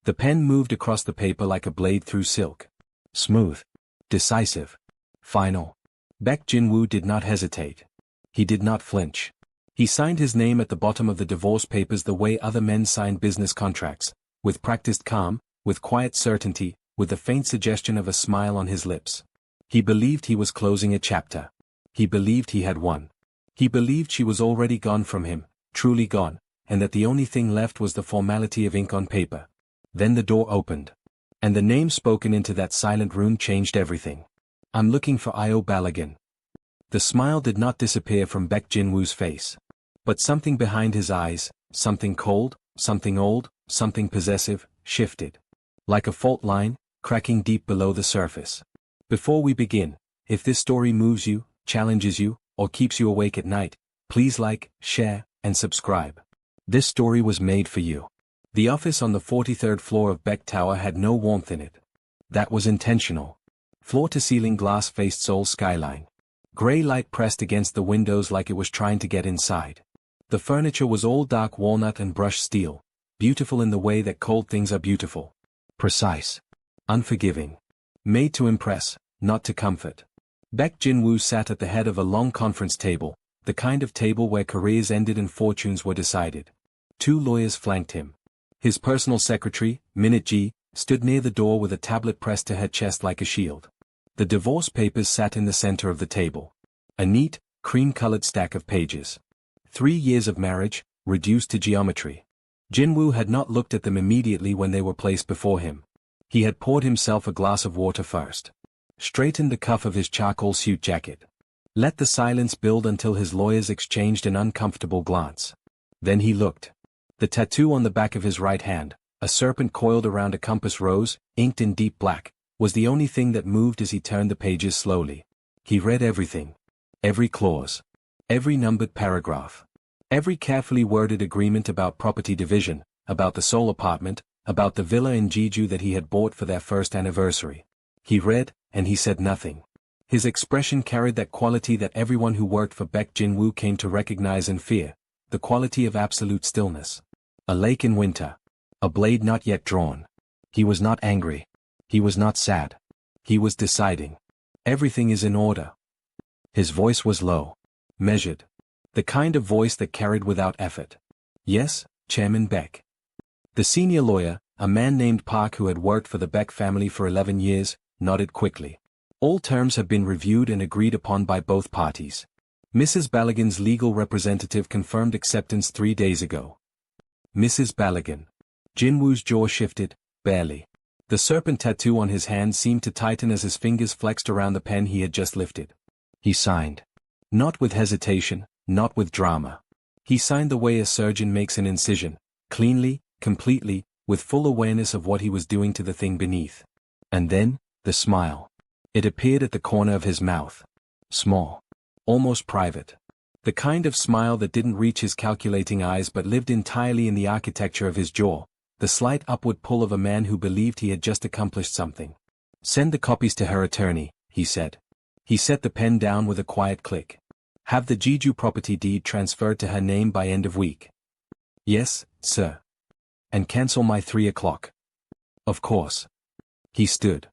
The pen moved across the paper like a blade through silk. Smooth. Decisive. Final. Baek Jin-woo did not hesitate. He did not flinch. He signed his name at the bottom of the divorce papers the way other men signed business contracts, with practiced calm, with quiet certainty, with the faint suggestion of a smile on his lips. He believed he was closing a chapter. He believed he had won. He believed she was already gone from him, truly gone, and that the only thing left was the formality of ink on paper. Then the door opened. And the name spoken into that silent room changed everything. "I'm looking for Io Balogun." The smile did not disappear from Baek Jin-woo's face. But something behind his eyes, something cold, something old, something possessive, shifted. Like a fault line, cracking deep below the surface. Before we begin, if this story moves you, challenges you, or keeps you awake at night, please like, share, and subscribe. This story was made for you. The office on the 43rd floor of Baek Tower had no warmth in it. That was intentional. Floor-to-ceiling glass faced Seoul's skyline. Gray light pressed against the windows like it was trying to get inside. The furniture was all dark walnut and brushed steel, beautiful in the way that cold things are beautiful. Precise. Unforgiving. Made to impress, not to comfort. Baek Jin-woo sat at the head of a long conference table, the kind of table where careers ended and fortunes were decided. 2 lawyers flanked him. His personal secretary, Minute Ji, stood near the door with a tablet pressed to her chest like a shield. The divorce papers sat in the center of the table. A neat, cream-colored stack of pages. 3 years of marriage, reduced to geometry. Jin-woo had not looked at them immediately when they were placed before him. He had poured himself a glass of water first. Straightened the cuff of his charcoal suit jacket. Let the silence build until his lawyers exchanged an uncomfortable glance. Then he looked. The tattoo on the back of his right hand, a serpent coiled around a compass rose, inked in deep black, was the only thing that moved as he turned the pages slowly. He read everything. Every clause. Every numbered paragraph. Every carefully worded agreement about property division, about the Seoul apartment, about the villa in Jeju that he had bought for their first anniversary. He read, and he said nothing. His expression carried that quality that everyone who worked for Baek Jin-woo came to recognize and fear, the quality of absolute stillness. A lake in winter. A blade not yet drawn. He was not angry. He was not sad. He was deciding. Everything is in order. His voice was low. Measured. The kind of voice that carried without effort. Yes, Chairman Baek. The senior lawyer, a man named Park who had worked for the Baek family for 11 years, nodded quickly. All terms have been reviewed and agreed upon by both parties. Mrs. Balogun's legal representative confirmed acceptance 3 days ago. Mrs. Balogun. Jin-woo's jaw shifted, barely. The serpent tattoo on his hand seemed to tighten as his fingers flexed around the pen he had just lifted. He signed. Not with hesitation, not with drama. He signed the way a surgeon makes an incision, cleanly, completely, with full awareness of what he was doing to the thing beneath. And then, the smile. It appeared at the corner of his mouth. Small. Almost private. The kind of smile that didn't reach his calculating eyes but lived entirely in the architecture of his jaw, the slight upward pull of a man who believed he had just accomplished something. Send the copies to her attorney, he said. He set the pen down with a quiet click. Have the Jeju property deed transferred to her name by end of week. Yes, sir. And cancel my 3 o'clock. Of course. He stood.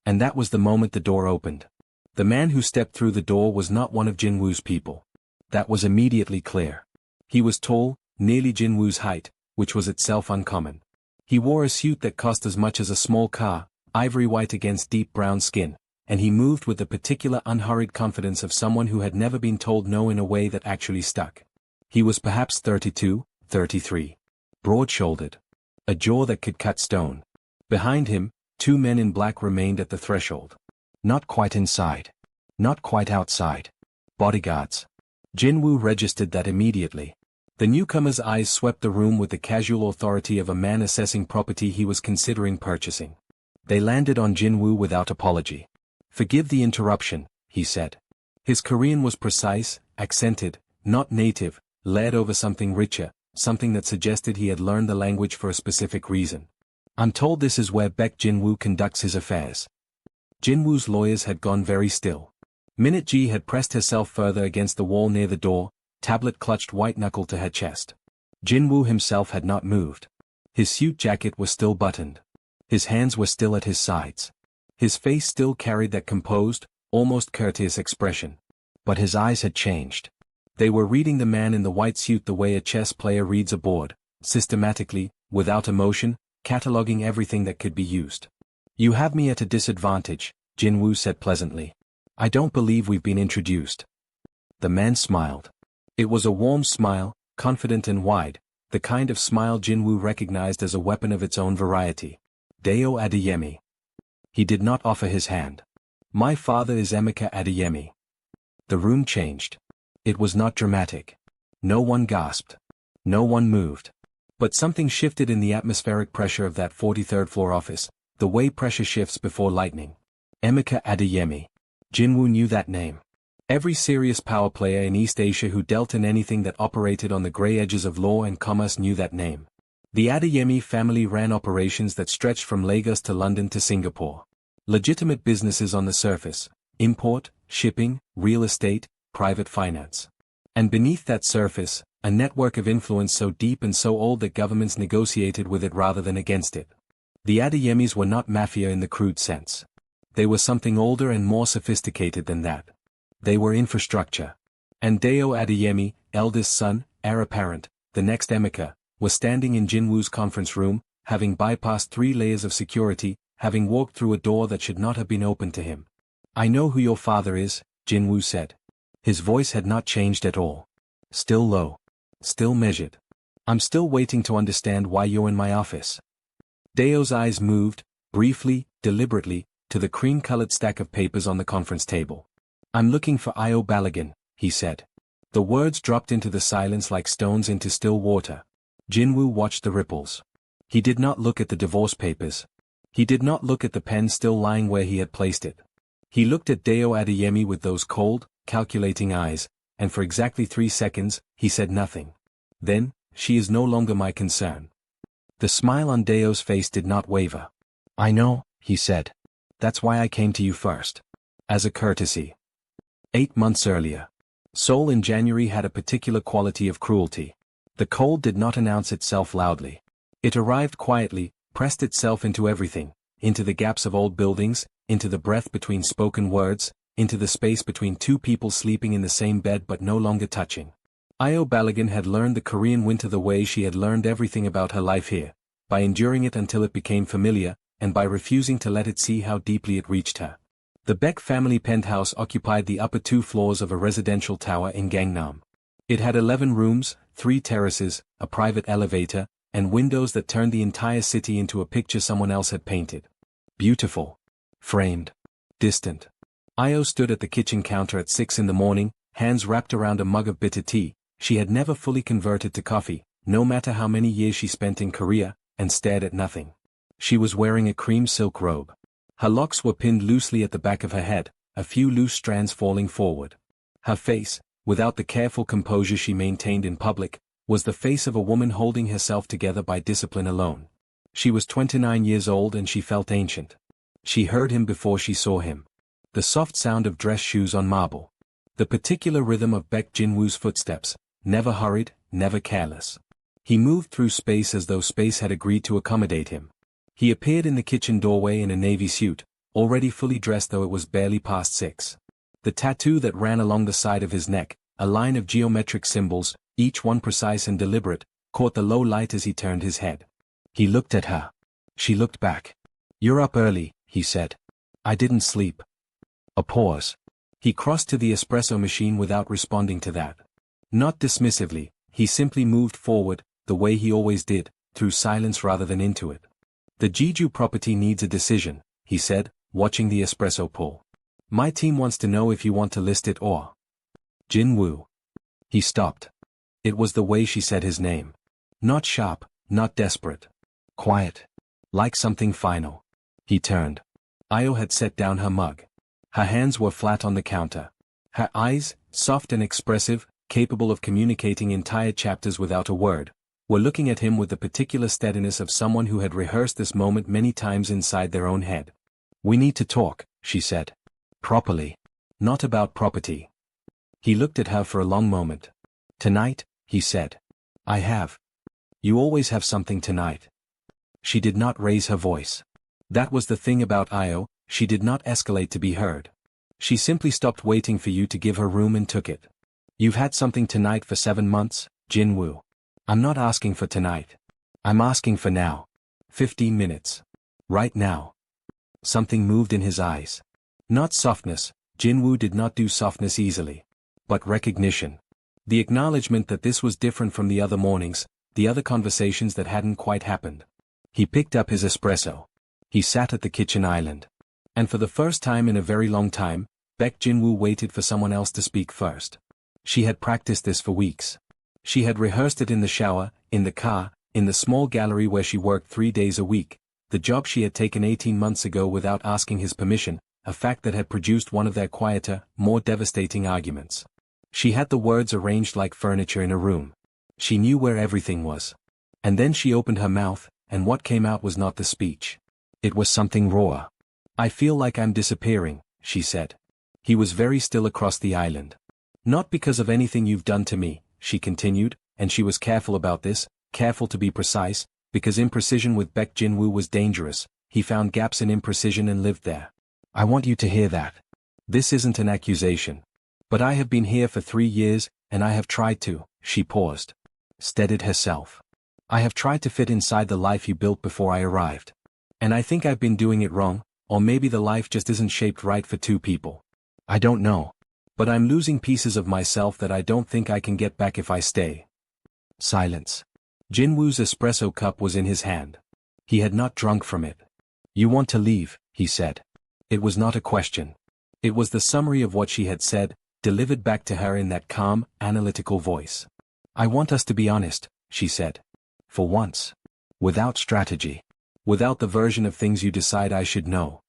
And that was the moment the door opened. The man who stepped through the door was not one of Jin-woo's people. That was immediately clear. He was tall, nearly Jin-woo's height, which was itself uncommon. He wore a suit that cost as much as a small car, ivory white against deep brown skin, and he moved with the particular unhurried confidence of someone who had never been told no in a way that actually stuck. He was perhaps 32, 33. Broad-shouldered. A jaw that could cut stone. Behind him, 2 men in black remained at the threshold. Not quite inside. Not quite outside. Bodyguards. Jin-woo registered that immediately. The newcomer's eyes swept the room with the casual authority of a man assessing property he was considering purchasing. They landed on Jin-woo without apology. Forgive the interruption, he said. His Korean was precise, accented, not native, layered over something richer, something that suggested he had learned the language for a specific reason. I'm told this is where Baek Jin-woo conducts his affairs. Jin-woo's lawyers had gone very still. Minute Ji had pressed herself further against the wall near the door, tablet clutched white-knuckled to her chest. Jin-woo himself had not moved. His suit jacket was still buttoned. His hands were still at his sides. His face still carried that composed, almost courteous expression. But his eyes had changed. They were reading the man in the white suit the way a chess player reads a board, systematically, without emotion, cataloging everything that could be used. "You have me at a disadvantage," Jinwoo said pleasantly. "I don't believe we've been introduced." The man smiled. It was a warm smile, confident and wide, the kind of smile Jinwoo recognized as a weapon of its own variety. "Deo Adeyemi." He did not offer his hand. "My father is Emeka Adeyemi." The room changed. It was not dramatic. No one gasped. No one moved. But something shifted in the atmospheric pressure of that 43rd floor office, the way pressure shifts before lightning. Emeka Adeyemi. Jinwoo knew that name. Every serious power player in East Asia who dealt in anything that operated on the grey edges of law and commerce knew that name. The Adeyemi family ran operations that stretched from Lagos to London to Singapore. Legitimate businesses on the surface: import, shipping, real estate, private finance. And beneath that surface, a network of influence so deep and so old that governments negotiated with it rather than against it. The Adeyemis were not mafia in the crude sense. They were something older and more sophisticated than that. They were infrastructure. And Deo Adeyemi, eldest son, heir apparent, the next Emeka, was standing in Jinwoo's conference room, having bypassed 3 layers of security, having walked through a door that should not have been opened to him. "I know who your father is," Jinwoo said. His voice had not changed at all. Still low. Still measured. "I'm still waiting to understand why you're in my office." Deo's eyes moved, briefly, deliberately, to the cream-colored stack of papers on the conference table. "I'm looking for Io Balogun," he said. The words dropped into the silence like stones into still water. Jinwoo watched the ripples. He did not look at the divorce papers. He did not look at the pen still lying where he had placed it. He looked at Deo Adeyemi with those cold, calculating eyes, and for exactly 3 seconds, he said nothing. Then, "She is no longer my concern." The smile on Deo's face did not waver. "I know," he said. "That's why I came to you first. As a courtesy." 8 months earlier. Seoul in January had a particular quality of cruelty. The cold did not announce itself loudly. It arrived quietly, pressed itself into everything, into the gaps of old buildings, into the breath between spoken words, into the space between 2 people sleeping in the same bed but no longer touching. Io Balogun had learned the Korean winter the way she had learned everything about her life here, by enduring it until it became familiar, and by refusing to let it see how deeply it reached her. The Baek family penthouse occupied the upper 2 floors of a residential tower in Gangnam. It had 11 rooms, 3 terraces, a private elevator, and windows that turned the entire city into a picture someone else had painted. Beautiful. Framed. Distant. Io stood at the kitchen counter at 6 in the morning, hands wrapped around a mug of bitter tea. She had never fully converted to coffee, no matter how many years she spent in Korea, and stared at nothing. She was wearing a cream silk robe. Her locks were pinned loosely at the back of her head, a few loose strands falling forward. Her face, without the careful composure she maintained in public, was the face of a woman holding herself together by discipline alone. She was 29 years old and she felt ancient. She heard him before she saw him. The soft sound of dress shoes on marble. The particular rhythm of Baek Jinwoo's footsteps, never hurried, never careless. He moved through space as though space had agreed to accommodate him. He appeared in the kitchen doorway in a navy suit, already fully dressed though it was barely past 6. The tattoo that ran along the side of his neck, a line of geometric symbols, each one precise and deliberate, caught the low light as he turned his head. He looked at her. She looked back. "You're up early," he said. "I didn't sleep." A pause. He crossed to the espresso machine without responding to that. Not dismissively, he simply moved forward, the way he always did, through silence rather than into it. "The Jeju property needs a decision," he said, watching the espresso pull. "My team wants to know if you want to list it or—" Jinwoo. He stopped. It was the way she said his name. Not sharp, not desperate. Quiet. Like something final. He turned. Io had set down her mug. Her hands were flat on the counter. Her eyes, soft and expressive, capable of communicating entire chapters without a word, were looking at him with the particular steadiness of someone who had rehearsed this moment many times inside their own head. "We need to talk," she said. "Properly. Not about property." He looked at her for a long moment. "Tonight," he said. "I have. You always have something tonight." She did not raise her voice. That was the thing about Io, she did not escalate to be heard. She simply stopped waiting for you to give her room and took it. You've had something tonight for 7 months, Jin-woo. I'm not asking for tonight. I'm asking for now. 15 minutes. Right now. Something moved in his eyes. Not softness, Jin-woo did not do softness easily. But recognition. The acknowledgement that this was different from the other mornings, the other conversations that hadn't quite happened. He picked up his espresso. He sat at the kitchen island. And for the first time in a very long time, Baek Jin-woo waited for someone else to speak first. She had practiced this for weeks. She had rehearsed it in the shower, in the car, in the small gallery where she worked 3 days a week, the job she had taken 18 months ago without asking his permission, a fact that had produced one of their quieter, more devastating arguments. She had the words arranged like furniture in a room. She knew where everything was. And then she opened her mouth, and what came out was not the speech. It was something raw. I feel like I'm disappearing, she said. He was very still across the island. Not because of anything you've done to me, she continued, and she was careful about this, careful to be precise, because imprecision with Baek Jin-woo was dangerous. He found gaps in imprecision and lived there. I want you to hear that. This isn't an accusation. But I have been here for 3 years, and I have tried to, she paused. Steadied herself. I have tried to fit inside the life you built before I arrived. And I think I've been doing it wrong, or maybe the life just isn't shaped right for 2 people. I don't know. But I'm losing pieces of myself that I don't think I can get back if I stay. Silence. Jin-woo's espresso cup was in his hand. He had not drunk from it. You want to leave, he said. It was not a question. It was the summary of what she had said, delivered back to her in that calm, analytical voice. I want us to be honest, she said. For once. Without strategy. Without the version of things you decide I should know.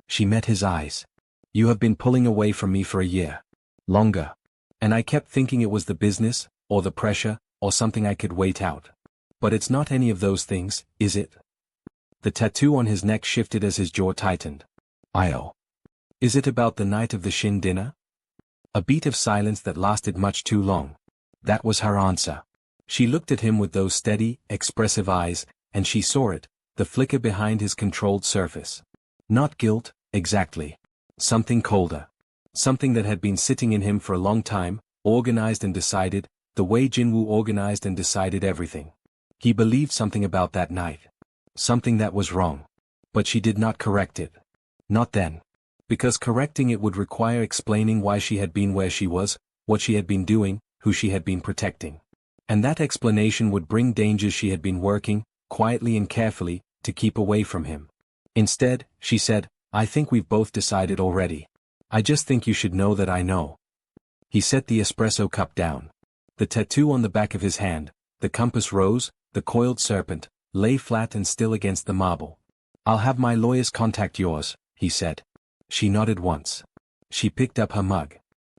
She met his eyes. You have been pulling away from me for a year. Longer. And I kept thinking it was the business, or the pressure, or something I could wait out. But it's not any of those things, is it? The tattoo on his neck shifted as his jaw tightened. Io. Is it about the night of the Shin dinner? A beat of silence that lasted much too long. That was her answer. She looked at him with those steady, expressive eyes, and she saw it, the flicker behind his controlled surface. Not guilt, exactly. Something colder. Something that had been sitting in him for a long time, organized and decided, the way Jin-woo organized and decided everything. He believed something about that night. Something that was wrong. But she did not correct it. Not then. Because correcting it would require explaining why she had been where she was, what she had been doing, who she had been protecting. And that explanation would bring dangers she had been working, quietly and carefully, to keep away from him. Instead, she said, I think we've both decided already. I just think you should know that I know. He set the espresso cup down. The tattoo on the back of his hand, the compass rose, the coiled serpent, lay flat and still against the marble. I'll have my lawyers contact yours, he said. She nodded once. She picked up her mug.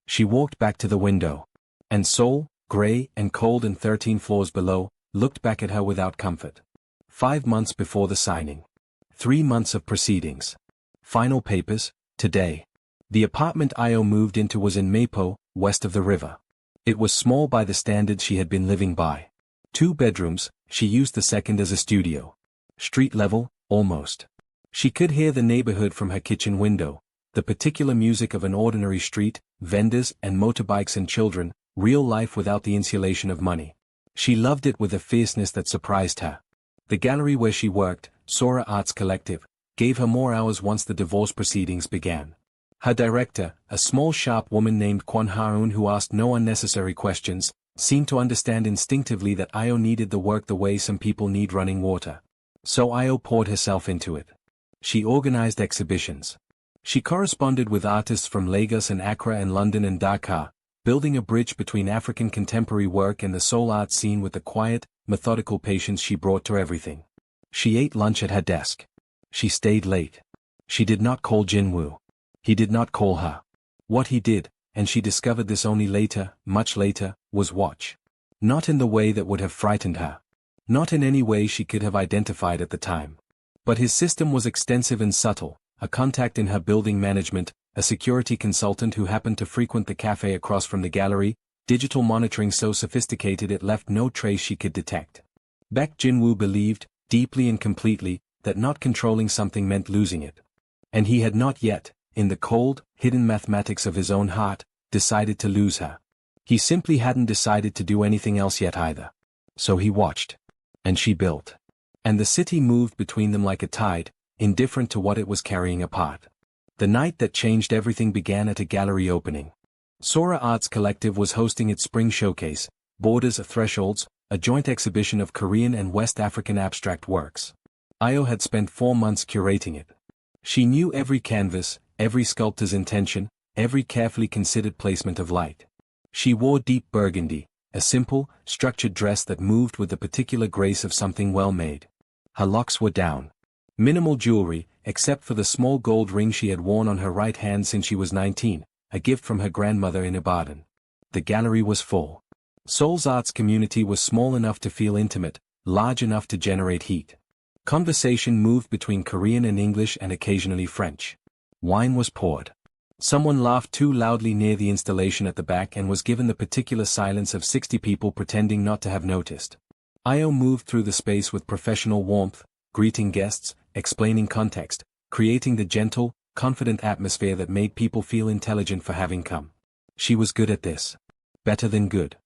She walked back to the window. And Seoul, grey and cold and 13 floors below, looked back at her without comfort. 5 months before the signing. 3 months of proceedings. Final papers, today. The apartment Io moved into was in Mapo, west of the river. It was small by the standards she had been living by. 2 bedrooms, she used the second as a studio. Street level, almost. She could hear the neighborhood from her kitchen window, the particular music of an ordinary street, vendors and motorbikes and children, real life without the insulation of money. She loved it with a fierceness that surprised her. The gallery where she worked, Sora Arts Collective, gave her more hours once the divorce proceedings began. Her director, a small sharp woman named Kwon Ha-eun who asked no unnecessary questions, seemed to understand instinctively that Io needed the work the way some people need running water. So Io poured herself into it. She organized exhibitions. She corresponded with artists from Lagos and Accra and London and Dakar, building a bridge between African contemporary work and the Seoul art scene with the quiet, methodical patience she brought to everything. She ate lunch at her desk. She stayed late. She did not call Jin-woo. He did not call her. What he did, and she discovered this only later, much later, was watch. Not in the way that would have frightened her. Not in any way she could have identified at the time. But his system was extensive and subtle, a contact in her building management, a security consultant who happened to frequent the cafe across from the gallery, digital monitoring so sophisticated it left no trace she could detect. Baek Jin-woo believed, deeply and completely, that not controlling something meant losing it. And he had not yet, in the cold, hidden mathematics of his own heart, decided to lose her. He simply hadn't decided to do anything else yet either. So he watched. And she built. And the city moved between them like a tide, indifferent to what it was carrying apart. The night that changed everything began at a gallery opening. Sora Arts Collective was hosting its spring showcase, Borders of Thresholds, a joint exhibition of Korean and West African abstract works. Io had spent 4 months curating it. She knew every canvas, every sculptor's intention, every carefully considered placement of light. She wore deep burgundy, a simple, structured dress that moved with the particular grace of something well made. Her locks were down. Minimal jewelry, except for the small gold ring she had worn on her right hand since she was 19, a gift from her grandmother in Ibadan. The gallery was full. Seoul's arts community was small enough to feel intimate, large enough to generate heat. Conversation moved between Korean and English and occasionally French. Wine was poured. Someone laughed too loudly near the installation at the back and was given the particular silence of 60 people pretending not to have noticed. Io moved through the space with professional warmth, greeting guests, explaining context, creating the gentle, confident atmosphere that made people feel intelligent for having come. She was good at this. Better than good.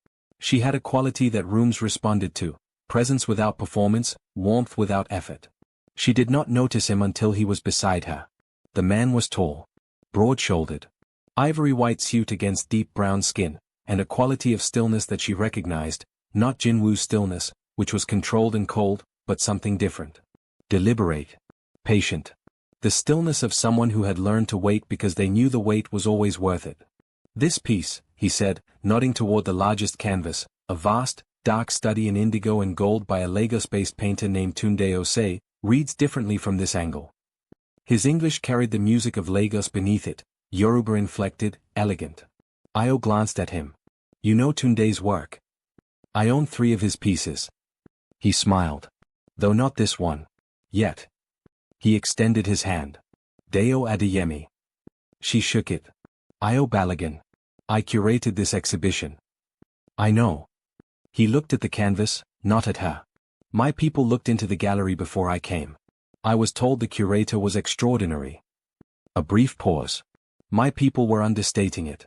She had a quality that rooms responded to, presence without performance, warmth without effort. She did not notice him until he was beside her. The man was tall, broad-shouldered, ivory-white suit against deep brown skin, and a quality of stillness that she recognized, not Jinwoo's stillness, which was controlled and cold, but something different. Deliberate. Patient. The stillness of someone who had learned to wait because they knew the wait was always worth it. This piece, he said, nodding toward the largest canvas, a vast, dark study in indigo and gold by a Lagos-based painter named Tunde Ose, reads differently from this angle. His English carried the music of Lagos beneath it, Yoruba-inflected, elegant. Io glanced at him. You know Tunde's work? I own 3 of his pieces. He smiled. Though not this one. Yet. He extended his hand. Deo Adeyemi. She shook it. Io Balogun. I curated this exhibition. I know. He looked at the canvas, not at her. My people looked into the gallery before I came. I was told the curator was extraordinary. A brief pause. My people were understating it.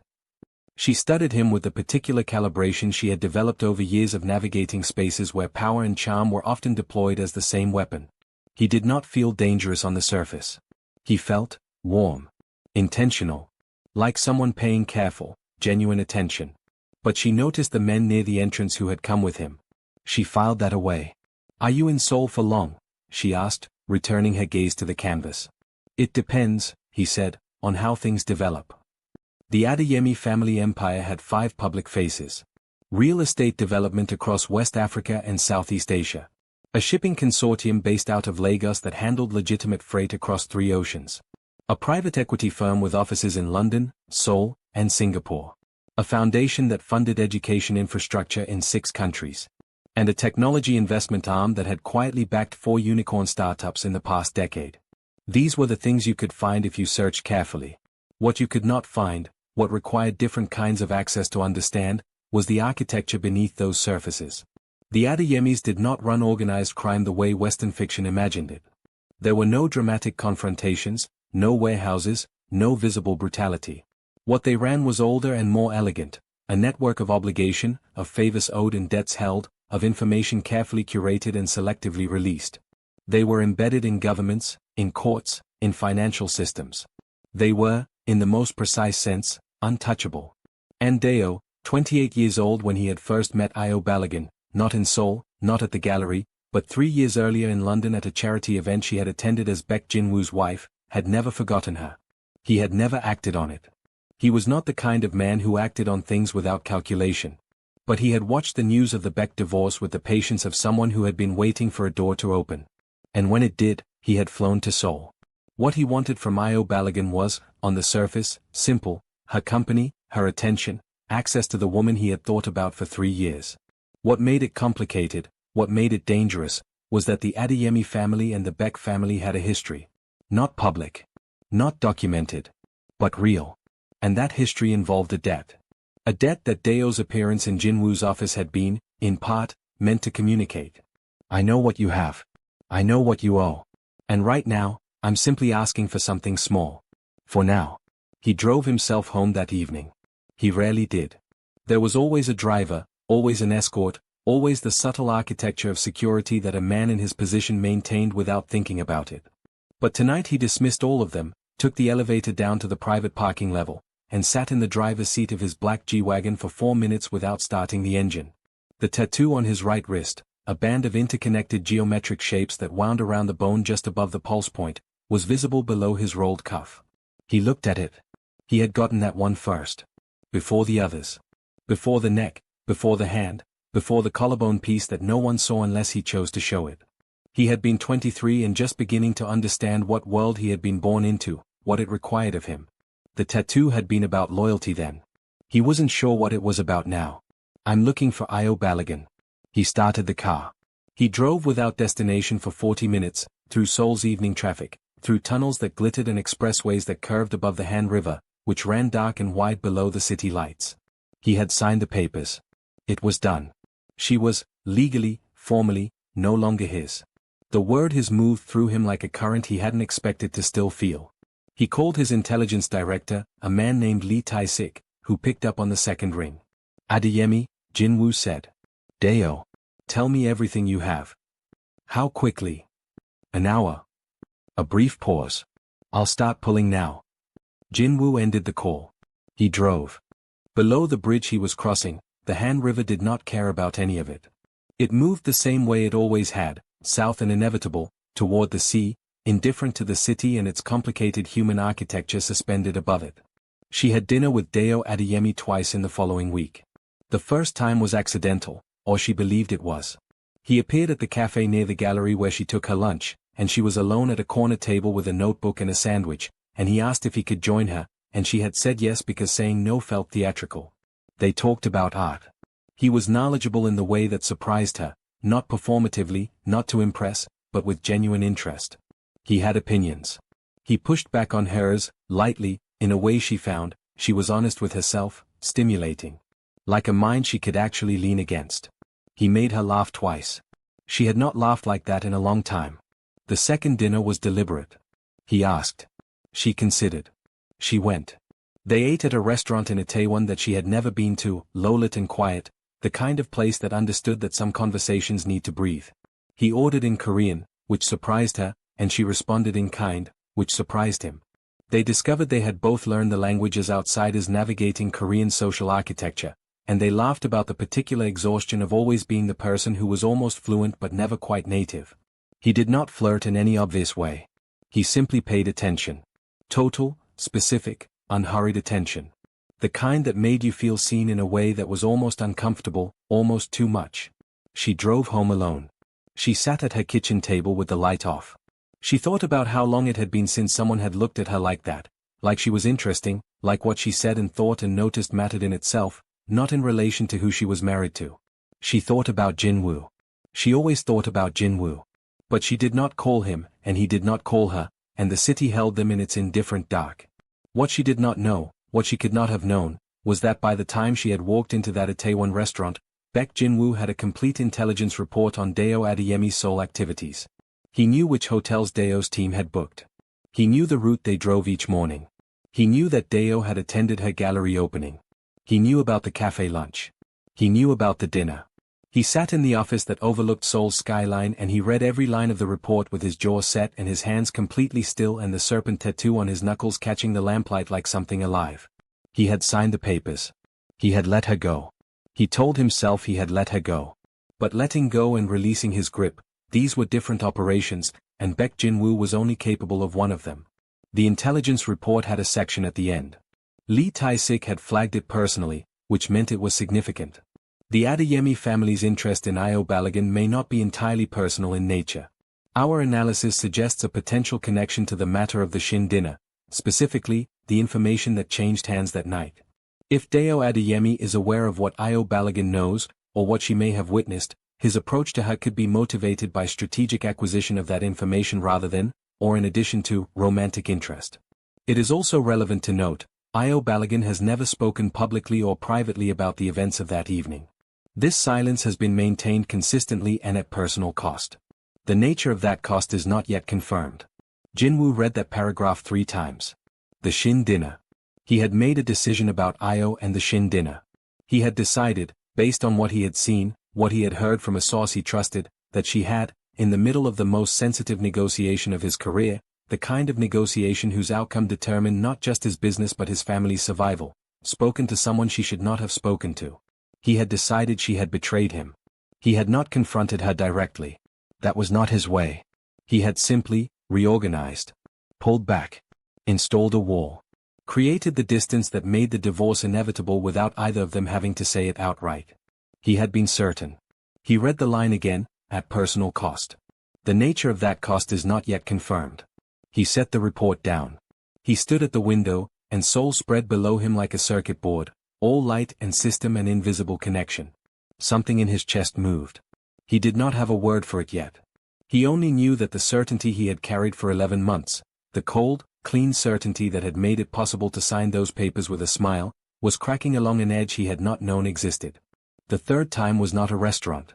She studied him with the particular calibration she had developed over years of navigating spaces where power and charm were often deployed as the same weapon. He did not feel dangerous on the surface. He felt warm, intentional, like someone paying careful, genuine attention. But she noticed the men near the entrance who had come with him. She filed that away. Are you in Seoul for long? She asked, returning her gaze to the canvas. It depends, he said, on how things develop. The Adeyemi family empire had 5 public faces. Real estate development across West Africa and Southeast Asia. A shipping consortium based out of Lagos that handled legitimate freight across 3 oceans. A private equity firm with offices in London, Seoul, and Singapore. A foundation that funded education infrastructure in 6 countries. And a technology investment arm that had quietly backed 4 unicorn startups in the past decade. These were the things you could find if you searched carefully. What you could not find, what required different kinds of access to understand, was the architecture beneath those surfaces. The Adeyemis did not run organized crime the way Western fiction imagined it. There were no dramatic confrontations, no warehouses, no visible brutality. What they ran was older and more elegant, a network of obligation, of favors owed and debts held, of information carefully curated and selectively released. They were embedded in governments, in courts, in financial systems. They were, in the most precise sense, untouchable. And Deo, 28 years old when he had first met Io Balogun, not in Seoul, not at the gallery, but 3 years earlier in London at a charity event she had attended as Baek Jinwoo's wife, had never forgotten her. He had never acted on it. He was not the kind of man who acted on things without calculation. But he had watched the news of the Baek divorce with the patience of someone who had been waiting for a door to open. And when it did, he had flown to Seoul. What he wanted from Io Balogun was, on the surface, simple: her company, her attention, access to the woman he had thought about for 3 years. What made it complicated, what made it dangerous, was that the Adeyemi family and the Baek family had a history. Not public. Not documented. But real. And that history involved a debt. A debt that Deo's appearance in Jinwoo's office had been, in part, meant to communicate. I know what you have. I know what you owe. And right now, I'm simply asking for something small. For now. He drove himself home that evening. He rarely did. There was always a driver, always an escort, always the subtle architecture of security that a man in his position maintained without thinking about it. But tonight he dismissed all of them, took the elevator down to the private parking level, and sat in the driver's seat of his black G-Wagon for 4 minutes without starting the engine. The tattoo on his right wrist, a band of interconnected geometric shapes that wound around the bone just above the pulse point, was visible below his rolled cuff. He looked at it. He had gotten that one first. Before the others. Before the neck, before the hand, before the collarbone piece that no one saw unless he chose to show it. He had been 23 and just beginning to understand what world he had been born into, what it required of him. The tattoo had been about loyalty then. He wasn't sure what it was about now. I'm looking for Io Balogun. He started the car. He drove without destination for 40 minutes, through Seoul's evening traffic, through tunnels that glittered and expressways that curved above the Han River, which ran dark and wide below the city lights. He had signed the papers. It was done. She was, legally, formally, no longer his. The word has moved through him like a current he hadn't expected to still feel. He called his intelligence director, a man named Lee Tai-sik, who picked up on the second ring. Adeyemi, Jin-woo said. Deo. Tell me everything you have. How quickly? An hour. A brief pause. I'll start pulling now. Jin-woo ended the call. He drove. Below the bridge he was crossing, the Han River did not care about any of it. It moved the same way it always had, south and inevitable, toward the sea, indifferent to the city and its complicated human architecture suspended above it. She had dinner with Deo Adeyemi twice in the following week. The first time was accidental, or she believed it was. He appeared at the cafe near the gallery where she took her lunch, and she was alone at a corner table with a notebook and a sandwich, and he asked if he could join her, and she had said yes because saying no felt theatrical. They talked about art. He was knowledgeable in the way that surprised her, not performatively, not to impress, but with genuine interest. He had opinions. He pushed back on hers, lightly, in a way she found, she was honest with herself, stimulating. Like a mind she could actually lean against. He made her laugh twice. She had not laughed like that in a long time. The second dinner was deliberate. He asked. She considered. She went. They ate at a restaurant in Itaewon that she had never been to, low-lit and quiet, the kind of place that understood that some conversations need to breathe. He ordered in Korean, which surprised her, and she responded in kind, which surprised him. They discovered they had both learned the language as outsiders navigating Korean social architecture, and they laughed about the particular exhaustion of always being the person who was almost fluent but never quite native. He did not flirt in any obvious way. He simply paid attention. Total, specific, unhurried attention. The kind that made you feel seen in a way that was almost uncomfortable, almost too much. She drove home alone. She sat at her kitchen table with the light off. She thought about how long it had been since someone had looked at her like that, like she was interesting, like what she said and thought and noticed mattered in itself, not in relation to who she was married to. She thought about Jin-woo. She always thought about Jin-woo. But she did not call him, and he did not call her, and the city held them in its indifferent dark. What she did not know, what she could not have known, was that by the time she had walked into that Itaewon restaurant, Baek Jin-woo had a complete intelligence report on Deo Adeyemi's Seoul activities. He knew which hotels Deo's team had booked. He knew the route they drove each morning. He knew that Deo had attended her gallery opening. He knew about the cafe lunch. He knew about the dinner. He sat in the office that overlooked Seoul's skyline and he read every line of the report with his jaw set and his hands completely still and the serpent tattoo on his knuckles catching the lamplight like something alive. He had signed the papers. He had let her go. He told himself he had let her go. But letting go and releasing his grip, these were different operations, and Baek Jin-woo was only capable of one of them. The intelligence report had a section at the end. Lee Tai-sik had flagged it personally, which meant it was significant. The Adeyemi family's interest in Io Balogun may not be entirely personal in nature. Our analysis suggests a potential connection to the matter of the Shin dinner, specifically, the information that changed hands that night. If Deo Adeyemi is aware of what Io Balogun knows, or what she may have witnessed, his approach to her could be motivated by strategic acquisition of that information rather than, or in addition to, romantic interest. It is also relevant to note, Io Balogun has never spoken publicly or privately about the events of that evening. This silence has been maintained consistently and at personal cost. The nature of that cost is not yet confirmed. Jinwoo read that paragraph 3 times. The Shin dinner. He had made a decision about Io and the Shin dinner. He had decided, based on what he had seen, what he had heard from a source he trusted, that she had, in the middle of the most sensitive negotiation of his career, the kind of negotiation whose outcome determined not just his business but his family's survival, spoken to someone she should not have spoken to. He had decided she had betrayed him. He had not confronted her directly. That was not his way. He had simply reorganized, pulled back, installed a wall, created the distance that made the divorce inevitable without either of them having to say it outright. He had been certain. He read the line again, at personal cost. The nature of that cost is not yet confirmed. He set the report down. He stood at the window, and soul spread below him like a circuit board, all light and system and invisible connection. Something in his chest moved. He did not have a word for it yet. He only knew that the certainty he had carried for 11 months, the cold, clean certainty that had made it possible to sign those papers with a smile, was cracking along an edge he had not known existed. The third time was not a restaurant.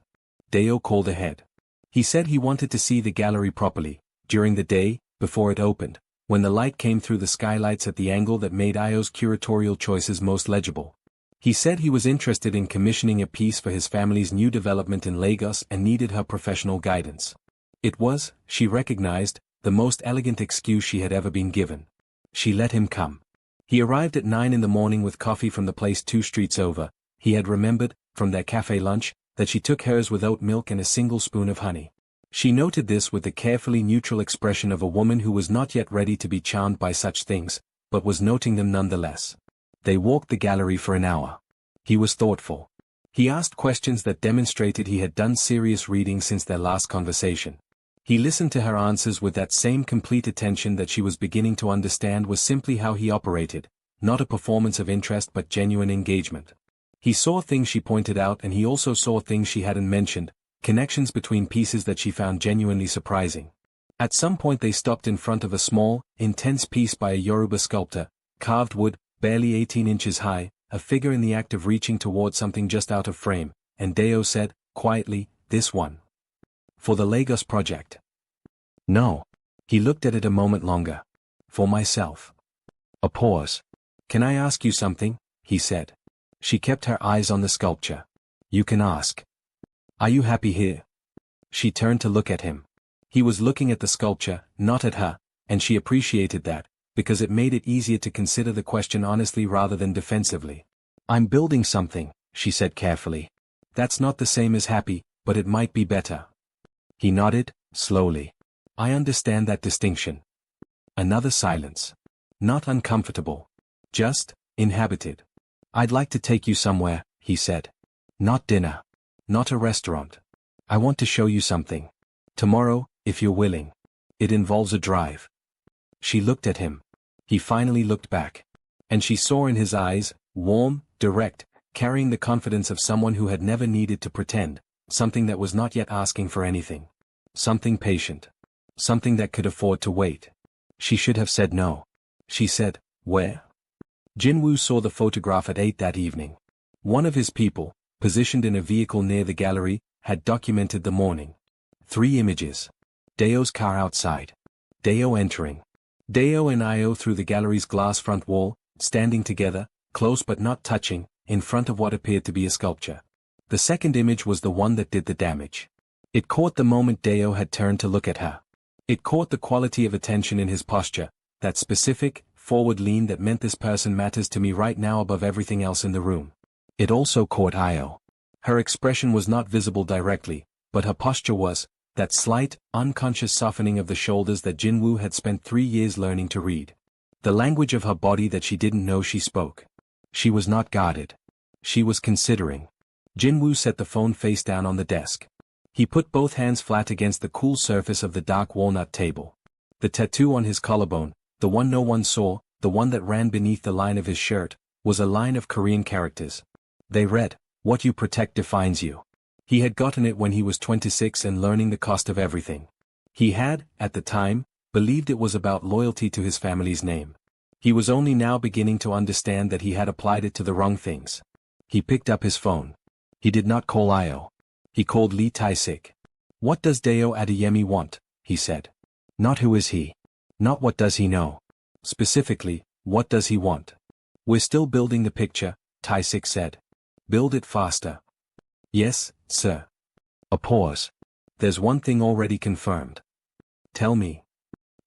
Deo called ahead. He said he wanted to see the gallery properly, during the day, before it opened, when the light came through the skylights at the angle that made Io's curatorial choices most legible. He said he was interested in commissioning a piece for his family's new development in Lagos and needed her professional guidance. It was, she recognized, the most elegant excuse she had ever been given. She let him come. He arrived at 9 in the morning with coffee from the place 2 streets over. He had remembered, from their cafe lunch, that she took hers with oat milk and a single spoon of honey. She noted this with the carefully neutral expression of a woman who was not yet ready to be charmed by such things, but was noting them nonetheless. They walked the gallery for an hour. He was thoughtful. He asked questions that demonstrated he had done serious reading since their last conversation. He listened to her answers with that same complete attention that she was beginning to understand was simply how he operated, not a performance of interest but genuine engagement. He saw things she pointed out and he also saw things she hadn't mentioned, connections between pieces that she found genuinely surprising. At some point they stopped in front of a small, intense piece by a Yoruba sculptor, carved wood, barely 18 inches high, a figure in the act of reaching toward something just out of frame, and Deo said, quietly, "This one. For the Lagos project." "No." He looked at it a moment longer. "For myself." A pause. "Can I ask you something?" he said. She kept her eyes on the sculpture. "You can ask. Are you happy here?" She turned to look at him. He was looking at the sculpture, not at her, and she appreciated that, because it made it easier to consider the question honestly rather than defensively. "I'm building something," she said carefully. "That's not the same as happy, but it might be better." He nodded, slowly. "I understand that distinction." Another silence. Not uncomfortable. Just, inhabited. "I'd like to take you somewhere," he said. "Not dinner. Not a restaurant. I want to show you something. Tomorrow, if you're willing. It involves a drive." She looked at him. He finally looked back. And she saw in his eyes, warm, direct, carrying the confidence of someone who had never needed to pretend, something that was not yet asking for anything. Something patient. Something that could afford to wait. She should have said no. She said, "Where?" Jinwoo saw the photograph at 8 that evening. One of his people, positioned in a vehicle near the gallery, had documented the morning. 3 images. Deo's car outside. Deo entering. Deo and Io through the gallery's glass front wall, standing together, close but not touching, in front of what appeared to be a sculpture. The second image was the one that did the damage. It caught the moment Deo had turned to look at her. It caught the quality of attention in his posture, that specific, forward lean that meant this person matters to me right now above everything else in the room. It also caught Io. Her expression was not visible directly, but her posture was, that slight, unconscious softening of the shoulders that Jinwoo had spent 3 years learning to read. The language of her body that she didn't know she spoke. She was not guarded. She was considering. Jinwoo set the phone face down on the desk. He put both hands flat against the cool surface of the dark walnut table. The tattoo on his collarbone, the one no one saw, the one that ran beneath the line of his shirt, was a line of Korean characters. They read, "What you protect defines you." He had gotten it when he was 26 and learning the cost of everything. He had, at the time, believed it was about loyalty to his family's name. He was only now beginning to understand that he had applied it to the wrong things. He picked up his phone. He did not call Io. He called Lee Tai-sik. What does Deo Adeyemi want? He said. Not who is he. Not what does he know. Specifically, what does he want? We're still building the picture, Taisik said. Build it faster. Yes, sir. A pause. There's one thing already confirmed. Tell me.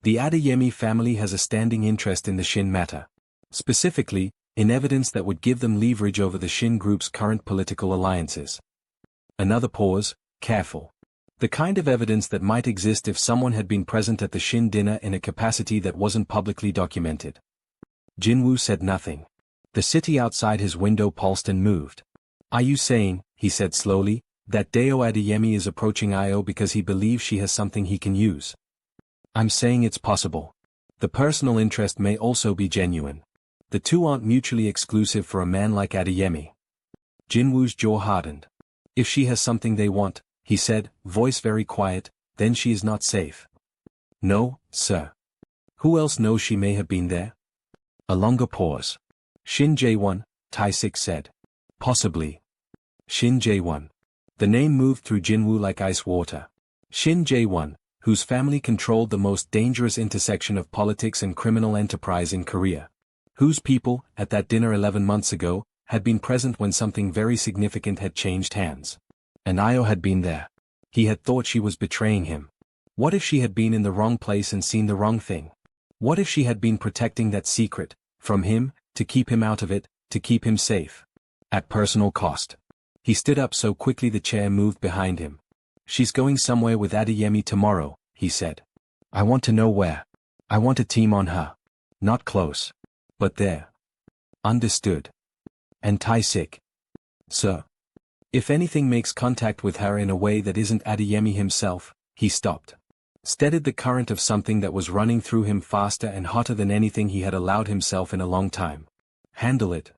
The Adeyemi family has a standing interest in the Shin matter. Specifically, in evidence that would give them leverage over the Shin group's current political alliances. Another pause, careful. The kind of evidence that might exist if someone had been present at the Shin dinner in a capacity that wasn't publicly documented. Jinwoo said nothing. The city outside his window pulsed and moved. Are you saying, he said slowly, that Deo Adeyemi is approaching Io because he believes she has something he can use? I'm saying it's possible. The personal interest may also be genuine. The two aren't mutually exclusive for a man like Adeyemi. Jinwoo's jaw hardened. If she has something they want, he said, voice very quiet, then she is not safe. No, sir. Who else knows she may have been there? A longer pause. Shin Jae-won, Taisik said. Possibly. Shin Jae-won. The name moved through Jinwoo like ice water. Shin Jae-won, whose family controlled the most dangerous intersection of politics and criminal enterprise in Korea. Whose people, at that dinner 11 months ago, had been present when something very significant had changed hands. And Io had been there. He had thought she was betraying him. What if she had been in the wrong place and seen the wrong thing? What if she had been protecting that secret, from him, to keep him out of it, to keep him safe? At personal cost. He stood up so quickly the chair moved behind him. She's going somewhere with Adeyemi tomorrow, he said. I want to know where. I want a team on her. Not close. But there. Understood. And Taisik. Sir. If anything makes contact with her in a way that isn't Adeyemi himself, he stopped. Steadied the current of something that was running through him faster and hotter than anything he had allowed himself in a long time. Handle it.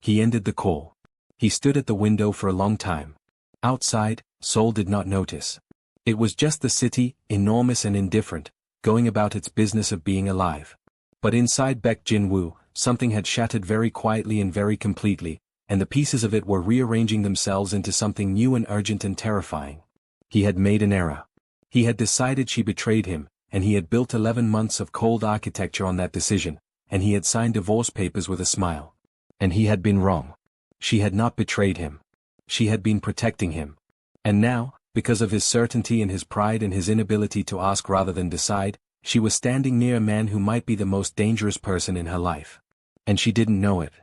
He ended the call. He stood at the window for a long time. Outside, Seoul did not notice. It was just the city, enormous and indifferent, going about its business of being alive. But inside Baek Jinwoo, something had shattered very quietly and very completely, and the pieces of it were rearranging themselves into something new and urgent and terrifying. He had made an error. He had decided she betrayed him, and he had built 11 months of cold architecture on that decision, and he had signed divorce papers with a smile. And he had been wrong. She had not betrayed him. She had been protecting him. And now, because of his certainty and his pride and his inability to ask rather than decide, she was standing near a man who might be the most dangerous person in her life. And she didn't know it.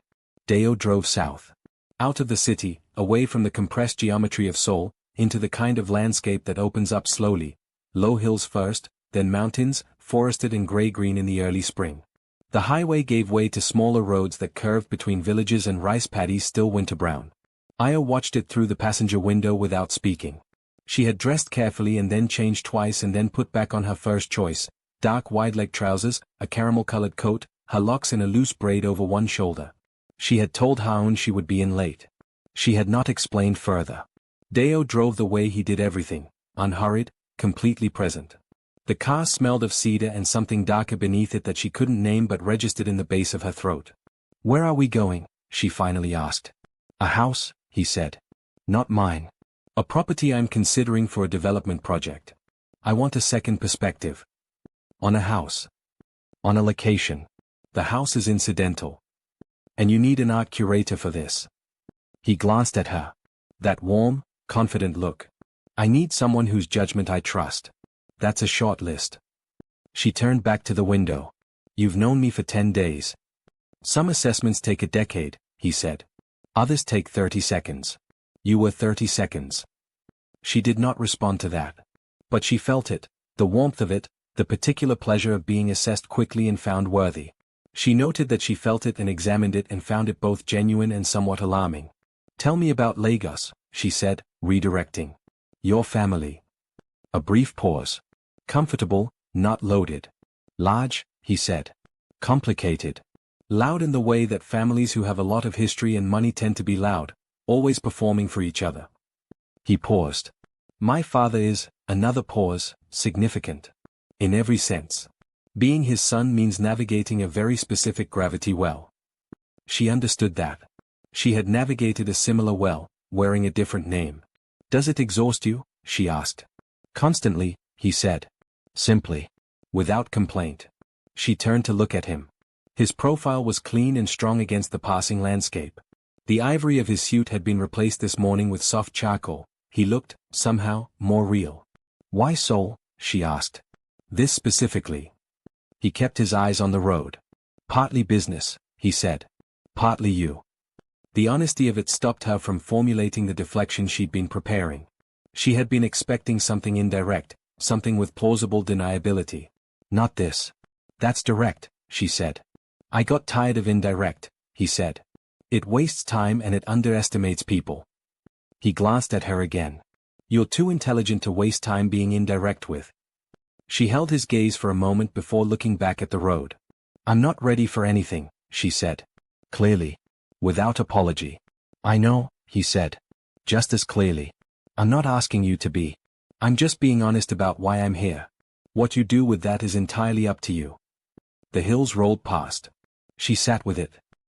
Deo drove south. Out of the city, away from the compressed geometry of Seoul, into the kind of landscape that opens up slowly. Low hills first, then mountains, forested and gray-green in the early spring. The highway gave way to smaller roads that curved between villages and rice paddies still winter-brown. Io watched it through the passenger window without speaking. She had dressed carefully and then changed twice and then put back on her first choice, dark wide-leg trousers, a caramel-colored coat, her locks in a loose braid over one shoulder. She had told Haun she would be in late. She had not explained further. Deo drove the way he did everything, unhurried, completely present. The car smelled of cedar and something darker beneath it that she couldn't name but registered in the base of her throat. Where are we going? She finally asked. A house, he said. Not mine. A property I'm considering for a development project. I want a second perspective. On a house. On a location. The house is incidental. And you need an art curator for this. He glanced at her. That warm, confident look. I need someone whose judgment I trust. That's a short list. She turned back to the window. You've known me for 10 days. Some assessments take a decade, he said. Others take 30 seconds. You were 30 seconds. She did not respond to that. But she felt it, the warmth of it, the particular pleasure of being assessed quickly and found worthy. She noted that she felt it and examined it and found it both genuine and somewhat alarming. Tell me about Lagos, she said, redirecting. Your family. A brief pause. Comfortable, not loaded. Large, he said. Complicated. Loud in the way that families who have a lot of history and money tend to be loud, always performing for each other. He paused. My father is, another pause, significant. In every sense. Being his son means navigating a very specific gravity well. She understood that. She had navigated a similar well, wearing a different name. Does it exhaust you? She asked. Constantly, he said. Simply. Without complaint. She turned to look at him. His profile was clean and strong against the passing landscape. The ivory of his suit had been replaced this morning with soft charcoal. He looked, somehow, more real. Why Seoul? She asked. This specifically. He kept his eyes on the road. Partly business, he said. Partly you. The honesty of it stopped her from formulating the deflection she'd been preparing. She had been expecting something indirect, something with plausible deniability. Not this. That's direct, she said. I got tired of indirect, he said. It wastes time and it underestimates people. He glanced at her again. You're too intelligent to waste time being indirect with. She held his gaze for a moment before looking back at the road. I'm not ready for anything, she said. Clearly. Without apology. I know, he said. Just as clearly. I'm not asking you to be. I'm just being honest about why I'm here. What you do with that is entirely up to you. The hills rolled past. She sat with it.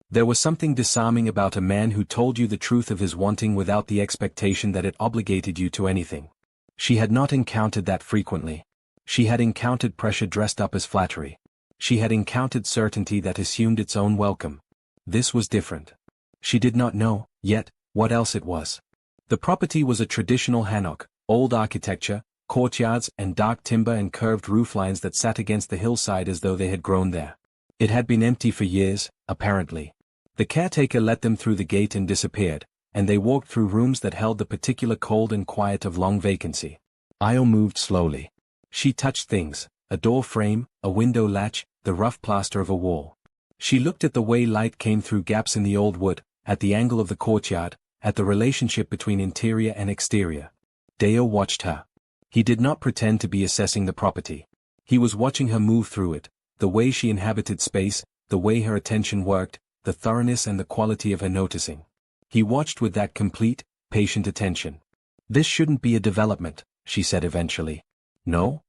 There was something disarming about a man who told you the truth of his wanting without the expectation that it obligated you to anything. She had not encountered that frequently. She had encountered pressure dressed up as flattery. She had encountered certainty that assumed its own welcome. This was different. She did not know, yet, what else it was. The property was a traditional hanok, old architecture, courtyards and dark timber and curved rooflines that sat against the hillside as though they had grown there. It had been empty for years, apparently. The caretaker let them through the gate and disappeared, and they walked through rooms that held the particular cold and quiet of long vacancy. Io moved slowly. She touched things, a door frame, a window latch, the rough plaster of a wall. She looked at the way light came through gaps in the old wood, at the angle of the courtyard, at the relationship between interior and exterior. Deo watched her. He did not pretend to be assessing the property. He was watching her move through it, the way she inhabited space, the way her attention worked, the thoroughness and the quality of her noticing. He watched with that complete, patient attention. This shouldn't be a development, she said eventually. No?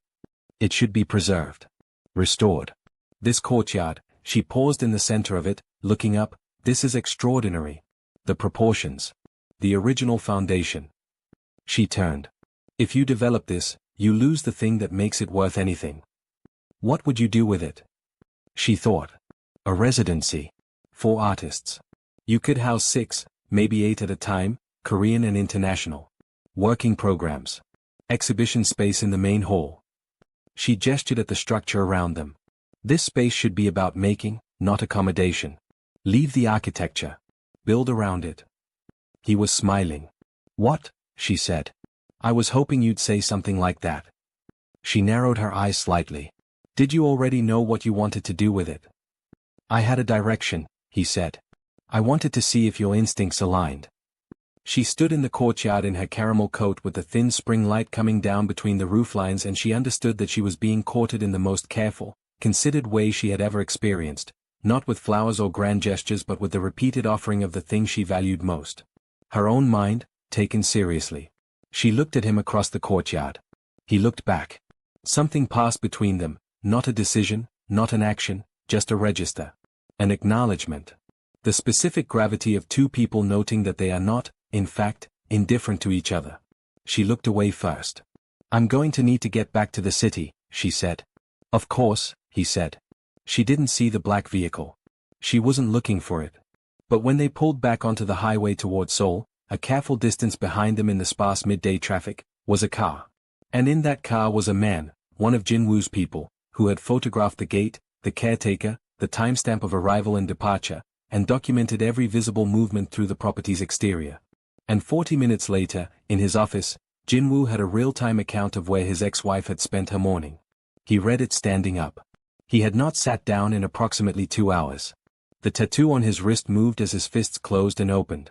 It should be preserved. Restored. This courtyard, she paused in the center of it, looking up, this is extraordinary. The proportions. The original foundation. She turned. If you develop this, you lose the thing that makes it worth anything. What would you do with it? She thought. A residency. 4 artists. You could house 6, maybe 8 at a time, Korean and international. Working programs. Exhibition space in the main hall. She gestured at the structure around them. This space should be about making, not accommodation. Leave the architecture. Build around it. He was smiling. What? She said. I was hoping you'd say something like that. She narrowed her eyes slightly. Did you already know what you wanted to do with it? I had a direction, he said. I wanted to see if your instincts aligned. She stood in the courtyard in her caramel coat with the thin spring light coming down between the rooflines, and she understood that she was being courted in the most careful, considered way she had ever experienced, not with flowers or grand gestures but with the repeated offering of the thing she valued most. Her own mind, taken seriously. She looked at him across the courtyard. He looked back. Something passed between them, not a decision, not an action, just a register. An acknowledgement. The specific gravity of 2 people noting that they are not, in fact, indifferent to each other. She looked away first. I'm going to need to get back to the city, she said. Of course, he said. She didn't see the black vehicle. She wasn't looking for it. But when they pulled back onto the highway toward Seoul, a careful distance behind them in the sparse midday traffic, was a car. And in that car was a man, one of Jinwoo's people, who had photographed the gate, the caretaker, the timestamp of arrival and departure, and documented every visible movement through the property's exterior. And 40 minutes later, in his office, Jinwoo had a real-time account of where his ex-wife had spent her morning. He read it standing up. He had not sat down in approximately 2 hours. The tattoo on his wrist moved as his fists closed and opened.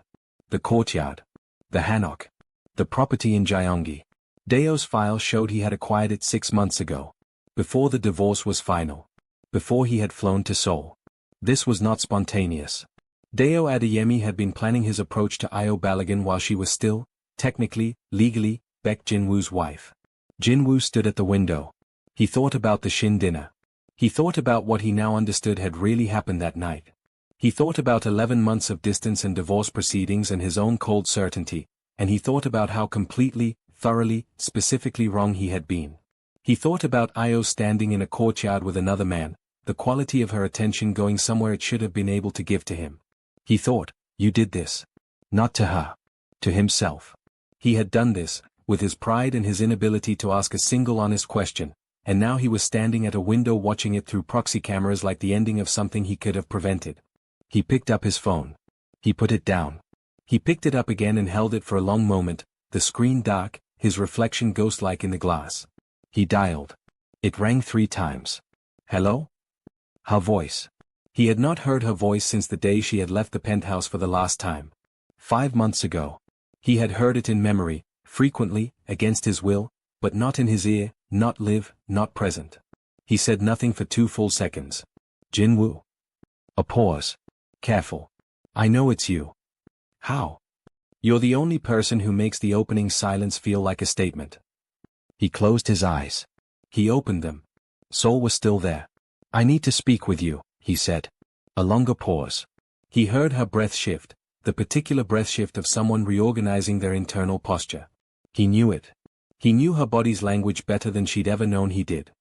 The courtyard. The hanok. The property in Gyeonggi. Deo's file showed he had acquired it 6 months ago. Before the divorce was final. Before he had flown to Seoul. This was not spontaneous. Deo Adeyemi had been planning his approach to Io Balogun while she was still, technically, legally, Baek Jinwoo's wife. Jinwoo stood at the window. He thought about the Shin dinner. He thought about what he now understood had really happened that night. He thought about 11 months of distance and divorce proceedings and his own cold certainty, and he thought about how completely, thoroughly, specifically wrong he had been. He thought about Io standing in a courtyard with another man, the quality of her attention going somewhere it should have been able to give to him. He thought, you did this. Not to her. To himself. He had done this, with his pride and his inability to ask a single honest question, and now he was standing at a window watching it through proxy cameras like the ending of something he could have prevented. He picked up his phone. He put it down. He picked it up again and held it for a long moment, the screen dark, his reflection ghost-like in the glass. He dialed. It rang 3 times. Hello? Her voice. He had not heard her voice since the day she had left the penthouse for the last time. 5 months ago. He had heard it in memory, frequently, against his will, but not in his ear, not live, not present. He said nothing for 2 full seconds. Jin-woo. A pause. Careful. I know it's you. How? You're the only person who makes the opening silence feel like a statement. He closed his eyes. He opened them. Seoul was still there. I need to speak with you, he said. A longer pause. He heard her breath shift, the particular breath shift of someone reorganizing their internal posture. He knew it. He knew her body's language better than she'd ever known he did.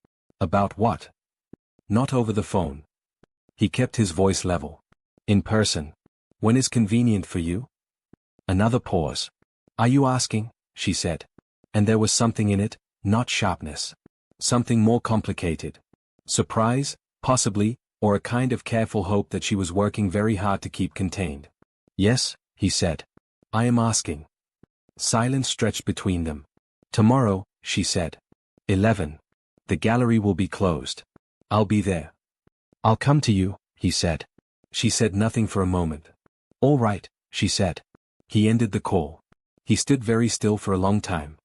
About what? Not over the phone. He kept his voice level. In person. When is convenient for you? Another pause. Are you asking? She said. And there was something in it, not sharpness. Something more complicated. Surprise, possibly, or a kind of careful hope that she was working very hard to keep contained. Yes, he said. I am asking. Silence stretched between them. Tomorrow, she said. 11. The gallery will be closed. I'll be there. I'll come to you, he said. She said nothing for a moment. All right, she said. He ended the call. He stood very still for a long time.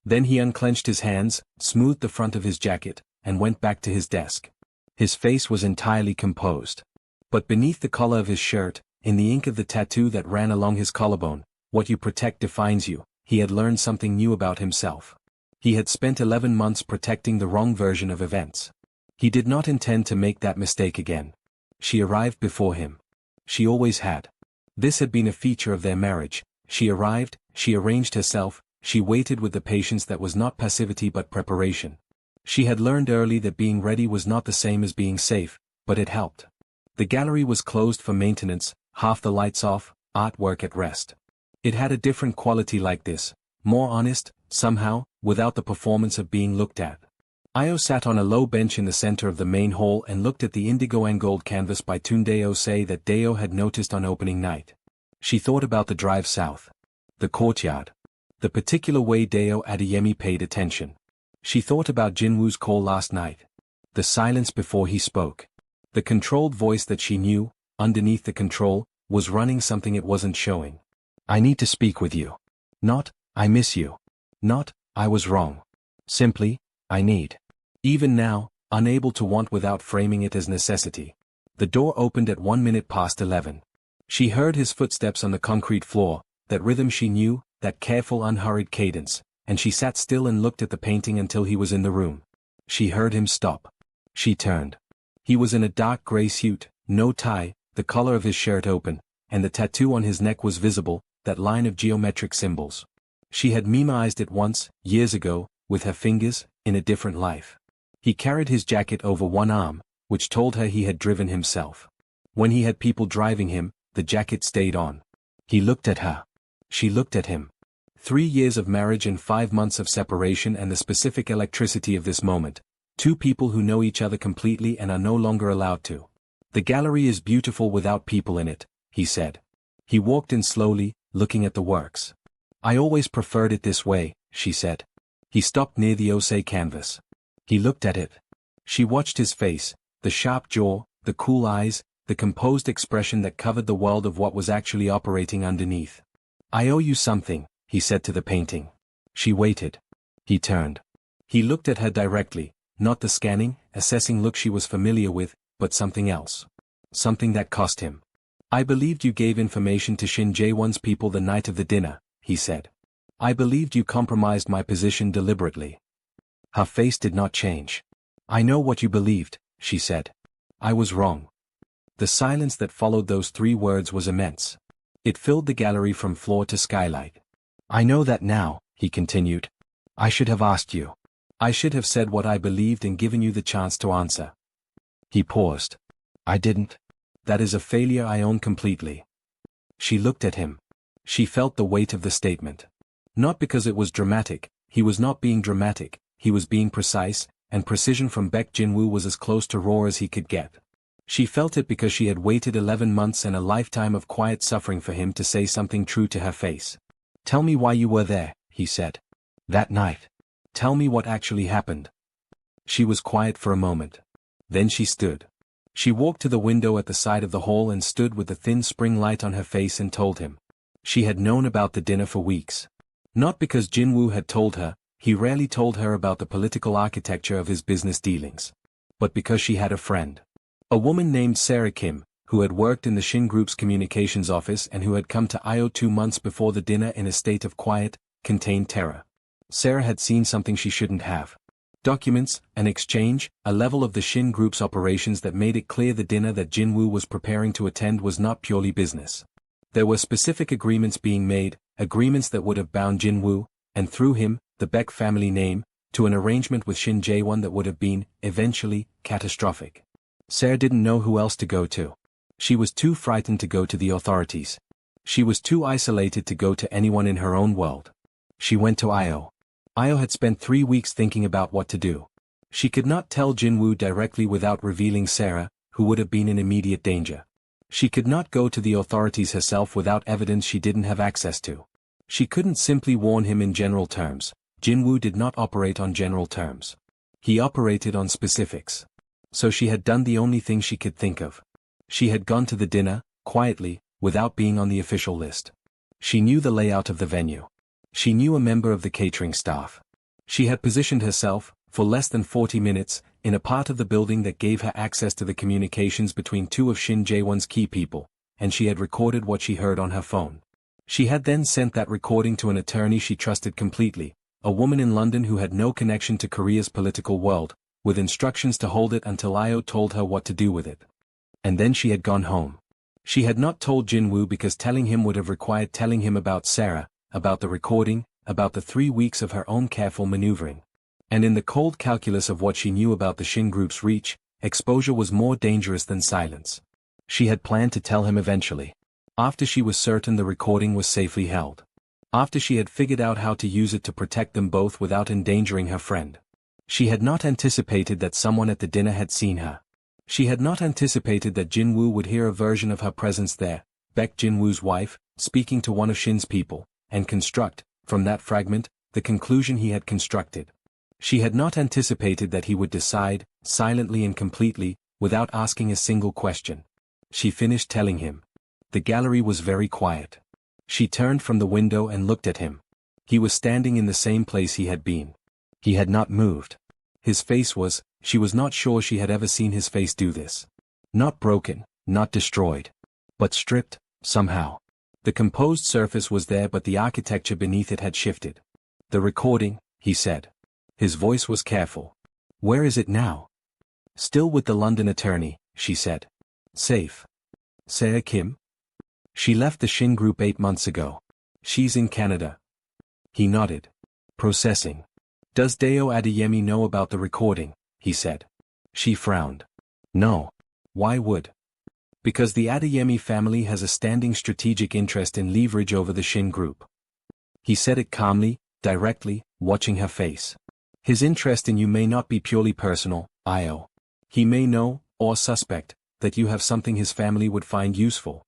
Then he unclenched his hands, smoothed the front of his jacket, and went back to his desk. His face was entirely composed. But beneath the collar of his shirt, in the ink of the tattoo that ran along his collarbone, what you protect defines you, he had learned something new about himself. He had spent 11 months protecting the wrong version of events. He did not intend to make that mistake again. She arrived before him. She always had. This had been a feature of their marriage. She arrived, she arranged herself, she waited with the patience that was not passivity but preparation. She had learned early that being ready was not the same as being safe, but it helped. The gallery was closed for maintenance, half the lights off, artwork at rest. It had a different quality like this, more honest, somehow, without the performance of being looked at. Io sat on a low bench in the center of the main hall and looked at the indigo and gold canvas by Tunde Ose that Deo had noticed on opening night. She thought about the drive south. The courtyard. The particular way Deo Adeyemi paid attention. She thought about Jinwoo's call last night. The silence before he spoke. The controlled voice that she knew, underneath the control, was running something it wasn't showing. I need to speak with you. Not, I miss you. Not, I was wrong. Simply, I need. Even now, unable to want without framing it as necessity. The door opened at 11:01. She heard his footsteps on the concrete floor, that rhythm she knew, that careful unhurried cadence, and she sat still and looked at the painting until he was in the room. She heard him stop. She turned. He was in a dark gray suit, no tie, the collar of his shirt open, and the tattoo on his neck was visible, that line of geometric symbols. She had memoized it once, years ago, with her fingers, in a different life. He carried his jacket over one arm, which told her he had driven himself. When he had people driving him, the jacket stayed on. He looked at her. She looked at him. 3 years of marriage and 5 months of separation and the specific electricity of this moment. 2 people who know each other completely and are no longer allowed to. The gallery is beautiful without people in it, he said. He walked in slowly, looking at the works. I always preferred it this way, she said. He stopped near the Ose canvas. He looked at it. She watched his face, the sharp jaw, the cool eyes, the composed expression that covered the world of what was actually operating underneath. I owe you something, he said to the painting. She waited. He turned. He looked at her directly, not the scanning, assessing look she was familiar with, but something else. Something that cost him. I believed you gave information to Shin Jae-won's people the night of the dinner, he said. I believed you compromised my position deliberately. Her face did not change. I know what you believed, she said. I was wrong. The silence that followed those 3 words was immense. It filled the gallery from floor to skylight. I know that now, he continued. I should have asked you. I should have said what I believed and given you the chance to answer. He paused. I didn't. That is a failure I own completely. She looked at him. She felt the weight of the statement. Not because it was dramatic, he was not being dramatic, he was being precise, and precision from Baek Jin-woo was as close to raw as he could get. She felt it because she had waited 11 months and a lifetime of quiet suffering for him to say something true to her face. Tell me why you were there, he said. That night. Tell me what actually happened. She was quiet for a moment. Then she stood. She walked to the window at the side of the hall and stood with the thin spring light on her face and told him. She had known about the dinner for weeks. Not because Jin-woo had told her, he rarely told her about the political architecture of his business dealings. But because she had a friend. A woman named Sarah Kim, who had worked in the Shin Group's communications office and who had come to IO 2 months before the dinner in a state of quiet, contained terror. Sarah had seen something she shouldn't have. Documents, an exchange, a level of the Shin Group's operations that made it clear the dinner that Jin-woo was preparing to attend was not purely business. There were specific agreements being made, agreements that would have bound Jin-woo, and through him, the Baek family name, to an arrangement with Shin Jae-won that would have been, eventually, catastrophic. Sarah didn't know who else to go to. She was too frightened to go to the authorities. She was too isolated to go to anyone in her own world. She went to Io. Io had spent 3 weeks thinking about what to do. She could not tell Jin-woo directly without revealing Sarah, who would have been in immediate danger. She could not go to the authorities herself without evidence she didn't have access to. She couldn't simply warn him in general terms. Jin-woo did not operate on general terms. He operated on specifics. So she had done the only thing she could think of. She had gone to the dinner, quietly, without being on the official list. She knew the layout of the venue. She knew a member of the catering staff. She had positioned herself, for less than 40 minutes, in a part of the building that gave her access to the communications between 2 of Shin Jae-won's key people, and she had recorded what she heard on her phone. She had then sent that recording to an attorney she trusted completely, a woman in London who had no connection to Korea's political world, with instructions to hold it until Io told her what to do with it. And then she had gone home. She had not told Jin-woo because telling him would have required telling him about Sarah, about the recording, about the 3 weeks of her own careful maneuvering. And in the cold calculus of what she knew about the Shin Group's reach, exposure was more dangerous than silence. She had planned to tell him eventually. After she was certain the recording was safely held. After she had figured out how to use it to protect them both without endangering her friend. She had not anticipated that someone at the dinner had seen her. She had not anticipated that Jin-woo would hear a version of her presence there, Baek Jin-woo's wife, speaking to one of Shin's people, and construct, from that fragment, the conclusion he had constructed. She had not anticipated that he would decide, silently and completely, without asking a single question. She finished telling him. The gallery was very quiet. She turned from the window and looked at him. He was standing in the same place he had been. He had not moved. His face was, she was not sure she had ever seen his face do this. Not broken, not destroyed. But stripped, somehow. The composed surface was there but the architecture beneath it had shifted. The recording, he said. His voice was careful. Where is it now? Still with the London attorney, she said. Safe. Sarah Kim? She left the Shin Group 8 months ago. She's in Canada. He nodded. Processing. Does Deo Adeyemi know about the recording? He said. She frowned. No. Why would? Because the Adeyemi family has a standing strategic interest in leverage over the Shin Group. He said it calmly, directly, watching her face. His interest in you may not be purely personal, Io. He may know, or suspect, that you have something his family would find useful.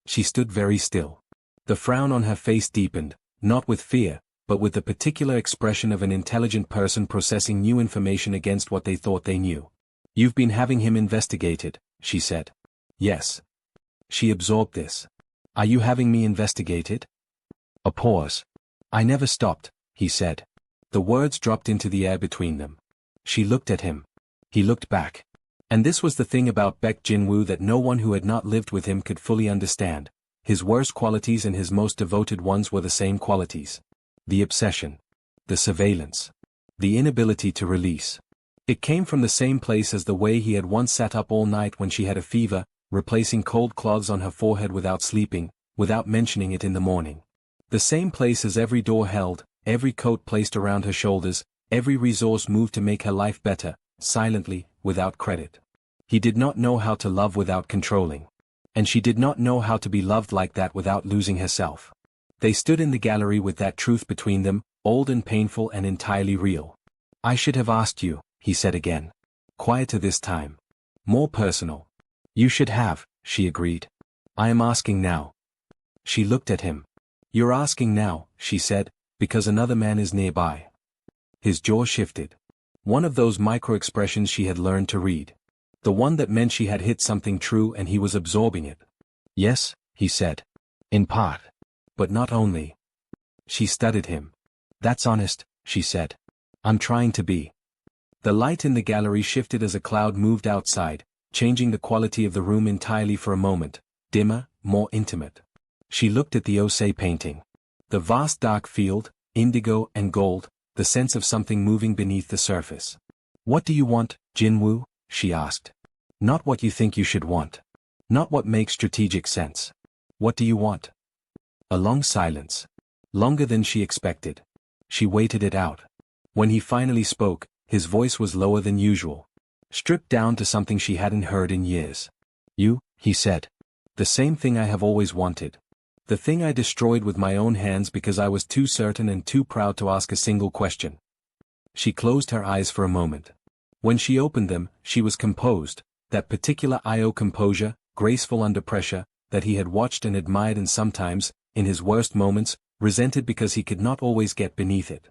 She stood very still. The frown on her face deepened, not with fear, but with the particular expression of an intelligent person processing new information against what they thought they knew. You've been having him investigated, she said. Yes. She absorbed this. Are you having me investigated? A pause. I never stopped, he said. The words dropped into the air between them. She looked at him. He looked back. And this was the thing about Baek Jin-woo that no one who had not lived with him could fully understand. His worst qualities and his most devoted ones were the same qualities. The obsession. The surveillance. The inability to release. It came from the same place as the way he had once sat up all night when she had a fever, replacing cold cloths on her forehead without sleeping, without mentioning it in the morning. The same place as every door held, every coat placed around her shoulders, every resource moved to make her life better, silently, without credit. He did not know how to love without controlling. And she did not know how to be loved like that without losing herself. They stood in the gallery with that truth between them, old and painful and entirely real. "I should have asked you," he said again. Quieter this time. More personal. "You should have," she agreed. "I am asking now." She looked at him. "You're asking now," she said, "because another man is nearby." His jaw shifted. One of those micro-expressions she had learned to read. The one that meant she had hit something true and he was absorbing it. "Yes," he said. "In part. But not only." She studied him. "That's honest," she said. "I'm trying to be." The light in the gallery shifted as a cloud moved outside, changing the quality of the room entirely for a moment, dimmer, more intimate. She looked at the Osei painting. The vast dark field, indigo and gold, the sense of something moving beneath the surface. "What do you want, Jinwoo?" she asked. "Not what you think you should want. Not what makes strategic sense. What do you want?" A long silence. Longer than she expected. She waited it out. When he finally spoke, his voice was lower than usual. Stripped down to something she hadn't heard in years. "You," he said. "The same thing I have always wanted. The thing I destroyed with my own hands because I was too certain and too proud to ask a single question." She closed her eyes for a moment. When she opened them, she was composed, that particular Io composure, graceful under pressure, that he had watched and admired and sometimes, in his worst moments, resented because he could not always get beneath it.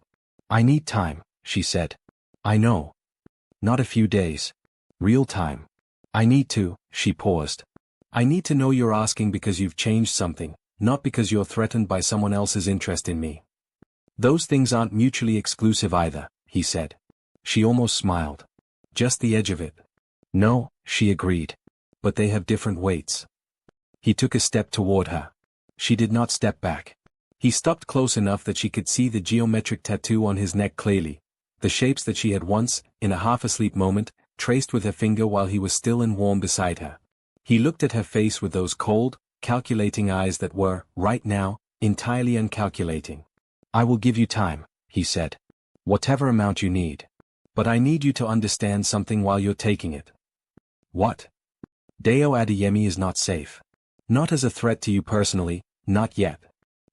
"I need time," she said. "I know. Not a few days. Real time. I need to," she paused. "I need to know you're asking because you've changed something, not because you're threatened by someone else's interest in me." "Those things aren't mutually exclusive either," he said. She almost smiled. "Just the edge of it." "No," she agreed. "But they have different weights." He took a step toward her. She did not step back. He stopped close enough that she could see the geometric tattoo on his neck clearly, the shapes that she had once, in a half-asleep moment, traced with her finger while he was still and warm beside her. He looked at her face with those cold, calculating eyes that were, right now, entirely uncalculating. "I will give you time," he said. "Whatever amount you need. But I need you to understand something while you're taking it." "What?" "Deo Adeyemi is not safe. Not as a threat to you personally, not yet.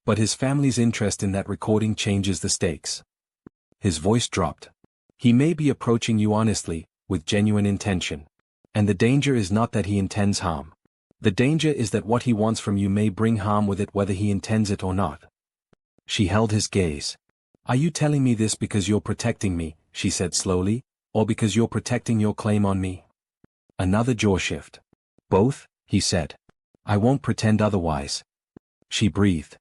But his family's interest in that recording changes the stakes." His voice dropped. "He may be approaching you honestly, with genuine intention. And the danger is not that he intends harm. The danger is that what he wants from you may bring harm with it whether he intends it or not." She held his gaze. "Are you telling me this because you're protecting me," she said slowly, "or because you're protecting your claim on me?" Another jaw shift. "Both," he said. "I won't pretend otherwise." She breathed.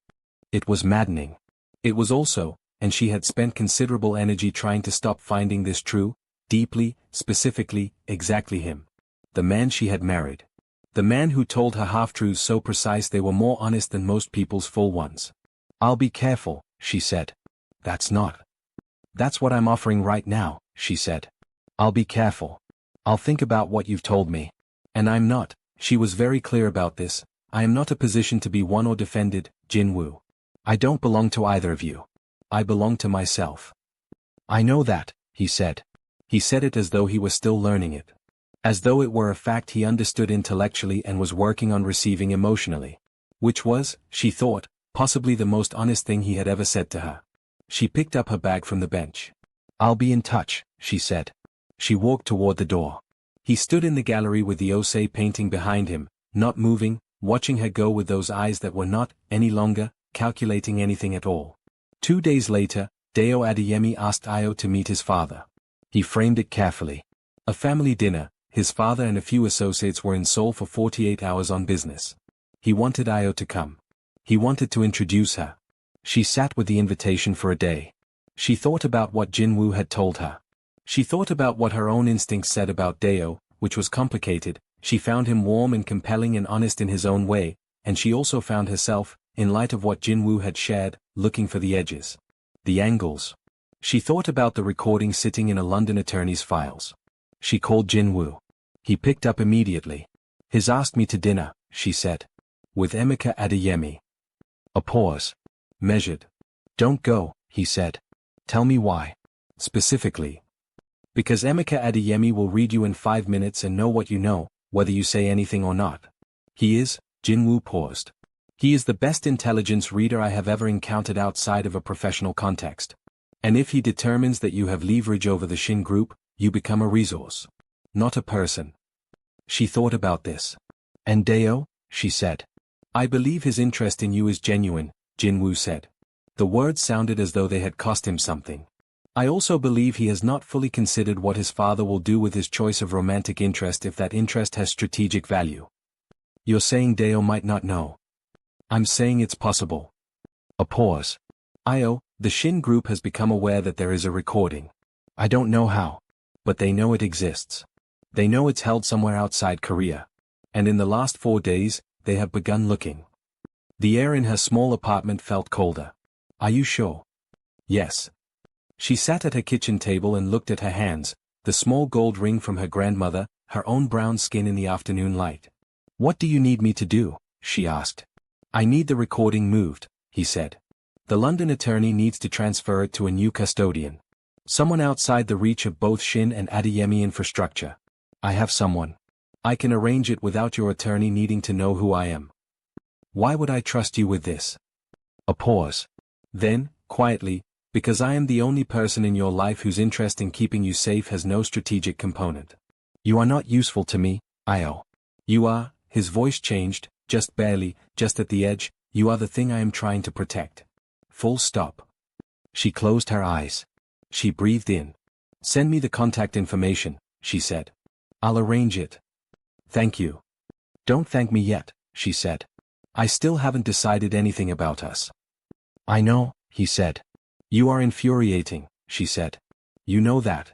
It was maddening. It was also, and she had spent considerable energy trying to stop finding this true, deeply, specifically, exactly him. The man she had married. The man who told her half-truths so precise they were more honest than most people's full ones. "I'll be careful," she said. "That's not." "That's what I'm offering right now," she said. "I'll be careful. I'll think about what you've told me. And I'm not," she was very clear about this, "I am not a position to be won or defended, Jinwoo. I don't belong to either of you. I belong to myself." "I know that," he said. He said it as though he were still learning it. As though it were a fact he understood intellectually and was working on receiving emotionally. Which was, she thought, possibly the most honest thing he had ever said to her. She picked up her bag from the bench. "I'll be in touch," she said. She walked toward the door. He stood in the gallery with the Osei painting behind him, not moving, watching her go with those eyes that were not, any longer, calculating anything at all. 2 days later, Deo Adeyemi asked Io to meet his father. He framed it carefully. A family dinner. His father and a few associates were in Seoul for 48 hours on business. He wanted Io to come. He wanted to introduce her. She sat with the invitation for a day. She thought about what Jinwoo had told her. She thought about what her own instincts said about Deo, which was complicated. She found him warm and compelling and honest in his own way, and she also found herself, in light of what Jinwoo had shared, looking for the edges. The angles. She thought about the recording sitting in a London attorney's files. She called Jinwoo. He picked up immediately. "He's asked me to dinner," she said. "With Emeka Adeyemi." A pause. Measured. "Don't go," he said. Tell me why. Specifically. Because Emeka Adeyemi will read you in 5 minutes and know what you know, whether you say anything or not. He is, Jinwoo paused. He is the best intelligence reader I have ever encountered outside of a professional context. And if he determines that you have leverage over the Shin group, you become a resource. Not a person. She thought about this. And Deo, she said. I believe his interest in you is genuine, Jinwoo said. The words sounded as though they had cost him something. I also believe he has not fully considered what his father will do with his choice of romantic interest if that interest has strategic value. You're saying Deo might not know. I'm saying it's possible. A pause. The Shin group has become aware that there is a recording. I don't know how. But they know it exists. They know it's held somewhere outside Korea. And in the last 4 days, they have begun looking. The air in her small apartment felt colder. Are you sure? Yes. She sat at her kitchen table and looked at her hands, the small gold ring from her grandmother, her own brown skin in the afternoon light. What do you need me to do? She asked. I need the recording moved, he said. The London attorney needs to transfer it to a new custodian. Someone outside the reach of both Shin and Adeyemi infrastructure. I have someone. I can arrange it without your attorney needing to know who I am. Why would I trust you with this? A pause. Then, quietly, because I am the only person in your life whose interest in keeping you safe has no strategic component. You are not useful to me, Io. You are, his voice changed, just barely, just at the edge, you are the thing I am trying to protect. Full stop. She closed her eyes. She breathed in. Send me the contact information, she said. I'll arrange it. Thank you. Don't thank me yet, she said. I still haven't decided anything about us. I know, he said. You are infuriating, she said. You know that.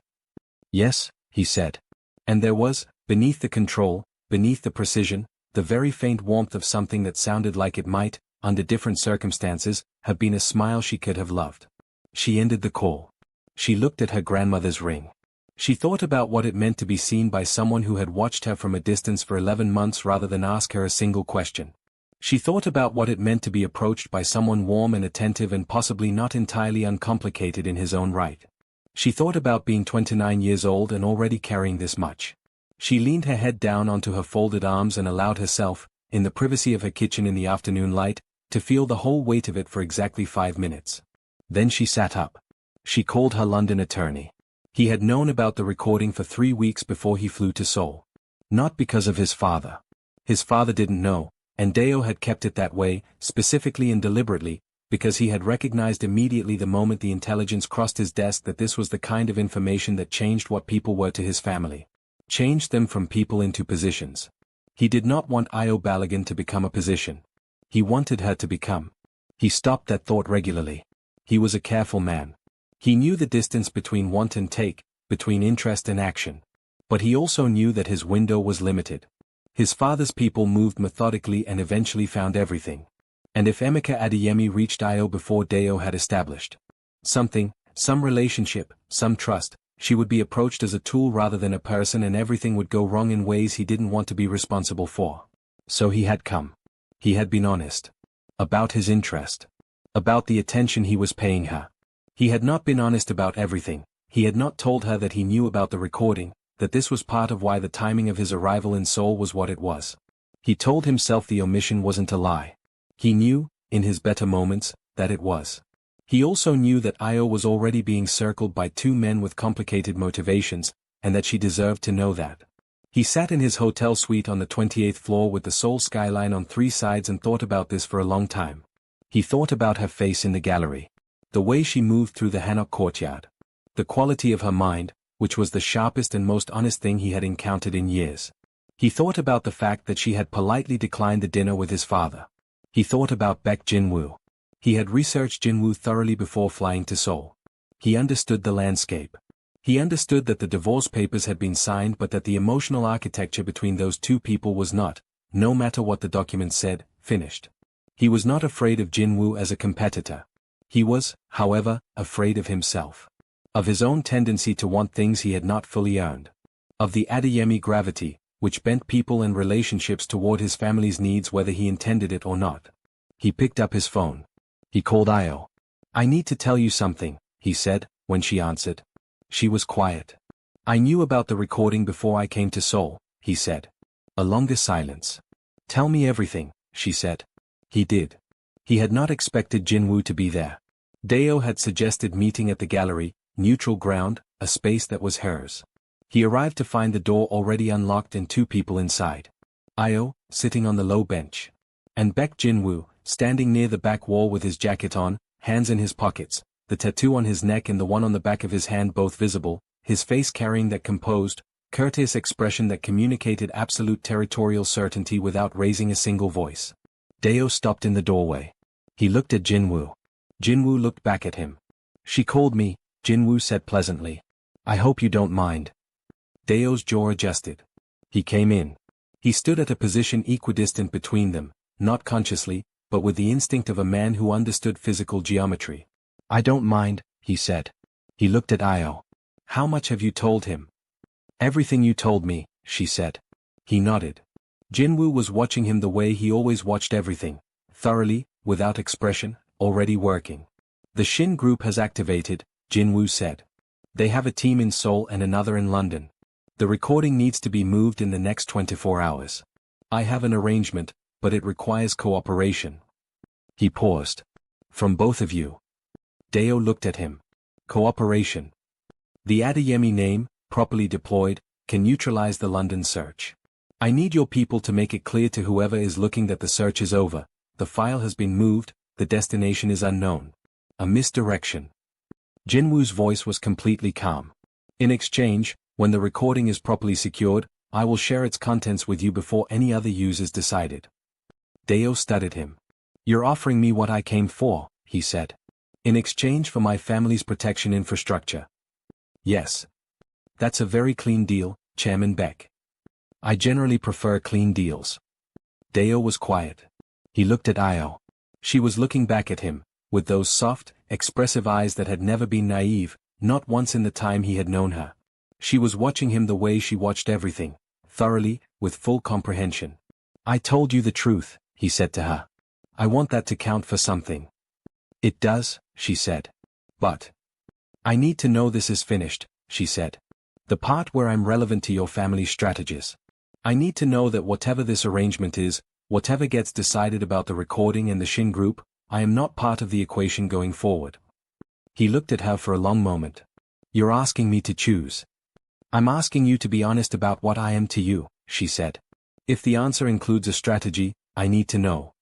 Yes, he said. And there was, beneath the control, beneath the precision, the very faint warmth of something that sounded like it might, under different circumstances, have been a smile she could have loved. She ended the call. She looked at her grandmother's ring. She thought about what it meant to be seen by someone who had watched her from a distance for 11 months rather than ask her a single question. She thought about what it meant to be approached by someone warm and attentive and possibly not entirely uncomplicated in his own right. She thought about being 29 years old and already carrying this much. She leaned her head down onto her folded arms and allowed herself, in the privacy of her kitchen in the afternoon light, to feel the whole weight of it for exactly 5 minutes. Then she sat up. She called her London attorney. He had known about the recording for 3 weeks before he flew to Seoul. Not because of his father. His father didn't know, and Deo had kept it that way, specifically and deliberately, because he had recognized immediately the moment the intelligence crossed his desk that this was the kind of information that changed what people were to his family. Changed them from people into positions. He did not want Io Balogun to become a position. He wanted her to become. He stopped that thought regularly. He was a careful man. He knew the distance between want and take, between interest and action. But he also knew that his window was limited. His father's people moved methodically and eventually found everything. And if Emeka Adeyemi reached Io before Deo had established something, some relationship, some trust, she would be approached as a tool rather than a person, and everything would go wrong in ways he didn't want to be responsible for. So he had come. He had been honest. About his interest. About the attention he was paying her. He had not been honest about everything. He had not told her that he knew about the recording, that this was part of why the timing of his arrival in Seoul was what it was. He told himself the omission wasn't a lie. He knew, in his better moments, that it was. He also knew that Io was already being circled by 2 men with complicated motivations, and that she deserved to know that. He sat in his hotel suite on the 28th floor with the Seoul skyline on 3 sides and thought about this for a long time. He thought about her face in the gallery. The way she moved through the Hanok courtyard. The quality of her mind, which was the sharpest and most honest thing he had encountered in years. He thought about the fact that she had politely declined the dinner with his father. He thought about Baek Jinwoo. He had researched Jinwoo thoroughly before flying to Seoul. He understood the landscape. He understood that the divorce papers had been signed, but that the emotional architecture between those 2 people was not, no matter what the documents said, finished. He was not afraid of Jinwoo as a competitor. He was, however, afraid of himself. Of his own tendency to want things he had not fully earned. Of the Adeyemi gravity, which bent people and relationships toward his family's needs whether he intended it or not. He picked up his phone. He called Io. I need to tell you something, he said, when she answered. She was quiet. I knew about the recording before I came to Seoul, he said. A longer silence. Tell me everything, she said. He did. He had not expected Jinwoo to be there. Deo had suggested meeting at the gallery, neutral ground, a space that was hers. He arrived to find the door already unlocked and two people inside. Io, sitting on the low bench. And Baek Jinwoo, standing near the back wall with his jacket on, hands in his pockets, the tattoo on his neck and the one on the back of his hand both visible, his face carrying that composed, courteous expression that communicated absolute territorial certainty without raising a single voice. Deo stopped in the doorway. He looked at Jinwoo. Jinwoo looked back at him. She called me, Jinwoo said pleasantly. I hope you don't mind. Deo's jaw adjusted. He came in. He stood at a position equidistant between them, not consciously, but with the instinct of a man who understood physical geometry. I don't mind, he said. He looked at Io. How much have you told him? Everything you told me, she said. He nodded. Jinwoo was watching him the way he always watched everything, thoroughly, without expression, already working. The Shin group has activated, Jinwoo said. They have a team in Seoul and another in London. The recording needs to be moved in the next 24 hours. I have an arrangement, but it requires cooperation. He paused. From both of you. Deo looked at him. Cooperation. The Adeyemi name, properly deployed, can neutralize the London search. I need your people to make it clear to whoever is looking that the search is over, the file has been moved, the destination is unknown. A misdirection. Jinwoo's voice was completely calm. In exchange, when the recording is properly secured, I will share its contents with you before any other use is decided. Deo studied him. You're offering me what I came for, he said. In exchange for my family's protection infrastructure. Yes. That's a very clean deal, Chairman Beck. I generally prefer clean deals. Deo was quiet. He looked at Io. She was looking back at him, with those soft, expressive eyes that had never been naive, not once in the time he had known her. She was watching him the way she watched everything, thoroughly, with full comprehension. I told you the truth, he said to her. I want that to count for something. It does, she said. But I need to know this is finished, she said. The part where I'm relevant to your family's strategies. I need to know that whatever this arrangement is, whatever gets decided about the recording and the Shin group, I am not part of the equation going forward. He looked at her for a long moment. You're asking me to choose. I'm asking you to be honest about what I am to you, she said. If the answer includes a strategy, I need to know.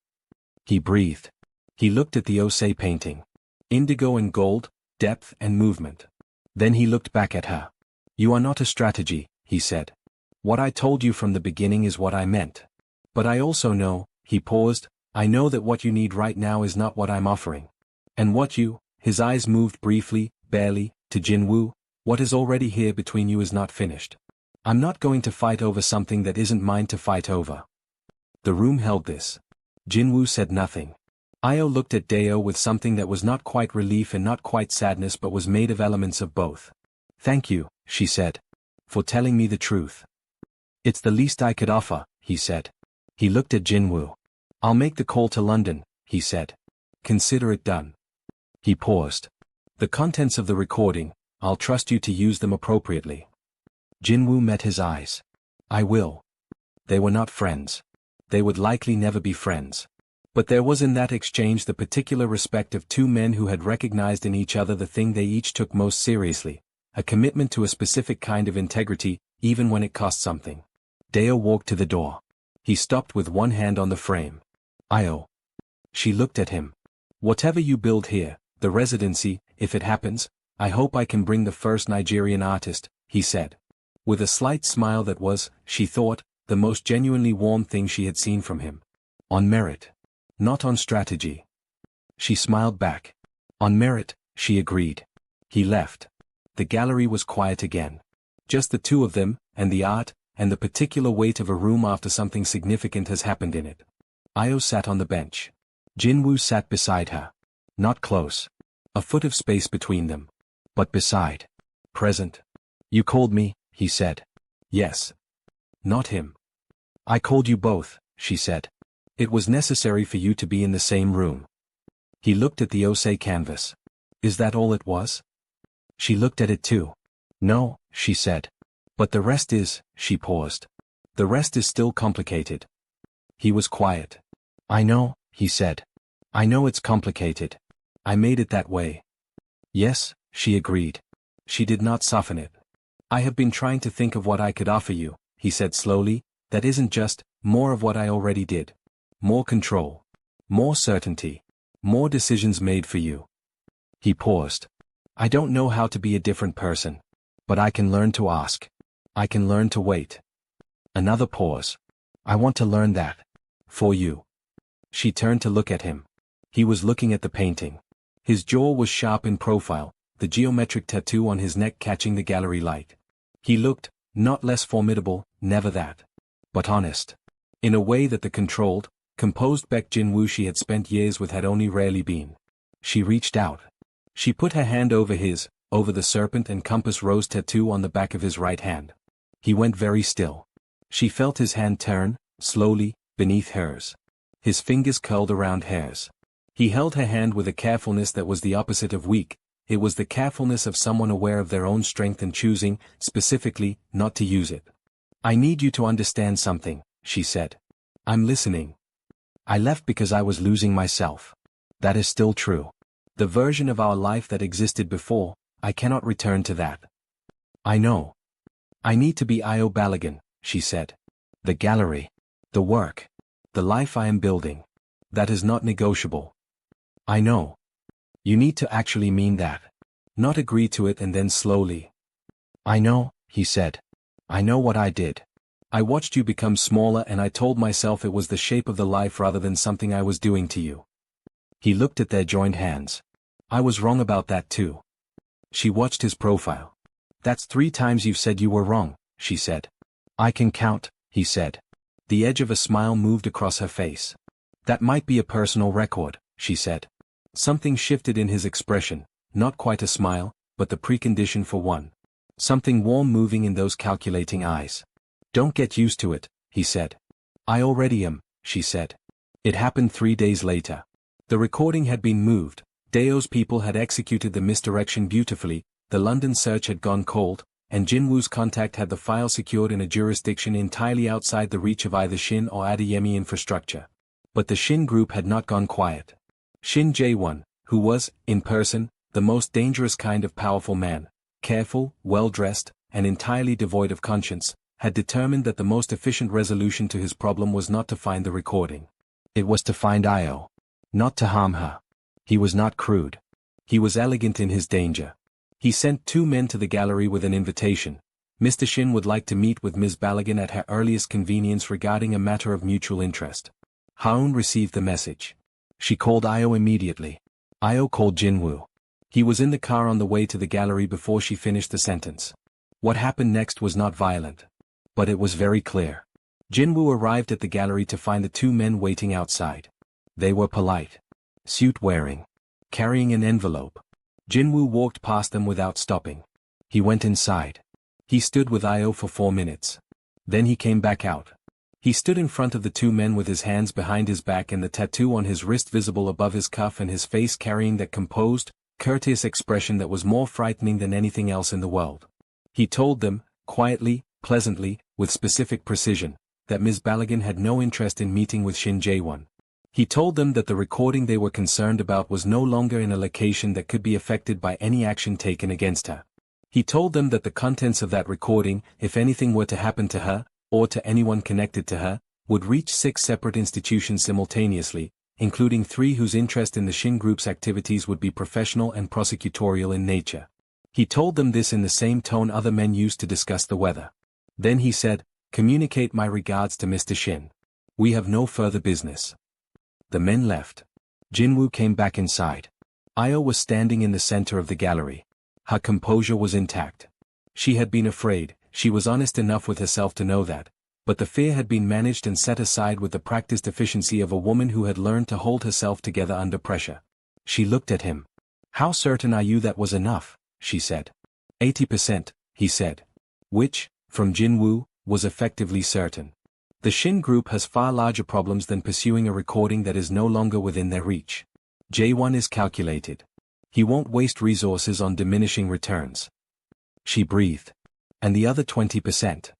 He breathed. He looked at the Osei painting. Indigo and gold, depth and movement. Then he looked back at her. You are not a strategy, he said. What I told you from the beginning is what I meant. But I also know, he paused, I know that what you need right now is not what I'm offering. And what you, his eyes moved briefly, barely, to Jinwoo, what is already here between you is not finished. I'm not going to fight over something that isn't mine to fight over. The room held this. Jinwoo said nothing. Io looked at Deo with something that was not quite relief and not quite sadness but was made of elements of both. Thank you, she said. For telling me the truth. It's the least I could offer, he said. He looked at Jinwoo. I'll make the call to London, he said. Consider it done. He paused. The contents of the recording, I'll trust you to use them appropriately. Jinwoo met his eyes. I will. They were not friends. They would likely never be friends. But there was in that exchange the particular respect of two men who had recognized in each other the thing they each took most seriously, a commitment to a specific kind of integrity, even when it cost something. Deo walked to the door. He stopped with one hand on the frame. Io. She looked at him. Whatever you build here, the residency, if it happens, I hope I can bring the first Nigerian artist, he said. With a slight smile that was, she thought, the most genuinely warm thing she had seen from him. On merit. Not on strategy. She smiled back. On merit, she agreed. He left. The gallery was quiet again. Just the two of them, and the art, and the particular weight of a room after something significant has happened in it. Io sat on the bench. Jinwoo sat beside her. Not close. A foot of space between them. But beside. Present. You called me, he said. Yes. Not him. I called you both, she said. It was necessary for you to be in the same room. He looked at the Osei canvas. Is that all it was? She looked at it too. No, she said. But the rest is, she paused. The rest is still complicated. He was quiet. I know, he said. I know it's complicated. I made it that way. Yes, she agreed. She did not soften it. I have been trying to think of what I could offer you, he said slowly, that isn't just more of what I already did. More control. More certainty. More decisions made for you. He paused. I don't know how to be a different person. But I can learn to ask. I can learn to wait. Another pause. I want to learn that. For you. She turned to look at him. He was looking at the painting. His jaw was sharp in profile, the geometric tattoo on his neck catching the gallery light. He looked, not less formidable, never that. But honest. In a way that the controlled, composed Baek Jin-woo she had spent years with had only rarely been. She reached out. She put her hand over his, over the serpent and compass rose tattoo on the back of his right hand. He went very still. She felt his hand turn, slowly, beneath hers. His fingers curled around hers. He held her hand with a carefulness that was the opposite of weak. It was the carefulness of someone aware of their own strength and choosing, specifically, not to use it. I need you to understand something, she said. I'm listening. I left because I was losing myself. That is still true. The version of our life that existed before, I cannot return to that. I know. I need to be Io Balogun, she said. The gallery. The work. The life I am building. That is not negotiable. I know. You need to actually mean that. Not agree to it and then slowly. I know, he said. I know what I did. I watched you become smaller and I told myself it was the shape of the life rather than something I was doing to you. He looked at their joined hands. I was wrong about that too. She watched his profile. That's 3 times you've said you were wrong, she said. I can count, he said. The edge of a smile moved across her face. That might be a personal record, she said. Something shifted in his expression, not quite a smile, but the precondition for one. Something warm moving in those calculating eyes. Don't get used to it, he said. I already am, she said. It happened 3 days later. The recording had been moved, Dao's people had executed the misdirection beautifully, the London search had gone cold, and Jinwoo's contact had the file secured in a jurisdiction entirely outside the reach of either Shin or Adeyemi infrastructure. But the Shin group had not gone quiet. Shin Jae-won, who was, in person, the most dangerous kind of powerful man, careful, well-dressed, and entirely devoid of conscience, had determined that the most efficient resolution to his problem was not to find the recording. It was to find Io. Not to harm her. He was not crude. He was elegant in his danger. He sent 2 men to the gallery with an invitation. Mr. Shin would like to meet with Ms. Balogun at her earliest convenience regarding a matter of mutual interest. Haun received the message. She called Io immediately. Io called Jinwoo. He was in the car on the way to the gallery before she finished the sentence. What happened next was not violent. But it was very clear. Jinwoo arrived at the gallery to find the 2 men waiting outside. They were polite. Suit-wearing. Carrying an envelope. Jinwoo walked past them without stopping. He went inside. He stood with Io for 4 minutes. Then he came back out. He stood in front of the 2 men with his hands behind his back and the tattoo on his wrist visible above his cuff and his face carrying that composed, courteous expression that was more frightening than anything else in the world. He told them, quietly, pleasantly, with specific precision, that Ms. Balogun had no interest in meeting with Shin Jae-won. He told them that the recording they were concerned about was no longer in a location that could be affected by any action taken against her. He told them that the contents of that recording, if anything were to happen to her, or to anyone connected to her, would reach 6 separate institutions simultaneously, including 3 whose interest in the Shin Group's activities would be professional and prosecutorial in nature. He told them this in the same tone other men used to discuss the weather. Then he said, "Communicate my regards to Mr. Shin. We have no further business." The men left. Jinwoo came back inside. Io was standing in the center of the gallery. Her composure was intact. She had been afraid, she was honest enough with herself to know that, but the fear had been managed and set aside with the practiced efficiency of a woman who had learned to hold herself together under pressure. She looked at him. "How certain are you that was enough?" she said. 80%, he said. Which, from Jinwoo, was effectively certain. The Shin Group has far larger problems than pursuing a recording that is no longer within their reach. Jae-won is calculated. He won't waste resources on diminishing returns. She breathed. And the other 20%?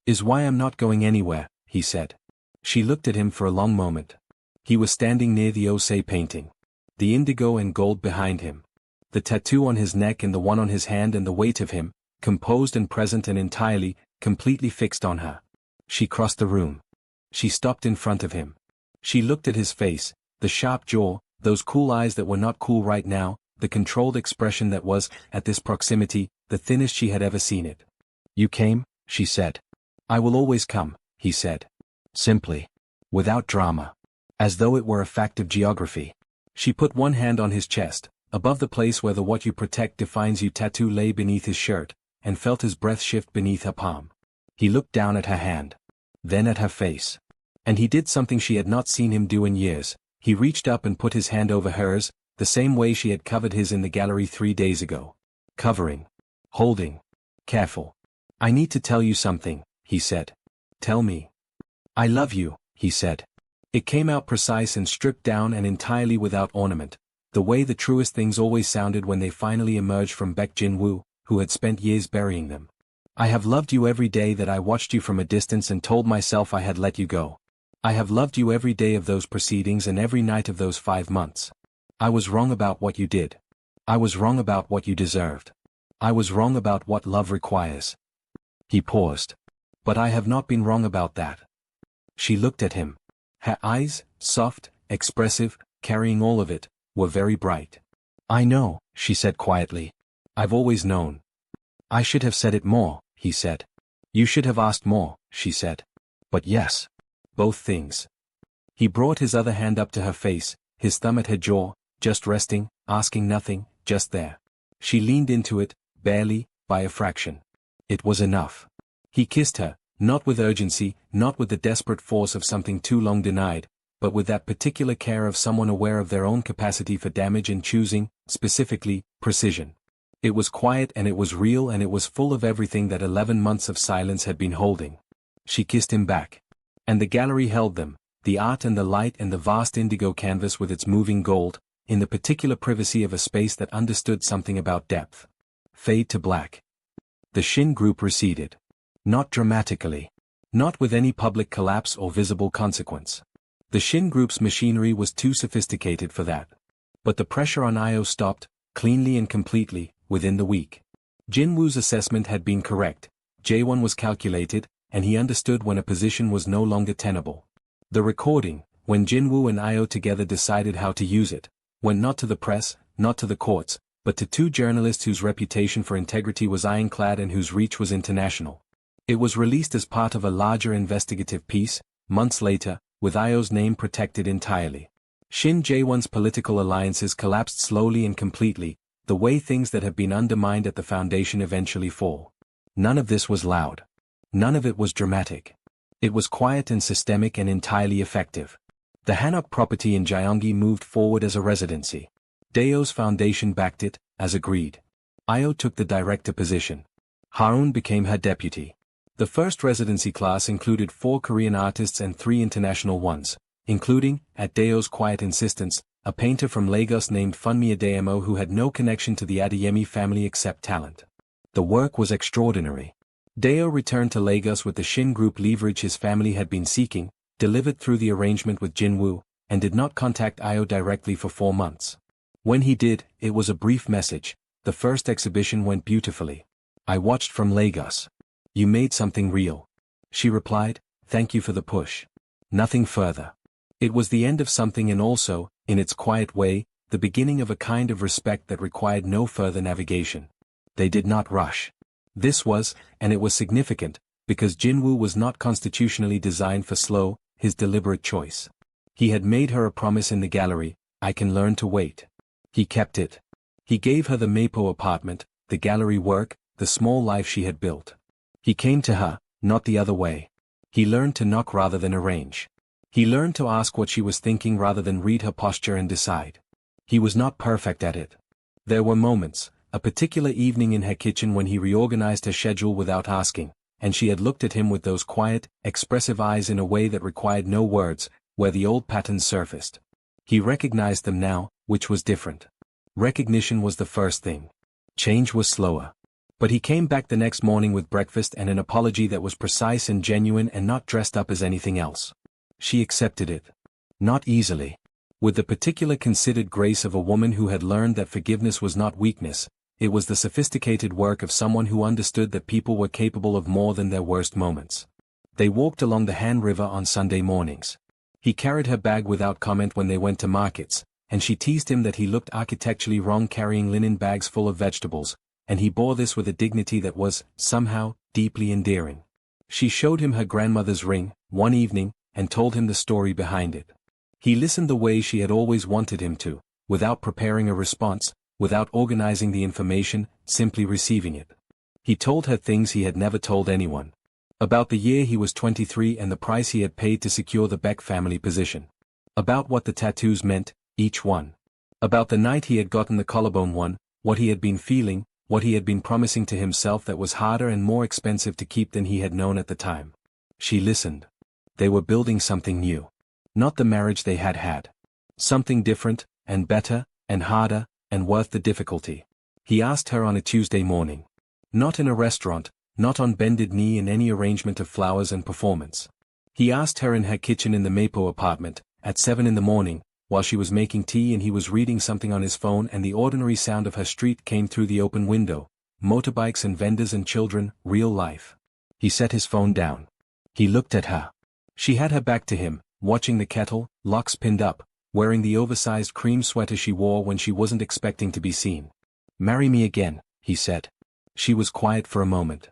Is why I'm not going anywhere, he said. She looked at him for a long moment. He was standing near the Osei painting. The indigo and gold behind him. The tattoo on his neck and the one on his hand and the weight of him, composed and present and entirely, completely fixed on her. She crossed the room. She stopped in front of him. She looked at his face, the sharp jaw, those cool eyes that were not cool right now, the controlled expression that was, at this proximity, the thinnest she had ever seen it. You came, she said. I will always come, he said. Simply. Without drama. As though it were a fact of geography. She put one hand on his chest, above the place where the "what you protect defines you" tattoo lay beneath his shirt, and felt his breath shift beneath her palm. He looked down at her hand. Then at her face. And he did something she had not seen him do in years. He reached up and put his hand over hers, the same way she had covered his in the gallery 3 days ago. Covering. Holding. Careful. I need to tell you something, he said. Tell me. I love you, he said. It came out precise and stripped down and entirely without ornament, the way the truest things always sounded when they finally emerged from Baek Jin-woo, who had spent years burying them. I have loved you every day that I watched you from a distance and told myself I had let you go. I have loved you every day of those proceedings and every night of those 5 months. I was wrong about what you did. I was wrong about what you deserved. I was wrong about what love requires. He paused. But I have not been wrong about that. She looked at him. Her eyes, soft, expressive, carrying all of it, were very bright. I know, she said quietly. I've always known. I should have said it more, he said. You should have asked more, she said. But yes. Both things. He brought his other hand up to her face, his thumb at her jaw, just resting, asking nothing, just there. She leaned into it, barely, by a fraction. It was enough. He kissed her, not with urgency, not with the desperate force of something too long denied, but with that particular care of someone aware of their own capacity for damage and choosing, specifically, precision. It was quiet and it was real and it was full of everything that 11 months of silence had been holding. She kissed him back. And the gallery held them, the art and the light and the vast indigo canvas with its moving gold, in the particular privacy of a space that understood something about depth. Fade to black. The Shin group receded. Not dramatically. Not with any public collapse or visible consequence. The Shin group's machinery was too sophisticated for that. But the pressure on Io stopped, cleanly and completely, within the week. Jin-woo's assessment had been correct, J1 was calculated, and he understood when a position was no longer tenable. The recording, when Jin-woo and Io together decided how to use it, went not to the press, not to the courts, but to 2 journalists whose reputation for integrity was ironclad and whose reach was international. It was released as part of a larger investigative piece, months later, with Io's name protected entirely. Shin Jae-won's political alliances collapsed slowly and completely, the way things that have been undermined at the foundation eventually fall. None of this was loud. None of it was dramatic. It was quiet and systemic and entirely effective. The Hanok property in Gyeonggi moved forward as a residency. Daeo's foundation backed it, as agreed. Io took the director position. Haeun became her deputy. The first residency class included 4 Korean artists and 3 international ones, including, at Daeo's quiet insistence, a painter from Lagos named Funmi Adeyemo who had no connection to the Adeyemi family except talent. The work was extraordinary. Daeo returned to Lagos with the Shin group leverage his family had been seeking, delivered through the arrangement with Jin-woo, and did not contact Io directly for 4 months. When he did, it was a brief message. The first exhibition went beautifully. I watched from Lagos. You made something real. She replied, thank you for the push. Nothing further. It was the end of something and also, in its quiet way, the beginning of a kind of respect that required no further navigation. They did not rush. This was, and it was significant, because Jin-woo was not constitutionally designed for slow, his deliberate choice. He had made her a promise in the gallery, I can learn to wait. He kept it. He gave her the Mapo apartment, the gallery work, the small life she had built. He came to her, not the other way. He learned to knock rather than arrange. He learned to ask what she was thinking rather than read her posture and decide. He was not perfect at it. There were moments, a particular evening in her kitchen when he reorganized her schedule without asking, and she had looked at him with those quiet, expressive eyes in a way that required no words, where the old patterns surfaced. He recognized them now, which was different. Recognition was the first thing. Change was slower. But he came back the next morning with breakfast and an apology that was precise and genuine and not dressed up as anything else. She accepted it. Not easily. With the particular considered grace of a woman who had learned that forgiveness was not weakness, it was the sophisticated work of someone who understood that people were capable of more than their worst moments. They walked along the Han River on Sunday mornings. He carried her bag without comment when they went to markets, and she teased him that he looked architecturally wrong carrying linen bags full of vegetables, and he bore this with a dignity that was, somehow, deeply endearing. She showed him her grandmother's ring, one evening, and told him the story behind it. He listened the way she had always wanted him to, without preparing a response, without organizing the information, simply receiving it. He told her things he had never told anyone. About the year he was 23 and the price he had paid to secure the Beck family position. About what the tattoos meant, each one. About the night he had gotten the collarbone one, what he had been feeling, what he had been promising to himself that was harder and more expensive to keep than he had known at the time. She listened. They were building something new. Not the marriage they had had. Something different, and better, and harder, and worth the difficulty. He asked her on a Tuesday morning. Not in a restaurant, not on bended knee in any arrangement of flowers and performance. He asked her in her kitchen in the Mapo apartment, at 7 in the morning, while she was making tea and he was reading something on his phone and the ordinary sound of her street came through the open window, motorbikes and vendors and children, real life. He set his phone down. He looked at her. She had her back to him, watching the kettle, locks pinned up, wearing the oversized cream sweater she wore when she wasn't expecting to be seen. "Marry me again," he said. She was quiet for a moment.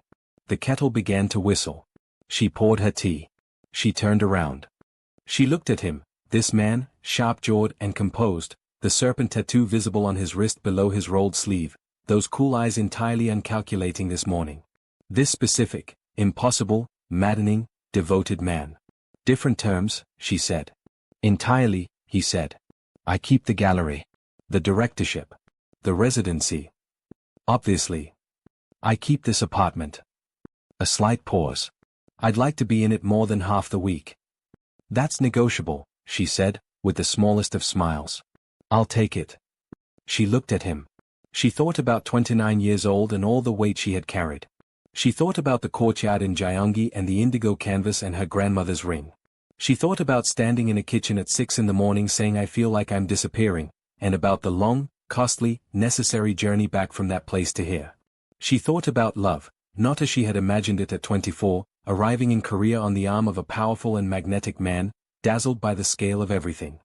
The kettle began to whistle. She poured her tea. She turned around. She looked at him, this man, sharp-jawed and composed, the serpent tattoo visible on his wrist below his rolled sleeve, those cool eyes entirely uncalculating this morning. This specific, impossible, maddening, devoted man. "Different terms," she said. "Entirely," he said. "I keep the gallery. The directorship. The residency. Obviously. I keep this apartment." A slight pause. "I'd like to be in it more than half the week." "That's negotiable," she said, with the smallest of smiles. "I'll take it." She looked at him. She thought about 29 years old and all the weight she had carried. She thought about the courtyard in Gyeonggi and the indigo canvas and her grandmother's ring. She thought about standing in a kitchen at 6 in the morning saying "I feel like I'm disappearing," and about the long, costly, necessary journey back from that place to here. She thought about love, not as she had imagined it at 24, arriving in Korea on the arm of a powerful and magnetic man, dazzled by the scale of everything.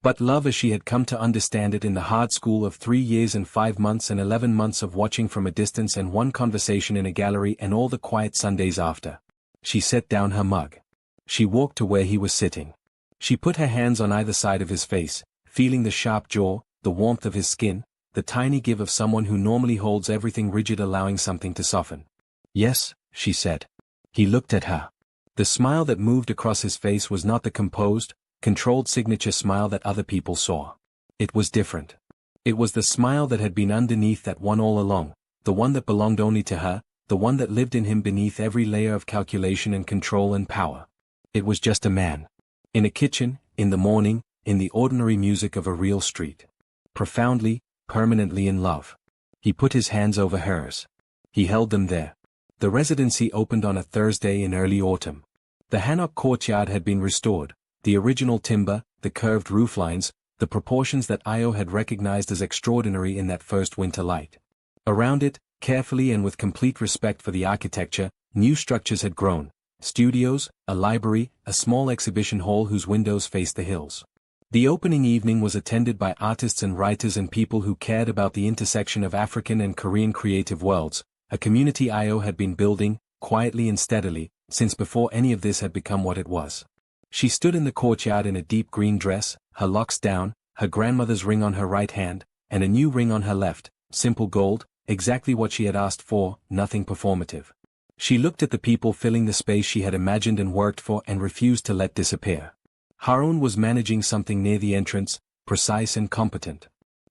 But love as she had come to understand it in the hard school of 3 years and 5 months and 11 months of watching from a distance and one conversation in a gallery and all the quiet Sundays after. She set down her mug. She walked to where he was sitting. She put her hands on either side of his face, feeling the sharp jaw, the warmth of his skin, the tiny give of someone who normally holds everything rigid, allowing something to soften. "Yes," she said. He looked at her. The smile that moved across his face was not the composed, controlled signature smile that other people saw. It was different. It was the smile that had been underneath that one all along, the one that belonged only to her, the one that lived in him beneath every layer of calculation and control and power. It was just a man. In a kitchen, in the morning, in the ordinary music of a real street. Profoundly, permanently in love. He put his hands over hers. He held them there. The residency opened on a Thursday in early autumn. The Hanok courtyard had been restored, the original timber, the curved rooflines, the proportions that Io had recognized as extraordinary in that first winter light. Around it, carefully and with complete respect for the architecture, new structures had grown. Studios, a library, a small exhibition hall whose windows faced the hills. The opening evening was attended by artists and writers and people who cared about the intersection of African and Korean creative worlds, a community Io had been building, quietly and steadily, since before any of this had become what it was. She stood in the courtyard in a deep green dress, her locks down, her grandmother's ring on her right hand, and a new ring on her left, simple gold, exactly what she had asked for, nothing performative. She looked at the people filling the space she had imagined and worked for and refused to let disappear. Harun was managing something near the entrance, precise and competent.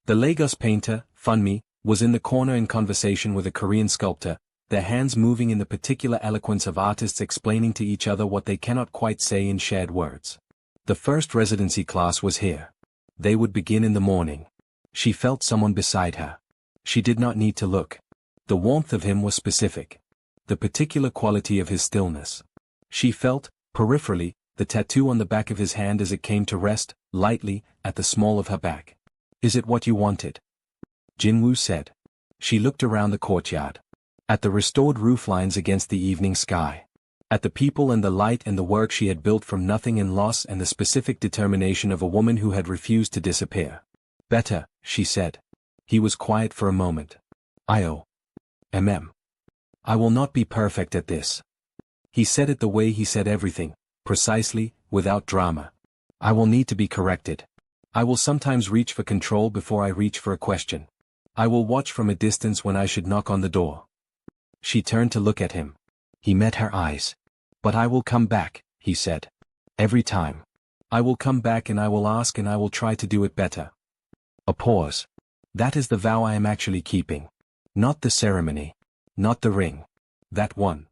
The Lagos painter, Funmi, was in the corner in conversation with a Korean sculptor, their hands moving in the particular eloquence of artists explaining to each other what they cannot quite say in shared words. The first residency class was here. They would begin in the morning. She felt someone beside her. She did not need to look. The warmth of him was specific. The particular quality of his stillness. She felt, peripherally, the tattoo on the back of his hand as it came to rest, lightly, at the small of her back. Is it what you wanted? Jinwoo said. She looked around the courtyard. At the restored rooflines against the evening sky. At the people and the light and the work she had built from nothing and loss and the specific determination of a woman who had refused to disappear. Better, she said. He was quiet for a moment. I will not be perfect at this. He said it the way he said everything, precisely, without drama. I will need to be corrected. I will sometimes reach for control before I reach for a question. I will watch from a distance when I should knock on the door. She turned to look at him. He met her eyes. But I will come back, he said. Every time. I will come back and I will ask and I will try to do it better. A pause. That is the vow I am actually keeping. Not the ceremony. Not the ring. That one.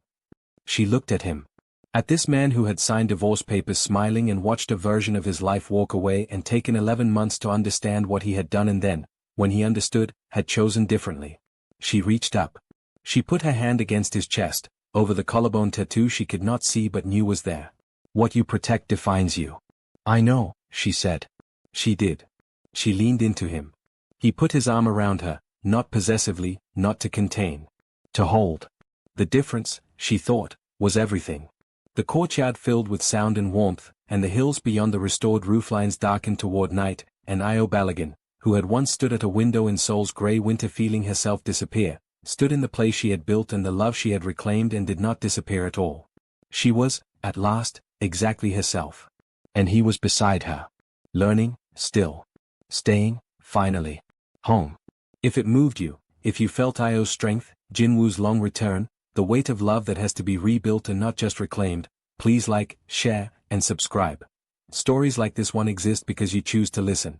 She looked at him. At this man who had signed divorce papers smiling and watched a version of his life walk away and taken 11 months to understand what he had done and then, when he understood, had chosen differently. She reached up. She put her hand against his chest, over the collarbone tattoo she could not see but knew was there. What you protect defines you. I know, she said. She did. She leaned into him. He put his arm around her, not possessively, not to contain. To hold. The difference, she thought, was everything. The courtyard filled with sound and warmth, and the hills beyond the restored rooflines darkened toward night, and Io Balogun, who had once stood at a window in Seoul's grey winter feeling herself disappear, stood in the place she had built and the love she had reclaimed and did not disappear at all. She was, at last, exactly herself. And he was beside her. Learning, still. Staying, finally. Home. If it moved you, if you felt Io's strength, Jinwoo's long return, the weight of love that has to be rebuilt and not just reclaimed, please like, share, and subscribe. Stories like this one exist because you choose to listen.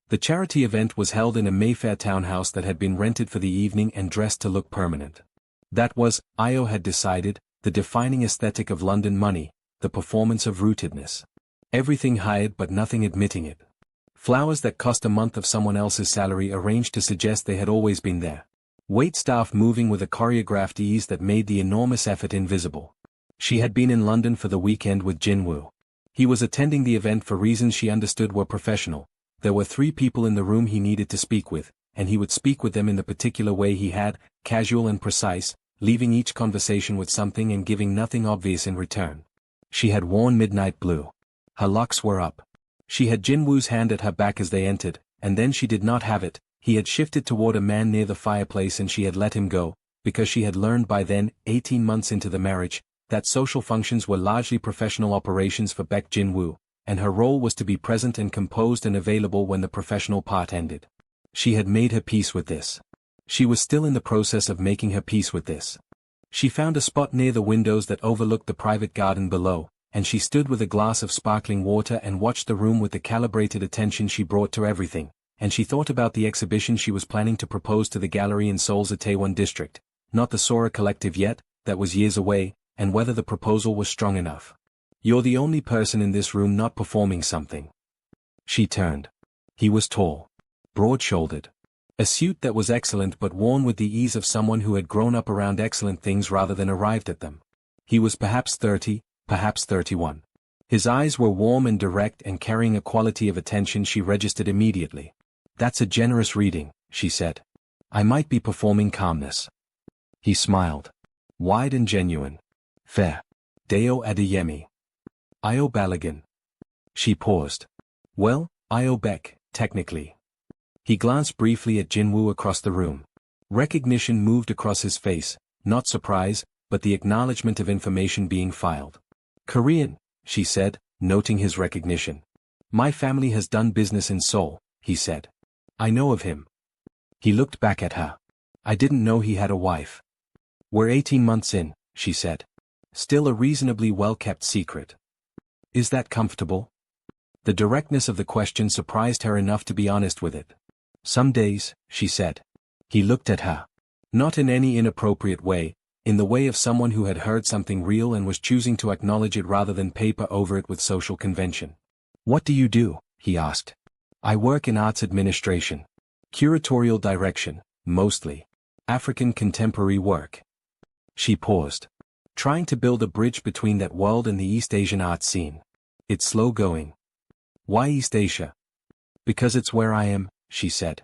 The charity event was held in a Mayfair townhouse that had been rented for the evening and dressed to look permanent. That was, Io had decided, the defining aesthetic of London money, the performance of rootedness. Everything hired but nothing admitting it. Flowers that cost a month of someone else's salary arranged to suggest they had always been there. Waitstaff moving with a choreographed ease that made the enormous effort invisible. She had been in London for the weekend with Jinwoo. He was attending the event for reasons she understood were professional. There were 3 people in the room he needed to speak with, and he would speak with them in the particular way he had, casual and precise, leaving each conversation with something and giving nothing obvious in return. She had worn midnight blue. Her locks were up. She had Jinwoo's hand at her back as they entered, and then she did not have it. He had shifted toward a man near the fireplace and she had let him go, because she had learned by then, 18 months into the marriage, that social functions were largely professional operations for Baek Jinwoo, and her role was to be present and composed and available when the professional part ended. She had made her peace with this. She was still in the process of making her peace with this. She found a spot near the windows that overlooked the private garden below, and she stood with a glass of sparkling water and watched the room with the calibrated attention she brought to everything, and she thought about the exhibition she was planning to propose to the gallery in Seoul's Itaewon district, not the Sora Collective yet, that was years away, and whether the proposal was strong enough. You're the only person in this room not performing something. She turned. He was tall. Broad-shouldered. A suit that was excellent but worn with the ease of someone who had grown up around excellent things rather than arrived at them. He was perhaps 30, perhaps 31. His eyes were warm and direct and carrying a quality of attention she registered immediately. That's a generous reading, she said. I might be performing calmness. He smiled. Wide and genuine. Fair. Deo Adeyemi. Io Balogun. She paused. Well, Io Baek, technically. He glanced briefly at Jinwoo across the room. Recognition moved across his face, not surprise, but the acknowledgement of information being filed. Korean, she said, noting his recognition. My family has done business in Seoul, he said. I know of him. He looked back at her. I didn't know he had a wife. We're 18 months in, she said. Still a reasonably well-kept secret. Is that comfortable? The directness of the question surprised her enough to be honest with it. Some days, she said. He looked at her. Not in any inappropriate way, in the way of someone who had heard something real and was choosing to acknowledge it rather than paper over it with social convention. What do you do? He asked. I work in arts administration. Curatorial direction, mostly. African contemporary work. She paused. Trying to build a bridge between that world and the East Asian art scene. It's slow going. Why East Asia? Because it's where I am, she said.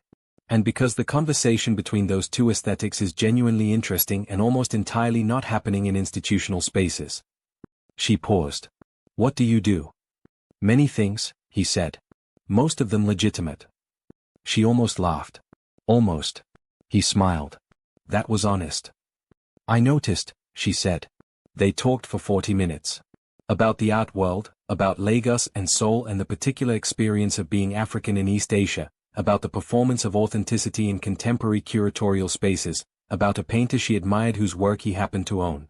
And because the conversation between those two aesthetics is genuinely interesting and almost entirely not happening in institutional spaces. She paused. What do you do? Many things, he said. Most of them legitimate. She almost laughed. Almost. He smiled. That was honest. I noticed, she said. They talked for 40 minutes. About the art world, about Lagos and Seoul and the particular experience of being African in East Asia, about the performance of authenticity in contemporary curatorial spaces, about a painter she admired whose work he happened to own.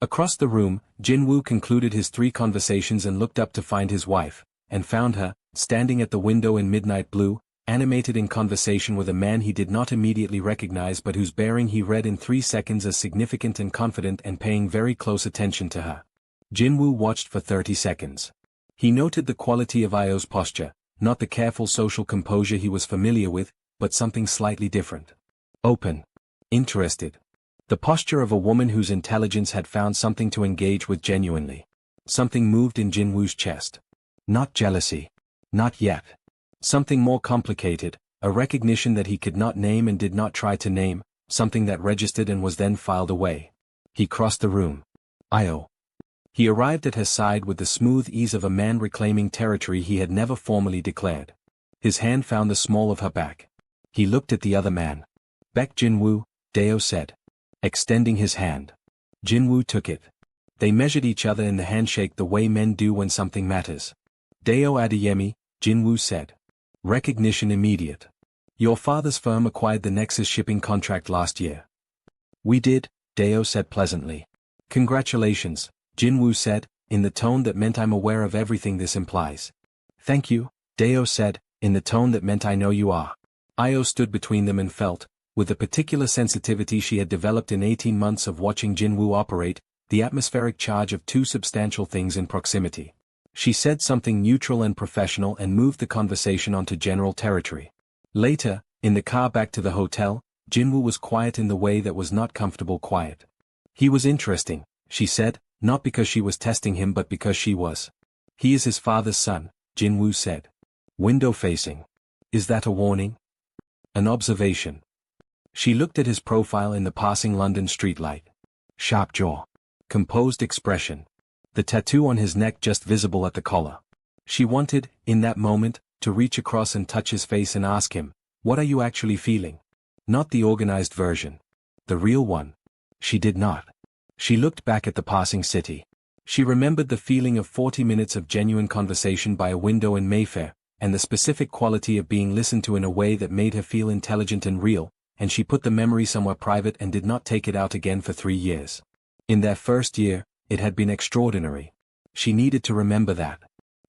Across the room, Jin-woo concluded his 3 conversations and looked up to find his wife, and found her, standing at the window in midnight blue, animated in conversation with a man he did not immediately recognize but whose bearing he read in 3 seconds as significant and confident and paying very close attention to her. Jin-woo watched for 30 seconds. He noted the quality of Io's posture, not the careful social composure he was familiar with, but something slightly different. Open. Interested. The posture of a woman whose intelligence had found something to engage with genuinely. Something moved in Jin-woo's chest. Not jealousy. Not yet. Something more complicated, a recognition that he could not name and did not try to name, something that registered and was then filed away. He crossed the room. Io. He arrived at her side with the smooth ease of a man reclaiming territory he had never formally declared. His hand found the small of her back. He looked at the other man. Baek Jin-woo, Deo said. Extending his hand. Jin-woo took it. They measured each other in the handshake the way men do when something matters. Deo Adeyemi, Jin-woo said. Recognition immediate. Your father's firm acquired the Nexus shipping contract last year. We did, Deo said pleasantly. Congratulations, Jin-woo said, in the tone that meant I'm aware of everything this implies. Thank you, Deo said, in the tone that meant I know you are. Io stood between them and felt, with the particular sensitivity she had developed in 18 months of watching Jin-woo operate, the atmospheric charge of 2 substantial things in proximity. She said something neutral and professional and moved the conversation onto general territory. Later, in the car back to the hotel, Jin-woo was quiet in the way that was not comfortable quiet. He was interesting, she said, not because she was testing him but because she was. He is his father's son, Jin-woo said. Window facing. Is that a warning? An observation. She looked at his profile in the passing London streetlight. Sharp jaw. Composed expression. The tattoo on his neck just visible at the collar. She wanted, in that moment, to reach across and touch his face and ask him, what are you actually feeling? Not the organized version. The real one. She did not. She looked back at the passing city. She remembered the feeling of 40 minutes of genuine conversation by a window in Mayfair, and the specific quality of being listened to in a way that made her feel intelligent and real, and she put the memory somewhere private and did not take it out again for 3 years. In that first year, it had been extraordinary. She needed to remember that.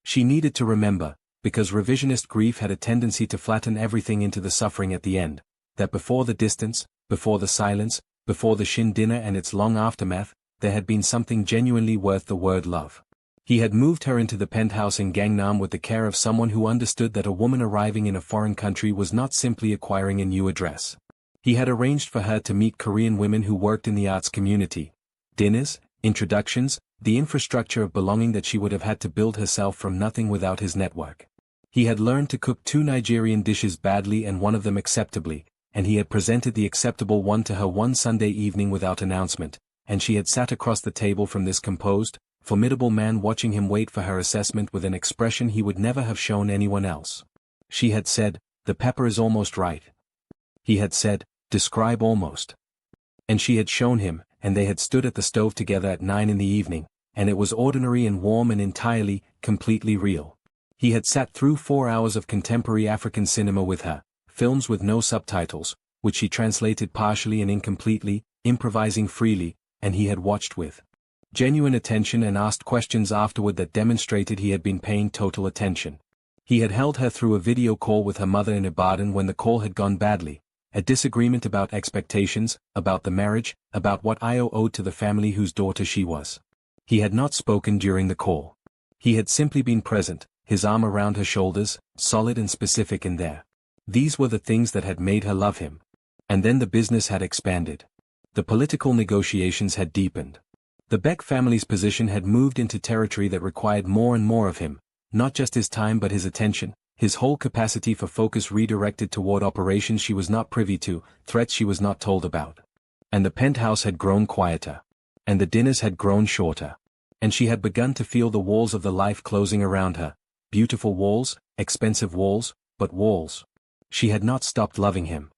She needed to remember, because revisionist grief had a tendency to flatten everything into the suffering at the end, that before the distance, before the silence, before the Shin dinner and its long aftermath, there had been something genuinely worth the word love. He had moved her into the penthouse in Gangnam with the care of someone who understood that a woman arriving in a foreign country was not simply acquiring a new address. He had arranged for her to meet Korean women who worked in the arts community. Dinners, introductions, the infrastructure of belonging that she would have had to build herself from nothing without his network. He had learned to cook 2 Nigerian dishes badly and one of them acceptably, and he had presented the acceptable one to her one Sunday evening without announcement, and she had sat across the table from this composed, formidable man watching him wait for her assessment with an expression he would never have shown anyone else. She had said, the pepper is almost right. He had said, describe almost. And she had shown him, and they had stood at the stove together at 9 in the evening, and it was ordinary and warm and entirely, completely real. He had sat through 4 hours of contemporary African cinema with her, films with no subtitles, which she translated partially and incompletely, improvising freely, and he had watched with genuine attention and asked questions afterward that demonstrated he had been paying total attention. He had held her through a video call with her mother in Ibadan when the call had gone badly, a disagreement about expectations, about the marriage, about what Io owed to the family whose daughter she was. He had not spoken during the call. He had simply been present, his arm around her shoulders, solid and specific in there. These were the things that had made her love him. And then the business had expanded. The political negotiations had deepened. The Beck family's position had moved into territory that required more and more of him, not just his time but his attention, his whole capacity for focus redirected toward operations she was not privy to, threats she was not told about. And the penthouse had grown quieter. And the dinners had grown shorter. And she had begun to feel the walls of the life closing around her. Beautiful walls, expensive walls, but walls. She had not stopped loving him.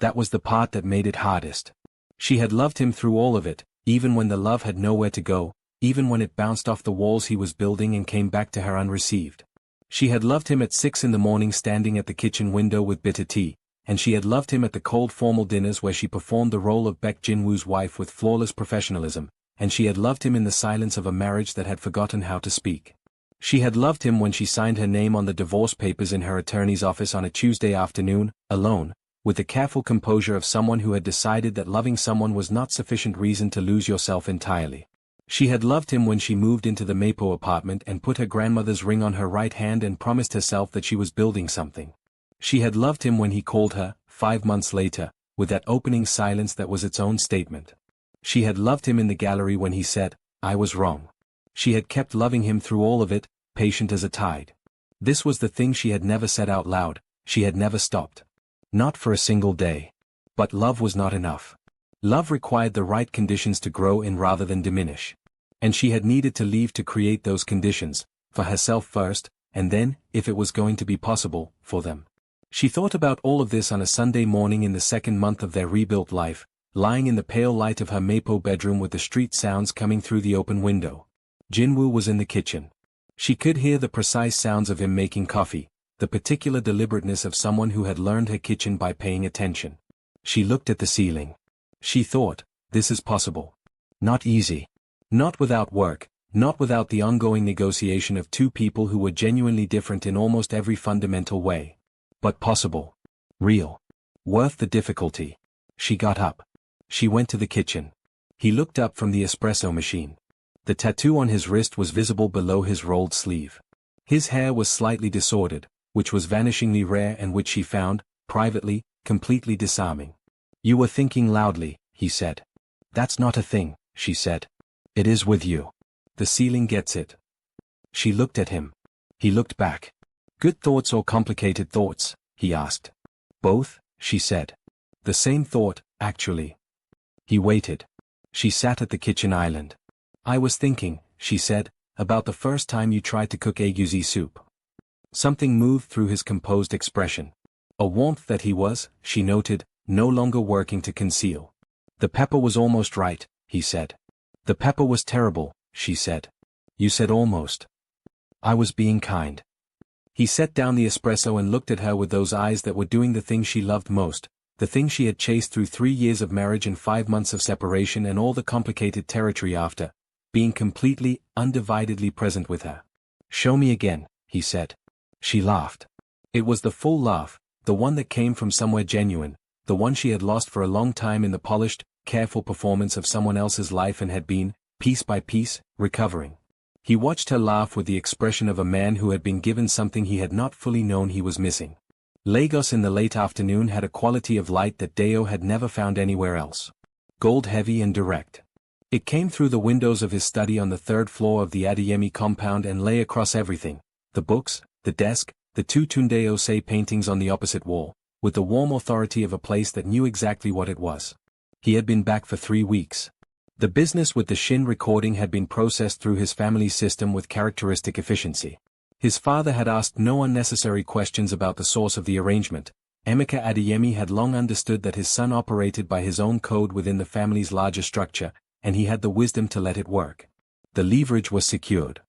That was the part that made it hardest. She had loved him through all of it, even when the love had nowhere to go, even when it bounced off the walls he was building and came back to her unreceived. She had loved him at 6 in the morning standing at the kitchen window with bitter tea, and she had loved him at the cold formal dinners where she performed the role of Baek Jin-woo's wife with flawless professionalism, and she had loved him in the silence of a marriage that had forgotten how to speak. She had loved him when she signed her name on the divorce papers in her attorney's office on a Tuesday afternoon, alone, with the careful composure of someone who had decided that loving someone was not sufficient reason to lose yourself entirely. She had loved him when she moved into the Mapo apartment and put her grandmother's ring on her right hand and promised herself that she was building something. She had loved him when he called her, 5 months later, with that opening silence that was its own statement. She had loved him in the gallery when he said, "I was wrong." She had kept loving him through all of it, patient as a tide. This was the thing she had never said out loud, she had never stopped. Not for a single day. But love was not enough. Love required the right conditions to grow in rather than diminish. And she had needed to leave to create those conditions, for herself first, and then, if it was going to be possible, for them. She thought about all of this on a Sunday morning in the second month of their rebuilt life, lying in the pale light of her Mapo bedroom with the street sounds coming through the open window. Jinwoo was in the kitchen. She could hear the precise sounds of him making coffee, the particular deliberateness of someone who had learned her kitchen by paying attention. She looked at the ceiling. She thought, this is possible. Not easy. Not without work, not without the ongoing negotiation of two people who were genuinely different in almost every fundamental way. But possible. Real. Worth the difficulty. She got up. She went to the kitchen. He looked up from the espresso machine. The tattoo on his wrist was visible below his rolled sleeve. His hair was slightly disordered, which was vanishingly rare and which she found, privately, completely disarming. "You were thinking loudly," he said. "That's not a thing," she said. "It is with you. The ceiling gets it." She looked at him. He looked back. "Good thoughts or complicated thoughts?" he asked. "Both," she said. "The same thought, actually." He waited. She sat at the kitchen island. "I was thinking," she said, "about the first time you tried to cook egusi soup." Something moved through his composed expression. A warmth that he was, she noted, no longer working to conceal. "The pepper was almost right," he said. "The pepper was terrible," she said. "You said almost." "I was being kind." He set down the espresso and looked at her with those eyes that were doing the thing she loved most, the thing she had chased through 3 years of marriage and 5 months of separation and all the complicated territory after, being completely, undividedly present with her. "Show me again," he said. She laughed. It was the full laugh, the one that came from somewhere genuine, the one she had lost for a long time in the polished, careful performance of someone else's life and had been, piece by piece, recovering. He watched her laugh with the expression of a man who had been given something he had not fully known he was missing. Lagos in the late afternoon had a quality of light that Deo had never found anywhere else. Gold-heavy and direct. It came through the windows of his study on the 3rd floor of the Adeyemi compound and lay across everything, the books, the desk, the 2 Tunde Ose paintings on the opposite wall, with the warm authority of a place that knew exactly what it was. He had been back for 3 weeks. The business with the Shin recording had been processed through his family's system with characteristic efficiency. His father had asked no unnecessary questions about the source of the arrangement. Emeka Adeyemi had long understood that his son operated by his own code within the family's larger structure, and he had the wisdom to let it work. The leverage was secured.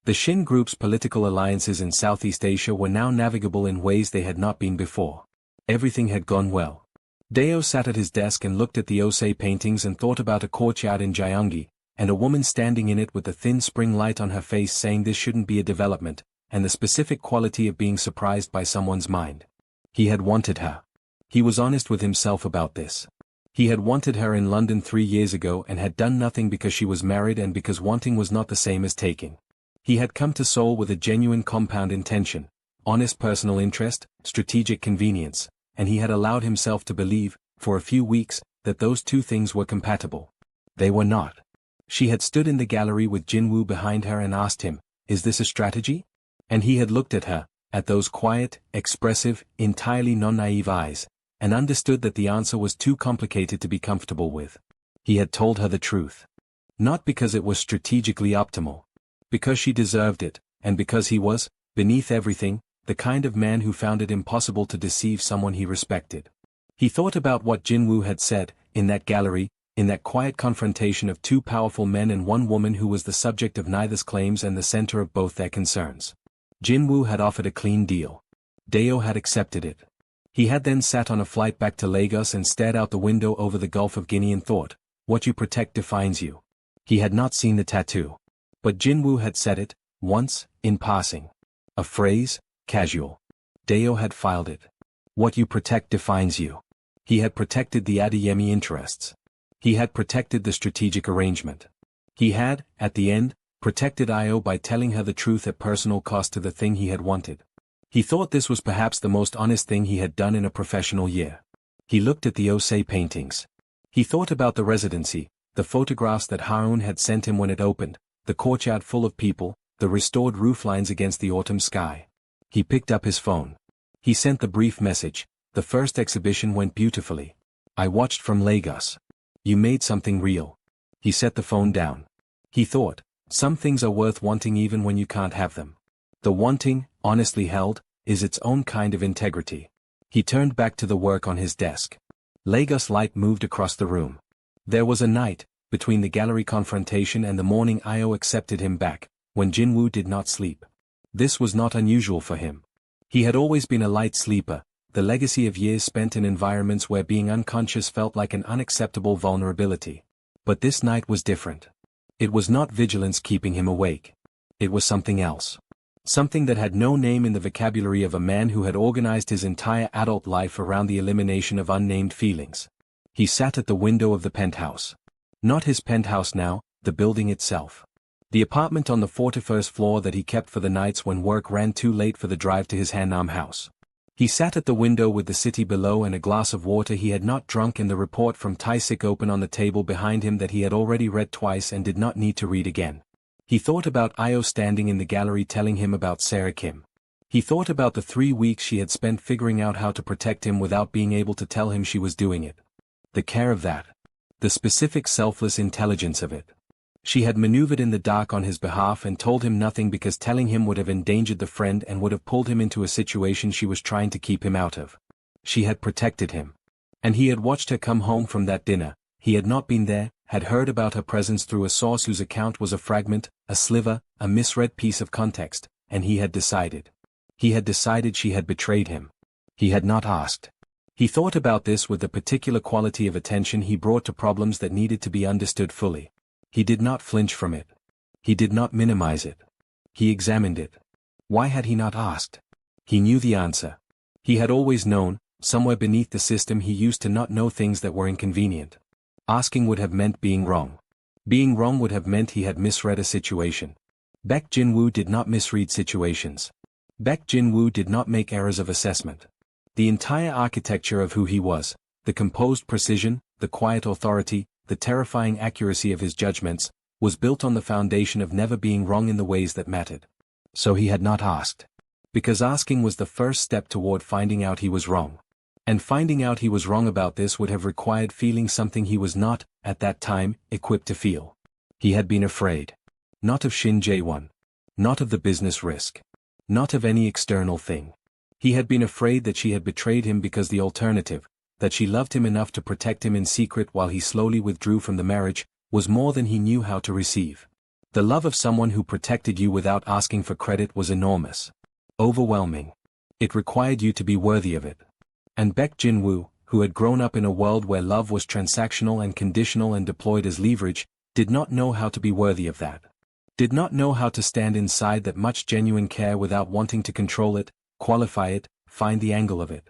The Shin Group's political alliances in Southeast Asia were now navigable in ways they had not been before. Everything had gone well. Deo sat at his desk and looked at the Ose paintings and thought about a courtyard in Gyeonggi, and a woman standing in it with the thin spring light on her face saying this shouldn't be a development, and the specific quality of being surprised by someone's mind. He had wanted her. He was honest with himself about this. He had wanted her in London 3 years ago and had done nothing because she was married and because wanting was not the same as taking. He had come to Seoul with a genuine compound intention, honest personal interest, strategic convenience, and he had allowed himself to believe, for a few weeks, that those two things were compatible. They were not. She had stood in the gallery with Jinwoo behind her and asked him, "Is this a strategy?" And he had looked at her, at those quiet, expressive, entirely non-naive eyes, and understood that the answer was too complicated to be comfortable with. He had told her the truth. Not because it was strategically optimal. Because she deserved it, and because he was, beneath everything, the kind of man who found it impossible to deceive someone he respected. He thought about what Jinwoo had said, in that gallery, in that quiet confrontation of two powerful men and one woman who was the subject of neither's claims and the center of both their concerns. Jinwoo had offered a clean deal. Deo had accepted it. He had then sat on a flight back to Lagos and stared out the window over the Gulf of Guinea and thought, "What you protect defines you." He had not seen the tattoo. But Jinwoo had said it, once, in passing. A phrase, casual. Deo had filed it. What you protect defines you. He had protected the Adeyemi interests. He had protected the strategic arrangement. He had, at the end, protected Io by telling her the truth at personal cost to the thing he had wanted. He thought this was perhaps the most honest thing he had done in a professional year. He looked at the Osei paintings. He thought about the residency, the photographs that Haun had sent him when it opened, the courtyard full of people, the restored rooflines against the autumn sky. He picked up his phone. He sent the brief message, "The first exhibition went beautifully. I watched from Lagos. You made something real." He set the phone down. He thought, some things are worth wanting even when you can't have them. The wanting, honestly held, is its own kind of integrity. He turned back to the work on his desk. Lagos light moved across the room. There was a night, between the gallery confrontation and the morning Io accepted him back, when Jinwoo did not sleep. This was not unusual for him. He had always been a light sleeper, the legacy of years spent in environments where being unconscious felt like an unacceptable vulnerability. But this night was different. It was not vigilance keeping him awake. It was something else. Something that had no name in the vocabulary of a man who had organized his entire adult life around the elimination of unnamed feelings. He sat at the window of the penthouse. Not his penthouse now, the building itself. The apartment on the 41st floor that he kept for the nights when work ran too late for the drive to his Hannam house. He sat at the window with the city below and a glass of water he had not drunk and the report from Taisik open on the table behind him that he had already read twice and did not need to read again. He thought about Io standing in the gallery telling him about Sarah Kim. He thought about the 3 weeks she had spent figuring out how to protect him without being able to tell him she was doing it. The care of that. The specific selfless intelligence of it. She had maneuvered in the dark on his behalf and told him nothing because telling him would have endangered the friend and would have pulled him into a situation she was trying to keep him out of. She had protected him. And he had watched her come home from that dinner. He had not been there, had heard about her presence through a source whose account was a fragment, a sliver, a misread piece of context, and he had decided. He had decided she had betrayed him. He had not asked. He thought about this with the particular quality of attention he brought to problems that needed to be understood fully. He did not flinch from it. He did not minimize it. He examined it. Why had he not asked? He knew the answer. He had always known, somewhere beneath the system he used to not know things that were inconvenient. Asking would have meant being wrong. Being wrong would have meant he had misread a situation. Baek Jinwoo did not misread situations. Baek Jinwoo did not make errors of assessment. The entire architecture of who he was, the composed precision, the quiet authority, the terrifying accuracy of his judgments, was built on the foundation of never being wrong in the ways that mattered. So he had not asked. Because asking was the first step toward finding out he was wrong. And finding out he was wrong about this would have required feeling something he was not, at that time, equipped to feel. He had been afraid. Not of Shin Jae-won. Not of the business risk. Not of any external thing. He had been afraid that she had betrayed him because the alternative, that she loved him enough to protect him in secret while he slowly withdrew from the marriage, was more than he knew how to receive. The love of someone who protected you without asking for credit was enormous. Overwhelming. It required you to be worthy of it. And Baek Jinwoo, who had grown up in a world where love was transactional and conditional and deployed as leverage, did not know how to be worthy of that. Did not know how to stand inside that much genuine care without wanting to control it, qualify it, find the angle of it.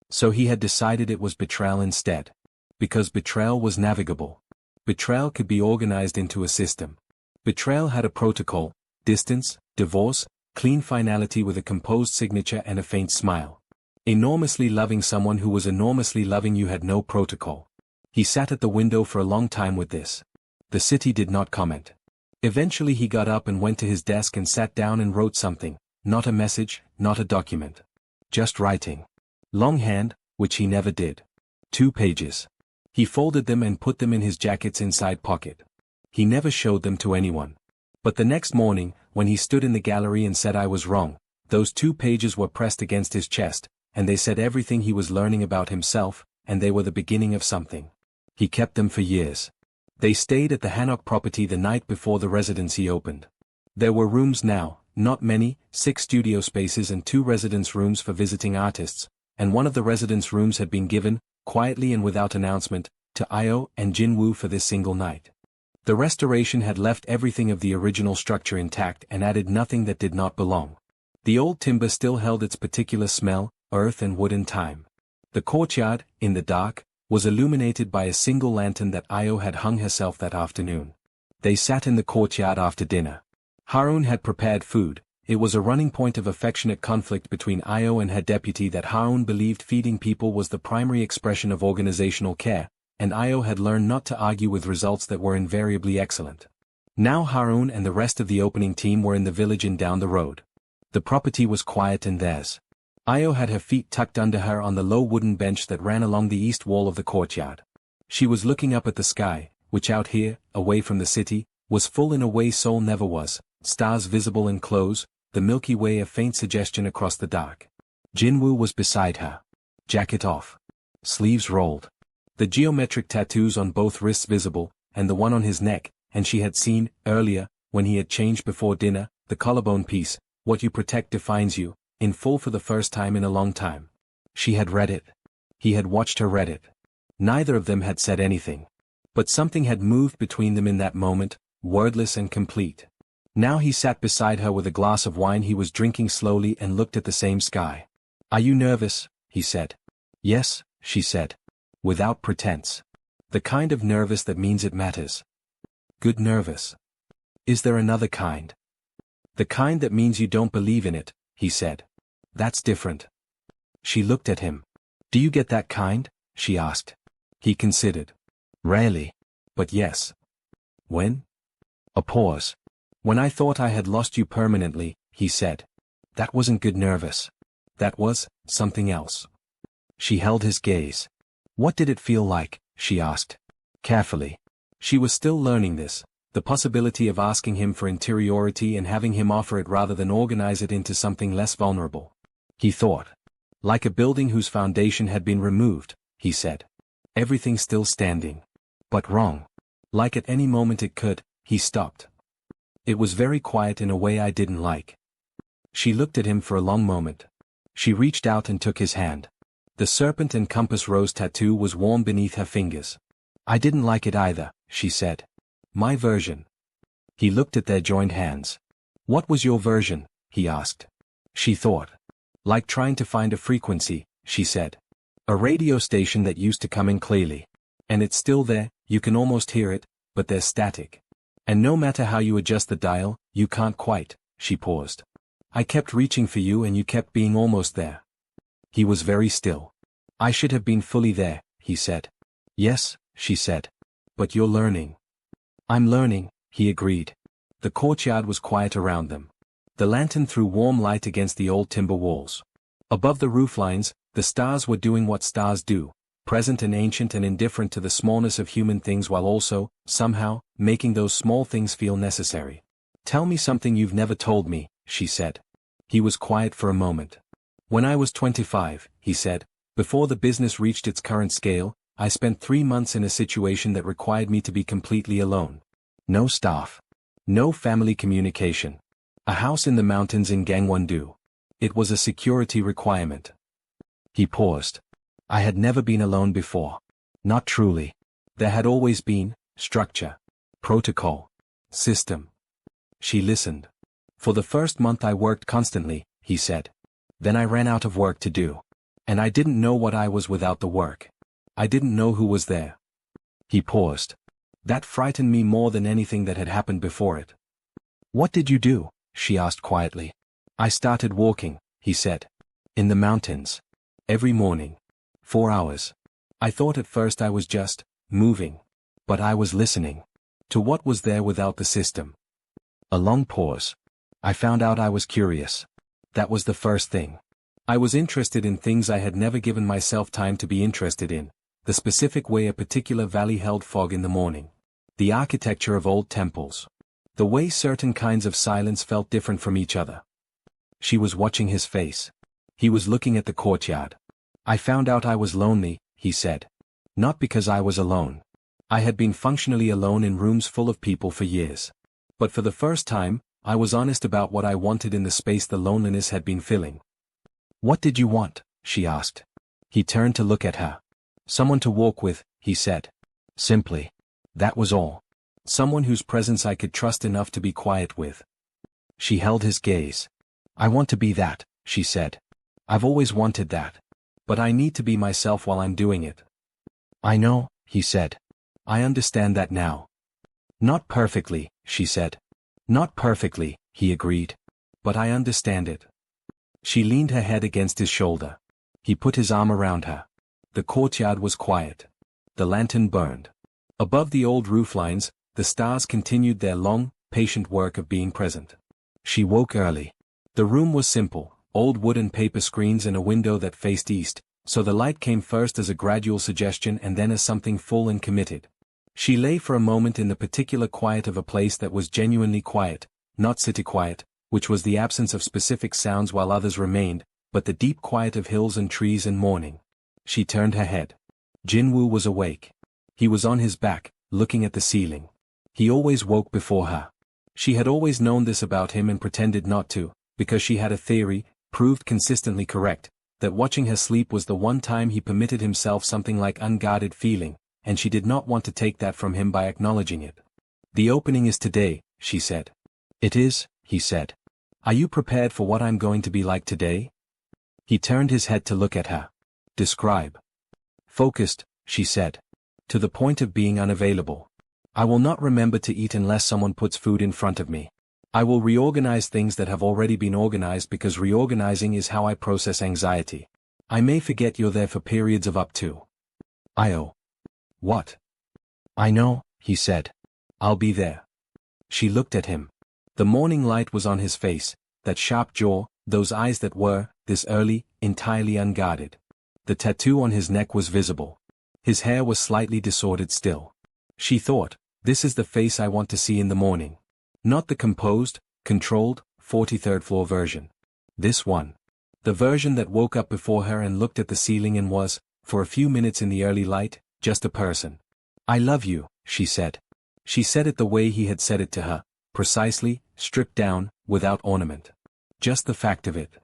So he had decided it was betrayal instead. Because betrayal was navigable. Betrayal could be organized into a system. Betrayal had a protocol, distance, divorce, Clean finality with a composed signature and a faint smile. Enormously loving someone who was enormously loving you had no protocol. He sat at the window for a long time with this. The city did not comment. Eventually he got up and went to his desk and sat down and wrote something, not a message, not a document. Just writing. Longhand, which he never did. 2 pages. He folded them and put them in his jacket's inside pocket. He never showed them to anyone. But the next morning, when he stood in the gallery and said I was wrong, those 2 pages were pressed against his chest, and they said everything he was learning about himself, and they were the beginning of something. He kept them for years. They stayed at the Hanok property the night before the residency opened. There were rooms now, not many, 6 studio spaces and 2 residence rooms for visiting artists, and one of the residence rooms had been given, quietly and without announcement, to Io and Jinwoo for this single night. The restoration had left everything of the original structure intact and added nothing that did not belong. The old timber still held its particular smell, earth and wood and time. The courtyard, in the dark, was illuminated by a single lantern that Io had hung herself that afternoon. They sat in the courtyard after dinner. Harun had prepared food. It was a running point of affectionate conflict between Io and her deputy that Harun believed feeding people was the primary expression of organizational care, and Io had learned not to argue with results that were invariably excellent. Now Harun and the rest of the opening team were in the village and down the road. The property was quiet and theirs. Io had her feet tucked under her on the low wooden bench that ran along the east wall of the courtyard. She was looking up at the sky, which out here, away from the city, was full in a way Seoul never was, stars visible and close, the Milky Way a faint suggestion across the dark. Jinwoo was beside her. Jacket off. Sleeves rolled. The geometric tattoos on both wrists visible, and the one on his neck, and she had seen, earlier, when he had changed before dinner, the collarbone piece, what you protect defines you, in full for the first time in a long time. She had read it. He had watched her read it. Neither of them had said anything. But something had moved between them in that moment, wordless and complete. Now he sat beside her with a glass of wine he was drinking slowly and looked at the same sky. Are you nervous? He said. Yes, she said. Without pretense. The kind of nervous that means it matters. Good nervous. Is there another kind? The kind that means you don't believe in it, he said. That's different. She looked at him. Do you get that kind? She asked. He considered. Rarely. But yes. When? A pause. When I thought I had lost you permanently, he said. That wasn't good nervous. That was something else. She held his gaze. What did it feel like? She asked. Carefully. She was still learning this, the possibility of asking him for interiority and having him offer it rather than organize it into something less vulnerable. He thought. Like a building whose foundation had been removed, he said. Everything still standing. But wrong. Like at any moment it could, he stopped. It was very quiet in a way I didn't like. She looked at him for a long moment. She reached out and took his hand. The serpent and compass rose tattoo was warm beneath her fingers. I didn't like it either, she said. My version. He looked at their joined hands. What was your version? He asked. She thought. Like trying to find a frequency, she said. A radio station that used to come in clearly. And it's still there, you can almost hear it, but there's static. And no matter how you adjust the dial, you can't quite, she paused. I kept reaching for you and you kept being almost there. He was very still. I should have been fully there, he said. Yes, she said. But you're learning. I'm learning, he agreed. The courtyard was quiet around them. The lantern threw warm light against the old timber walls. Above the rooflines, the stars were doing what stars do, present and ancient and indifferent to the smallness of human things while also, somehow, making those small things feel necessary. Tell me something you've never told me, she said. He was quiet for a moment. When I was 25, he said, before the business reached its current scale, I spent 3 months in a situation that required me to be completely alone. No staff. No family communication. A house in the mountains in Gangwon-do. It was a security requirement. He paused. I had never been alone before. Not truly. There had always been structure, protocol, system. She listened. For the first month I worked constantly, he said. Then I ran out of work to do. And I didn't know what I was without the work. I didn't know who was there. He paused. That frightened me more than anything that had happened before it. What did you do? She asked quietly. I started walking, he said. In the mountains. Every morning. 4 hours. I thought at first I was just moving. But I was listening. To what was there without the system. A long pause. I found out I was curious. That was the first thing. I was interested in things I had never given myself time to be interested in. The specific way a particular valley held fog in the morning. The architecture of old temples. The way certain kinds of silence felt different from each other. She was watching his face. He was looking at the courtyard. I found out I was lonely, he said. Not because I was alone. I had been functionally alone in rooms full of people for years. But for the first time, I was honest about what I wanted in the space the loneliness had been filling. What did you want? She asked. He turned to look at her. Someone to walk with, he said. Simply. That was all. Someone whose presence I could trust enough to be quiet with. She held his gaze. I want to be that, she said. I've always wanted that. But I need to be myself while I'm doing it. I know, he said. I understand that now. Not perfectly, she said. Not perfectly, he agreed. But I understand it. She leaned her head against his shoulder. He put his arm around her. The courtyard was quiet. The lantern burned. Above the old rooflines, the stars continued their long, patient work of being present. She woke early. The room was simple, old wood and paper screens and a window that faced east, so the light came first as a gradual suggestion and then as something full and committed. She lay for a moment in the particular quiet of a place that was genuinely quiet, not city quiet, which was the absence of specific sounds while others remained, but the deep quiet of hills and trees and morning. She turned her head. Jinwoo was awake. He was on his back, looking at the ceiling. He always woke before her. She had always known this about him and pretended not to, because she had a theory, proved consistently correct, that watching her sleep was the one time he permitted himself something like unguarded feeling, and she did not want to take that from him by acknowledging it. The opening is today, she said. It is, he said. Are you prepared for what I'm going to be like today? He turned his head to look at her. Describe. Focused, she said. To the point of being unavailable. I will not remember to eat unless someone puts food in front of me. I will reorganize things that have already been organized because reorganizing is how I process anxiety. I may forget you're there for periods of up to. I.O. What? I know, he said. I'll be there. She looked at him. The morning light was on his face, that sharp jaw, those eyes that were, this early, entirely unguarded. The tattoo on his neck was visible. His hair was slightly disordered still. She thought, this is the face I want to see in the morning. Not the composed, controlled, 43rd floor version. This one. The version that woke up before her and looked at the ceiling and was, for a few minutes in the early light, just a person. I love you, she said. She said it the way he had said it to her, precisely, stripped down, without ornament. Just the fact of it.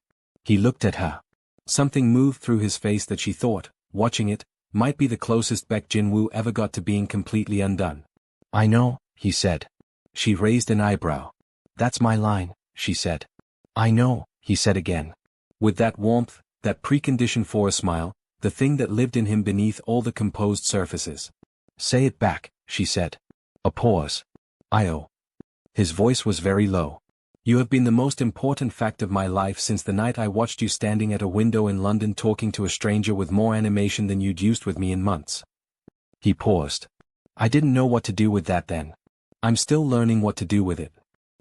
He looked at her. Something moved through his face that she thought, watching it, might be the closest Baek Jin-woo ever got to being completely undone. I know, he said. She raised an eyebrow. That's my line, she said. I know, he said again. With that warmth, that precondition for a smile, the thing that lived in him beneath all the composed surfaces. Say it back, she said. A pause. I.O. His voice was very low. You have been the most important fact of my life since the night I watched you standing at a window in London talking to a stranger with more animation than you'd used with me in months. He paused. I didn't know what to do with that then. I'm still learning what to do with it.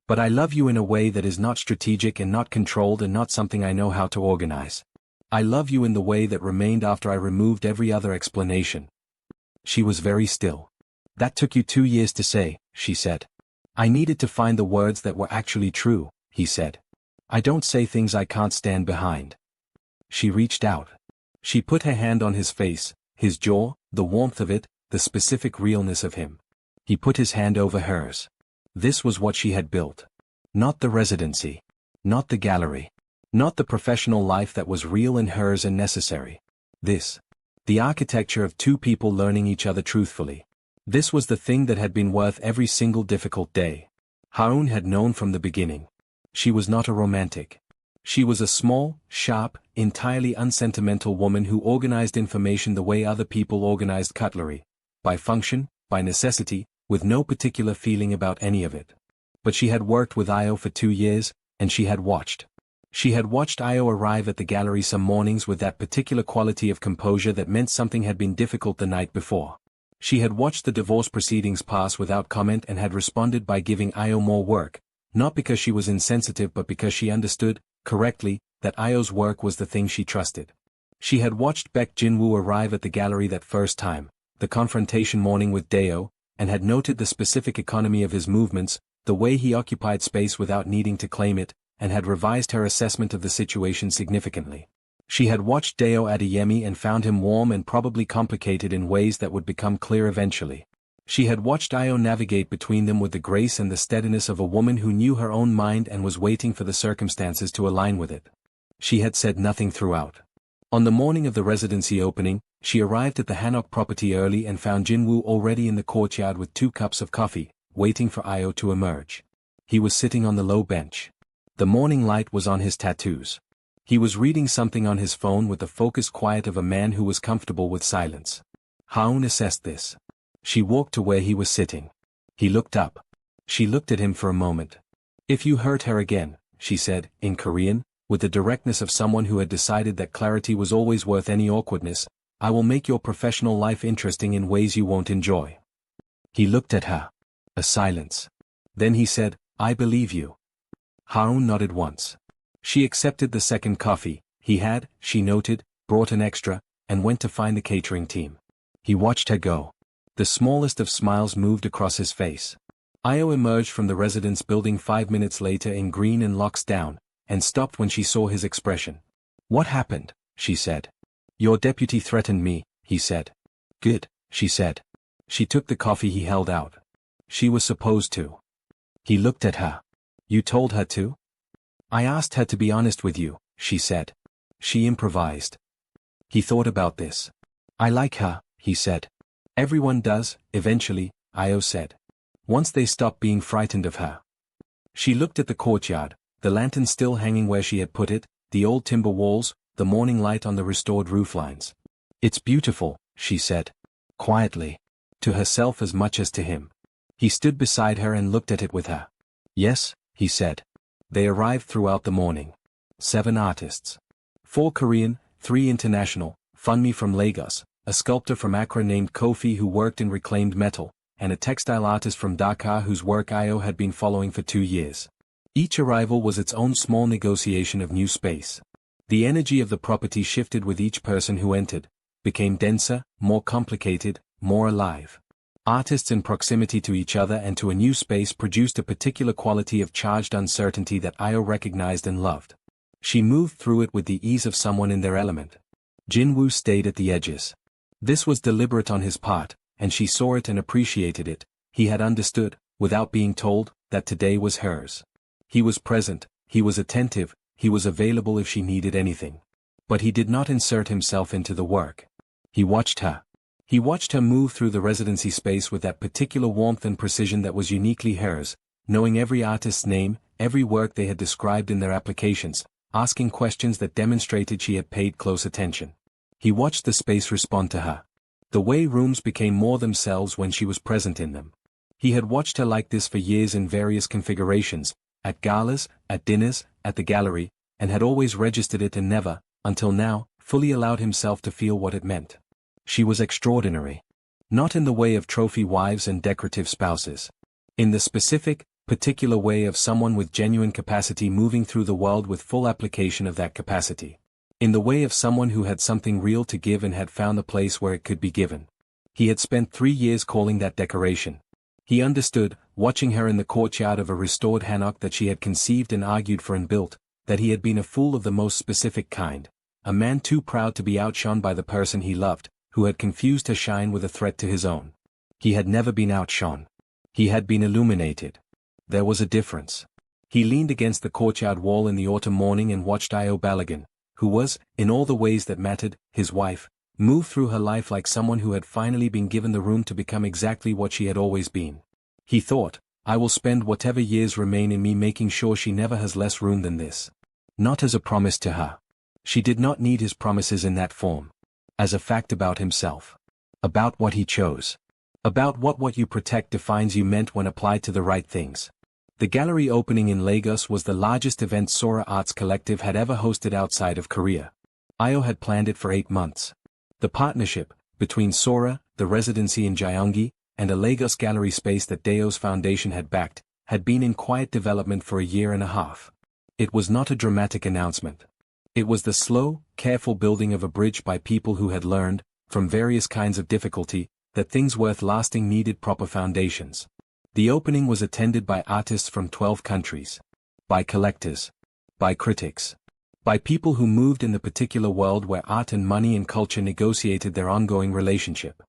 But I love you in a way that is not strategic and not controlled and not something I know how to organize. I love you in the way that remained after I removed every other explanation. She was very still. That took you 2 years to say, she said. I needed to find the words that were actually true, he said. I don't say things I can't stand behind. She reached out. She put her hand on his face, his jaw, the warmth of it, the specific realness of him. He put his hand over hers. This was what she had built. Not the residency. Not the gallery. Not the professional life that was real and hers and necessary. This. The architecture of two people learning each other truthfully. This was the thing that had been worth every single difficult day. Haun had known from the beginning. She was not a romantic. She was a small, sharp, entirely unsentimental woman who organized information the way other people organized cutlery. By function, by necessity, with no particular feeling about any of it. But she had worked with Io for 2 years, and she had watched. She had watched Io arrive at the gallery some mornings with that particular quality of composure that meant something had been difficult the night before. She had watched the divorce proceedings pass without comment and had responded by giving Io more work, not because she was insensitive but because she understood, correctly, that Io's work was the thing she trusted. She had watched Baek Jin-woo arrive at the gallery that first time, the confrontation morning with Deo, and had noted the specific economy of his movements, the way he occupied space without needing to claim it, and had revised her assessment of the situation significantly. She had watched Deo Adeyemi and found him warm and probably complicated in ways that would become clear eventually. She had watched Io navigate between them with the grace and the steadiness of a woman who knew her own mind and was waiting for the circumstances to align with it. She had said nothing throughout. On the morning of the residency opening, she arrived at the Hanok property early and found Jin-woo already in the courtyard with 2 cups of coffee, waiting for Io to emerge. He was sitting on the low bench. The morning light was on his tattoos. He was reading something on his phone with the focused quiet of a man who was comfortable with silence. Haun assessed this. She walked to where he was sitting. He looked up. She looked at him for a moment. "If you hurt her again," she said, in Korean, with the directness of someone who had decided that clarity was always worth any awkwardness, "I will make your professional life interesting in ways you won't enjoy." He looked at her. A silence. Then he said, "I believe you." Haun nodded once. She accepted the second coffee. He had, she noted, brought an extra, and went to find the catering team. He watched her go. The smallest of smiles moved across his face. Io emerged from the residence building 5 minutes later in green and locks down, and stopped when she saw his expression. "What happened?" she said. "Your deputy threatened me," he said. "Good," she said. She took the coffee he held out. "She was supposed to." He looked at her. "You told her to?" "I asked her to be honest with you," she said. She improvised. He thought about this. "I like her," he said. "Everyone does, eventually," Io said. "Once they stop being frightened of her." She looked at the courtyard, the lantern still hanging where she had put it, the old timber walls, the morning light on the restored rooflines. "It's beautiful," she said. Quietly. To herself as much as to him. He stood beside her and looked at it with her. "Yes," he said. They arrived throughout the morning. 7 artists. 4 Korean, 3 international, Funmi from Lagos, a sculptor from Accra named Kofi who worked in reclaimed metal, and a textile artist from Dhaka whose work Io had been following for 2 years. Each arrival was its own small negotiation of new space. The energy of the property shifted with each person who entered, became denser, more complicated, more alive. Artists in proximity to each other and to a new space produced a particular quality of charged uncertainty that Io recognized and loved. She moved through it with the ease of someone in their element. Jin-woo stayed at the edges. This was deliberate on his part, and she saw it and appreciated it. He had understood, without being told, that today was hers. He was present, he was attentive, he was available if she needed anything. But he did not insert himself into the work. He watched her. He watched her move through the residency space with that particular warmth and precision that was uniquely hers, knowing every artist's name, every work they had described in their applications, asking questions that demonstrated she had paid close attention. He watched the space respond to her. The way rooms became more themselves when she was present in them. He had watched her like this for years in various configurations, at galas, at dinners, at the gallery, and had always registered it and never, until now, fully allowed himself to feel what it meant. She was extraordinary. Not in the way of trophy wives and decorative spouses. In the specific, particular way of someone with genuine capacity moving through the world with full application of that capacity. In the way of someone who had something real to give and had found a place where it could be given. He had spent 3 years calling that decoration. He understood, watching her in the courtyard of a restored Hanok that she had conceived and argued for and built, that he had been a fool of the most specific kind, a man too proud to be outshone by the person he loved, who had confused her shine with a threat to his own. He had never been outshone. He had been illuminated. There was a difference. He leaned against the courtyard wall in the autumn morning and watched Io Balogun, who was, in all the ways that mattered, his wife, move through her life like someone who had finally been given the room to become exactly what she had always been. He thought, I will spend whatever years remain in me making sure she never has less room than this. Not as a promise to her. She did not need his promises in that form. As a fact about himself. About what he chose. About what you protect defines you meant when applied to the right things. The gallery opening in Lagos was the largest event Sora Arts Collective had ever hosted outside of Korea. Ayo had planned it for 8 months. The partnership, between Sora, the residency in Gyeonggi, and a Lagos gallery space that Dayo's foundation had backed, had been in quiet development for a year and a half. It was not a dramatic announcement. It was the slow, careful building of a bridge by people who had learned, from various kinds of difficulty, that things worth lasting needed proper foundations. The opening was attended by artists from 12 countries. By collectors. By critics. By people who moved in the particular world where art and money and culture negotiated their ongoing relationship.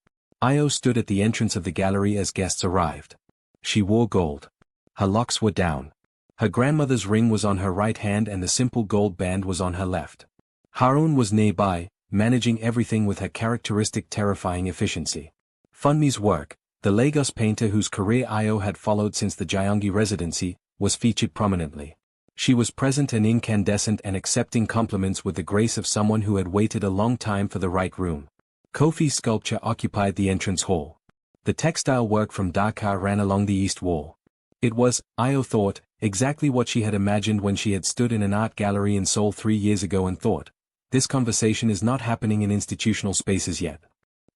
Ayo stood at the entrance of the gallery as guests arrived. She wore gold. Her locks were down. Her grandmother's ring was on her right hand and the simple gold band was on her left. Harun was nearby, managing everything with her characteristic terrifying efficiency. Funmi's work, the Lagos painter whose career Ayo had followed since the Gyeonggi residency, was featured prominently. She was present and incandescent and accepting compliments with the grace of someone who had waited a long time for the right room. Kofi's sculpture occupied the entrance hall. The textile work from Dhaka ran along the east wall. It was, Ayo thought, exactly what she had imagined when she had stood in an art gallery in Seoul 3 years ago and thought, this conversation is not happening in institutional spaces yet.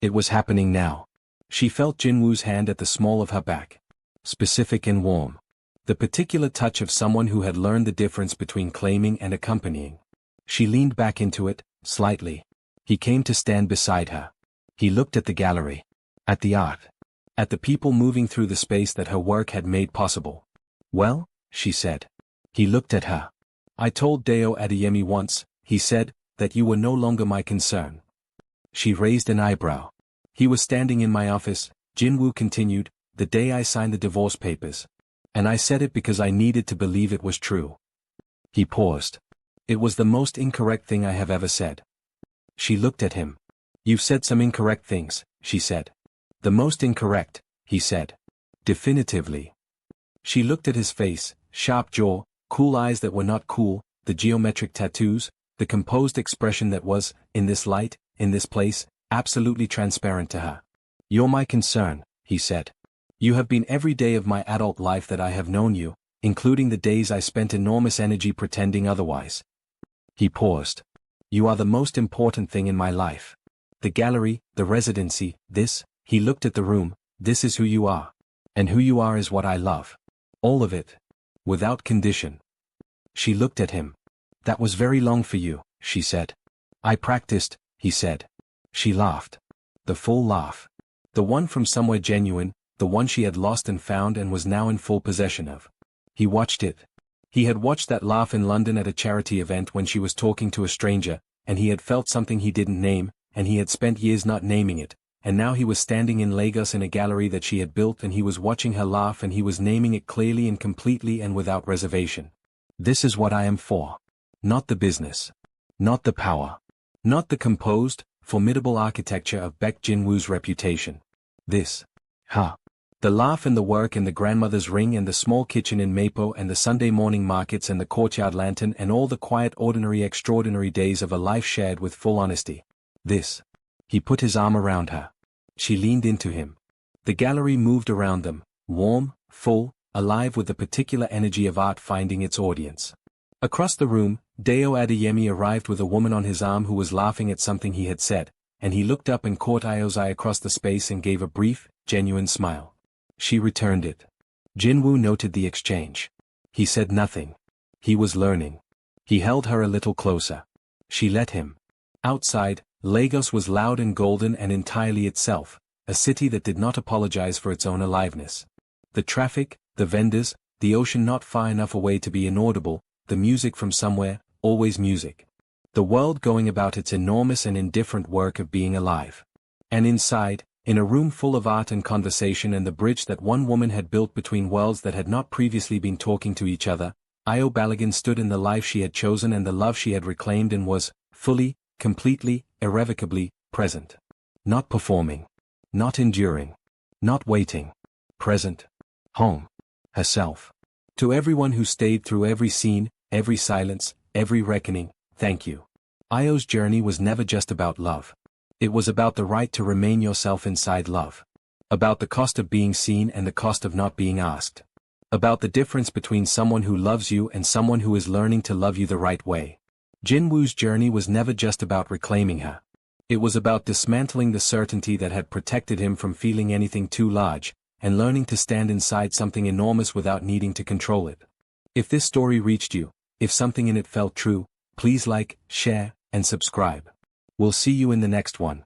It was happening now. She felt Jinwoo's hand at the small of her back. Specific and warm. The particular touch of someone who had learned the difference between claiming and accompanying. She leaned back into it, slightly. He came to stand beside her. He looked at the gallery. At the art. At the people moving through the space that her work had made possible. Well, she said. He looked at her. I told Dayo Adeyemi once, he said, that you were no longer my concern. She raised an eyebrow. He was standing in my office, Jinwoo continued, the day I signed the divorce papers. And I said it because I needed to believe it was true. He paused. It was the most incorrect thing I have ever said. She looked at him. You've said some incorrect things, she said. The most incorrect, he said. Definitively. She looked at his face, sharp jaw, cool eyes that were not cool, the geometric tattoos, the composed expression that was, in this light, in this place, absolutely transparent to her. You're my concern, he said. You have been every day of my adult life that I have known you, including the days I spent enormous energy pretending otherwise. He paused. You are the most important thing in my life. The gallery, the residency, this, he looked at the room, this is who you are. And who you are is what I love. All of it. Without condition. She looked at him. That was very long for you, she said. I practiced, he said. She laughed. The full laugh. The one from somewhere genuine, the one she had lost and found and was now in full possession of. He watched it. He had watched that laugh in London at a charity event when she was talking to a stranger, and he had felt something he didn't name, and he had spent years not naming it, and now he was standing in Lagos in a gallery that she had built and he was watching her laugh and he was naming it clearly and completely and without reservation. This is what I am for. Not the business. Not the power. Not the composed, formidable architecture of Baek Jinwoo's reputation. This. The laugh and the work and the grandmother's ring and the small kitchen in Mapo and the Sunday morning markets and the courtyard lantern and all the quiet ordinary extraordinary days of a life shared with full honesty. This. He put his arm around her. She leaned into him. The gallery moved around them, warm, full, alive with the particular energy of art finding its audience. Across the room, Dayo Adeyemi arrived with a woman on his arm who was laughing at something he had said, and he looked up and caught Ayo's eye across the space and gave a brief, genuine smile. She returned it. Jinwoo noted the exchange. He said nothing. He was learning. He held her a little closer. She let him. Outside, Lagos was loud and golden and entirely itself, a city that did not apologize for its own aliveness. The traffic, the vendors, the ocean not far enough away to be inaudible, the music from somewhere, always music. The world going about its enormous and indifferent work of being alive. And inside, in a room full of art and conversation and the bridge that one woman had built between worlds that had not previously been talking to each other, Ayo Balogun stood in the life she had chosen and the love she had reclaimed and was, fully, completely, irrevocably, present. Not performing. Not enduring. Not waiting. Present. Home. Herself. To everyone who stayed through every scene, every silence, every reckoning, thank you. Ayo's journey was never just about love. It was about the right to remain yourself inside love. About the cost of being seen and the cost of not being asked. About the difference between someone who loves you and someone who is learning to love you the right way. Jinwoo's journey was never just about reclaiming her. It was about dismantling the certainty that had protected him from feeling anything too large, and learning to stand inside something enormous without needing to control it. If this story reached you, if something in it felt true, please like, share, and subscribe. We'll see you in the next one.